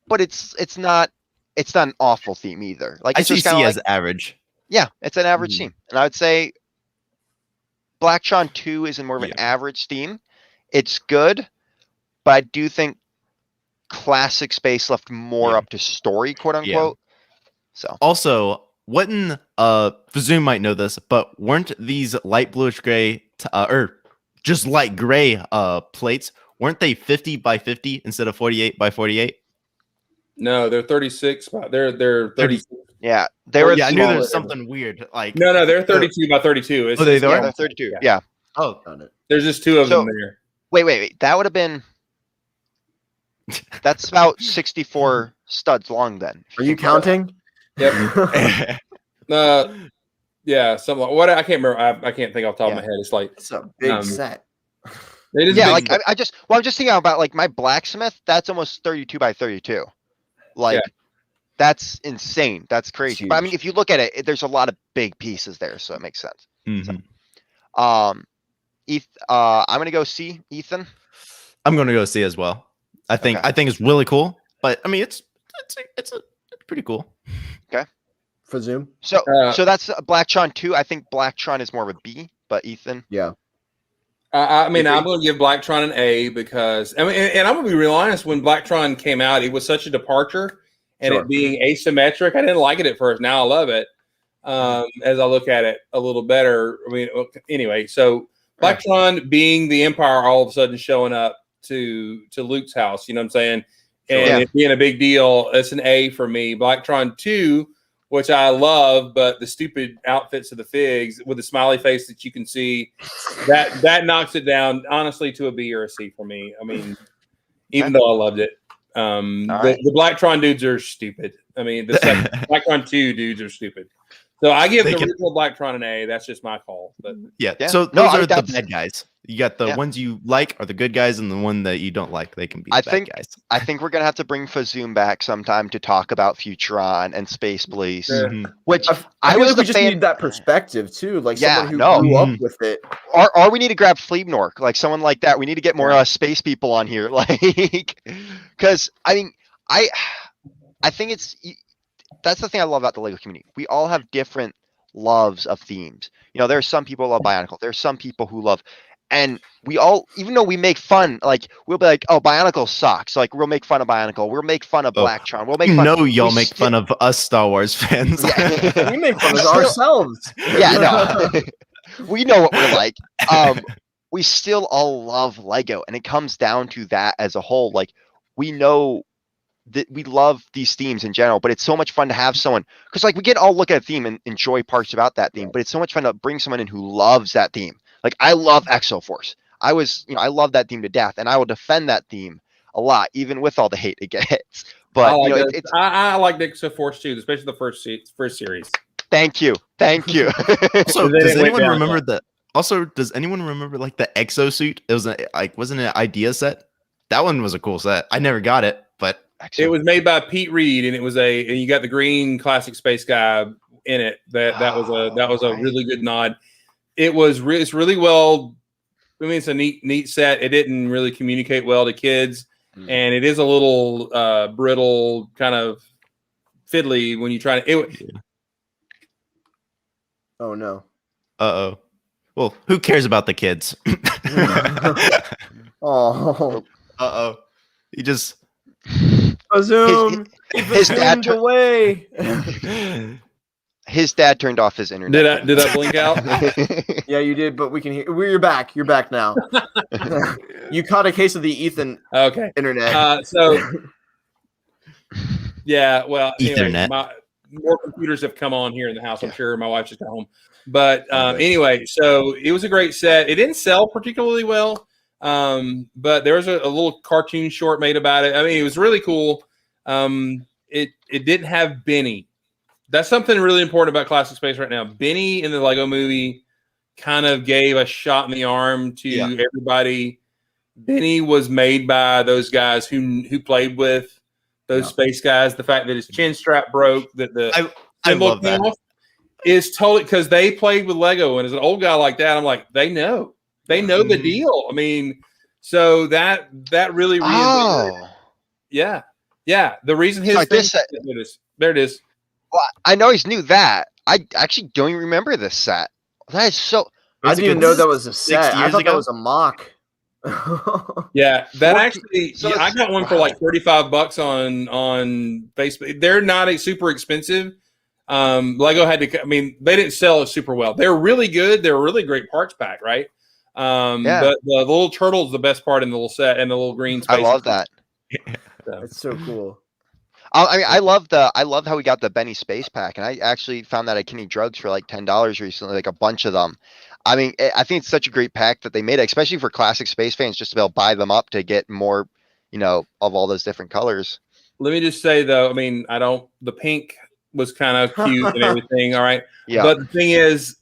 but it's not an awful theme either. Like I it's see just C like, as average. Yeah, it's an average theme, and I would say Blacktron 2 is more of an average theme. It's good, but I do think Classic Space left more up to story, quote unquote. So also, Fazoom might know this, but weren't these light bluish gray or just light gray plates? Weren't they 50 by 50 instead of 48 by 48? No, they're 36. They're 30. Yeah, they were. Yeah, I knew there was something weird. Like no, they're 32 by 32. They're 32. Yeah. Oh, got it. There's just 2 of them there. Wait. That would have been. That's about 64 studs long. Then are you counting? Yep. Yeah, something like what I can't remember. I can't think off the top of my head. It's like it's a big set. I'm just thinking about like my blacksmith. That's almost 32 by 32. Like that's insane. That's crazy. But I mean, if you look at it, there's a lot of big pieces there, so it makes sense. Mm-hmm. So, I'm gonna go C. Ethan. I'm gonna go C as well. I think it's really cool, but I mean, it's pretty cool. Okay. Fazoom. So that's Blacktron 2. I think Blacktron is more of a B, but Ethan. Yeah. I mean, I'm going to give Blacktron an A because and I'm going to be real honest. When Blacktron came out, it was such a departure, and it being asymmetric, I didn't like it at first. Now I love it. As I look at it a little better. I mean, anyway, so Blacktron being the Empire all of a sudden showing up to Luke's house, you know what I'm saying? And it being a big deal, it's an A for me. Blacktron 2, which I love, but the stupid outfits of the figs with the smiley face that you can see, that knocks it down, honestly, to a B or a C for me. I mean, even though I loved it. The Blacktron dudes are stupid. I mean, the Blacktron 2 dudes are stupid. So I give the original Blacktron an A. That's just my call. But so those are the bad guys. You got the ones you like are the good guys, and the one that you don't like, they can be the bad guys. I think we're gonna have to bring Fazoom back sometime to talk about Futuron and Space Police. Which I was just need that perspective too, like someone who grew up with it. Or we need to grab Fleebnork, like someone like that. We need to get more space people on here, like because I mean I think that's the thing I love about the Lego community. We all have different loves of themes. You know, there are some people who love Bionicle. There's some people who love And we all, even though we make fun, like we'll be like, "Oh, Bionicle sucks." Like we'll make fun of Bionicle. We'll make fun of Blacktron. We'll make fun. Y'all make fun of us Star Wars fans. Yeah. We make fun of ourselves. Yeah, no. We know what we're like. We still all love Lego, and it comes down to that as a whole. Like we know that we love these themes in general, but it's so much fun to have someone, because like we can all look at a theme and enjoy parts about that theme, but it's so much fun to bring someone in who loves that theme. Like I love Exoforce. I love that theme to death, and I will defend that theme a lot, even with all the hate it gets. But I like I like Exoforce too, especially the first series. Thank you. So does anyone remember the? Also, does anyone remember like the exosuit? It was wasn't it an idea set? That one was a cool set. I never got it, but it was made by Pete Reed, and and you got the green classic space guy in it. That was a really good nod. It's really well. I mean, it's a neat set. It didn't really communicate well to kids, and it is a little brittle, kind of fiddly when you try to. Oh no. Uh-oh. Well, who cares about the kids? Oh. Uh-oh. He just Fazoom. His dad away. His dad turned off his internet. Did I blink out? Yeah, you did, but we can hear. You're back. You're back now. You caught a case of the Ethan internet. Yeah, well, Ethernet. Anyway, more computers have come on here in the house. I'm sure my wife's just at home. But anyway, so it was a great set. It didn't sell particularly well, but there was a little cartoon short made about it. I mean, it was really cool. It didn't have Benny. That's something really important about Classic Space right now. Benny in the Lego movie kind of gave a shot in the arm to everybody. Benny was made by those guys who played with those space guys. The fact that his chin strap broke, that I love that. Is totally because they played with Lego, and as an old guy like that, I'm like, they know the deal. I mean, so that really yeah. The reason his there it is. Well, I know he's new that. I actually don't even remember this set. That is so. I didn't even know that was a set. I thought that was a mock. Yeah, that actually. I got one for like $35 on Facebook. They're not super expensive. Lego had to. I mean, they didn't sell it super well. They're really good. They're a really great parts pack, right? But the little turtle's the best part in the little set, and the little green space. I love that. It's so cool. I mean, I love how we got the Benny Space Pack, and I actually found that at Kenny Drugs for like $10 recently, like a bunch of them. I mean, I think it's such a great pack that they made it, especially for classic space fans, just to be able to buy them up to get more, of all those different colors. Let me just say though, I mean, the pink was kind of cute and everything. All right. Yeah. But the thing is,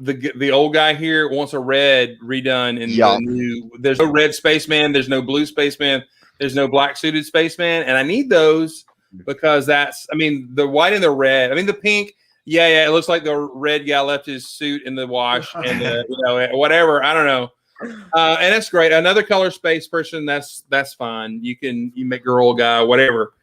the old guy here wants a red redone in the new. There's no red spaceman. There's no blue spaceman. There's no black suited spaceman, and I need those because the white and the red. I mean, the pink. Yeah. It looks like the red guy left his suit in the wash and whatever. I don't know. And that's great. Another color space person. That's fine. You make girl, guy, whatever.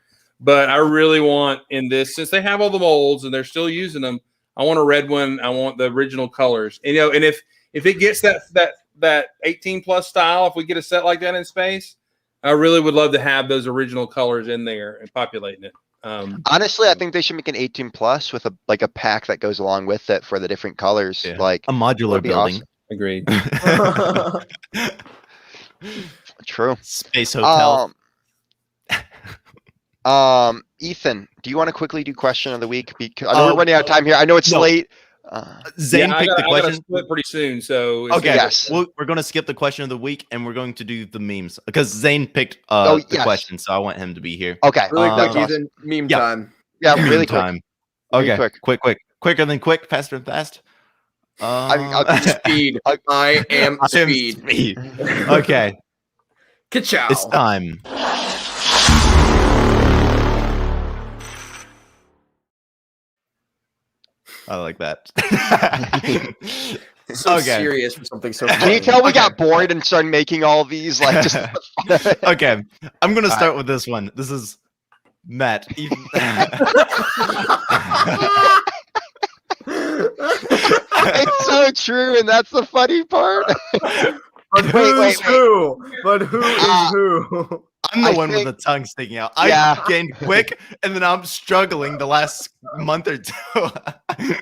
But I really want in this, since they have all the molds and they're still using them, I want a red one. I want the original colors. And if it gets that 18 plus style, if we get a set like that in space, I really would love to have those original colors in there and populating it. Honestly, I think they should make an 18 plus with a pack that goes along with it for the different colors, like a modular building. Awesome. Agreed. True. Space hotel. Ethan, do you want to quickly do question of the week? Because I know we're running out of time here. I know it's late. Zane picked the question. Split pretty soon, so okay. Yes, we're going to skip the question of the week, and we're going to do the memes because Zane picked the question, so I want him to be here. Okay, really quick, Ethan. Meme time. Yeah, meme really time. Quick. Okay, quick, quicker than quick, faster than fast. Speed. I am speed. Okay. Ka-chow. It's time. I like that. So serious for something so funny. Can you tell we got bored and started making all these like just Okay. I'm gonna start with this one. This is Matt. It's so true, and that's the funny part. But who's who? But who is who? I'm the one with the tongue sticking out. I gained quick, and then I'm struggling the last month or two.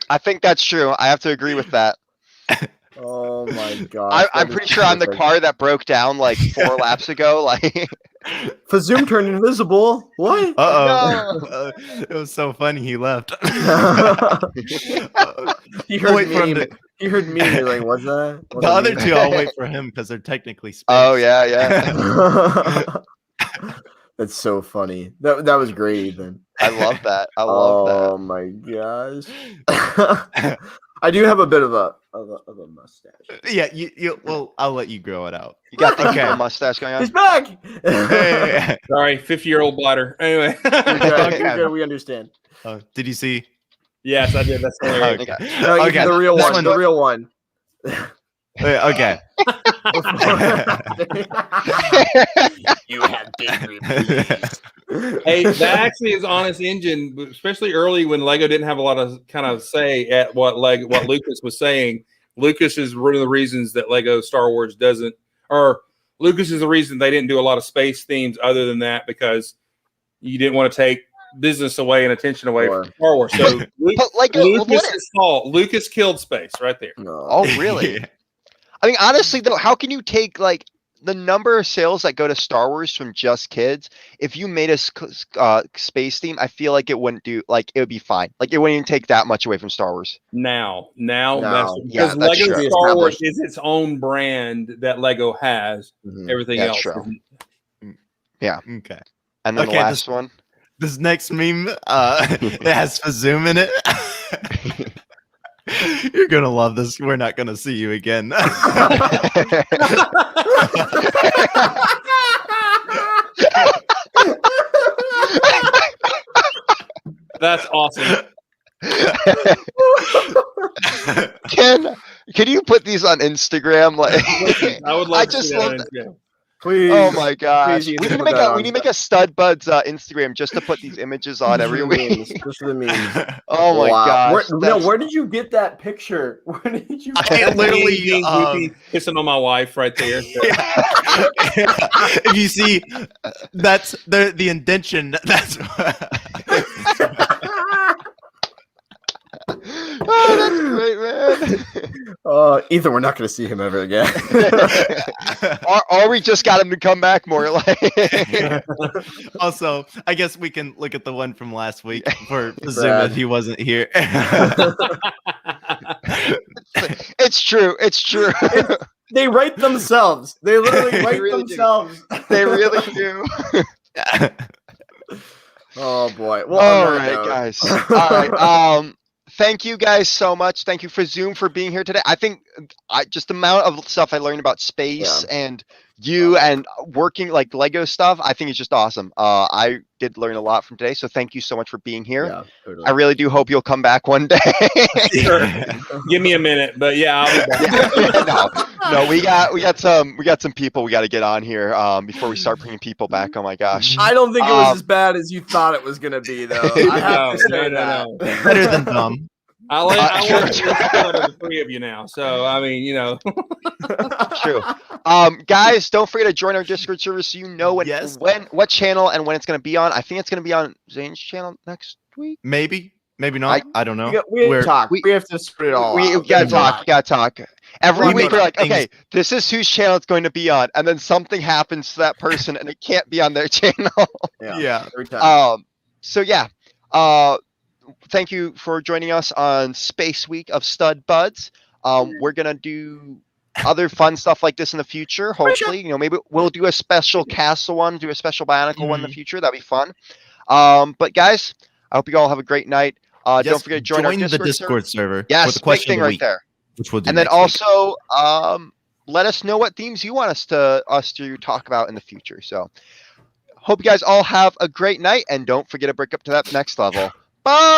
I think that's true. I have to agree with that. Oh my god! I'm pretty sure I'm the car that broke down like 4 laps ago. Like, Fazoom turned invisible. What? No. It was so funny. He left. He heard me. He heard me. He's like, "What's that?" The other two, I'll wait for him because they're technically space. Oh yeah. That's so funny. That was great, Ethan. I love that. I love that. Oh my gosh. I do have a bit of a mustache. Yeah, well, I'll let you grow it out. You got the mustache going on? He's back. Sorry, 50-year-old bladder. Anyway. Okay, we understand. Did you see? Yes, I did. That's hilarious. Okay. No, okay. The real one. The real one. Okay. You have big reviews. Hey, that actually is Honest Engine, especially early when Lego didn't have a lot of kind of say at what Lucas was saying. Lucas is one of the reasons that Lego Star Wars doesn't, or Lucas is the reason they didn't do a lot of space themes other than that, because you didn't want to take business away and attention away from Star Wars. So Lucas killed space right there. No. Oh, really? I mean, honestly, though, how can you take like the number of sales that go to Star Wars from just kids? If you made a space theme, I feel like it wouldn't do, like, it would be fine. Like, it wouldn't even take that much away from Star Wars. Now, because Lego Star Wars is its own brand that Lego has. Mm-hmm. Everything else. True. Yeah. Okay. And then the last one. This next meme, it has Fazoom in it. You're gonna love this. We're not gonna see you again. That's awesome. Can you put these on Instagram? Like, I would love to see that on Instagram. Please. Oh my gosh. Please, we need to make a Stud Buds Instagram just to put these images on every week. Just for the memes. Oh my gosh. Where did you get that picture? Where did you I literally kissing on my wife right there. So. If you see, that's the indention. That's oh, that's great, man. Ethan, we're not going to see him ever again. or we just got him to come back more. Like. Also, I guess we can look at the one from last week for Zoom if he wasn't here. It's true. It's true. They write themselves. They literally write themselves. They really do. Oh boy. Well, all right, guys. All right. Thank you guys so much. Thank you Fazoom for being here today. I think just the amount of stuff I learned about space and you and working like Lego stuff, I think it's just awesome. I did learn a lot from today, so thank you so much for being here. Yeah, totally. I really do hope you'll come back one day. Sure. Give me a minute, but yeah, I'll be back. No, we got some people we got to get on here before we start bringing people back. Oh my gosh. I don't think it was as bad as you thought it was gonna be, though. I have to say that. Better than dumb. I want the three of you now. So I mean, you know. True. Guys, don't forget to join our Discord server so you know what channel and when it's going to be on. I think it's going to be on Zane's channel next week. Maybe not. I don't know. We have to spread it all. We gotta talk. Every week we're like, okay, this is whose channel it's going to be on, and then something happens to that person and it can't be on their channel. Yeah. Every time. So yeah. Thank you for joining us on Space Week of Stud Buds. We're gonna do other fun stuff like this in the future. Hopefully, maybe we'll do a special castle one, do a special Bionicle one in the future. That'd be fun. But guys, I hope you all have a great night. Don't forget to join our Discord server. Yes, big thing right there. Which we'll do. And then also, let us know what themes you want us to talk about in the future. So, hope you guys all have a great night, and don't forget to break up to that next level. Bye.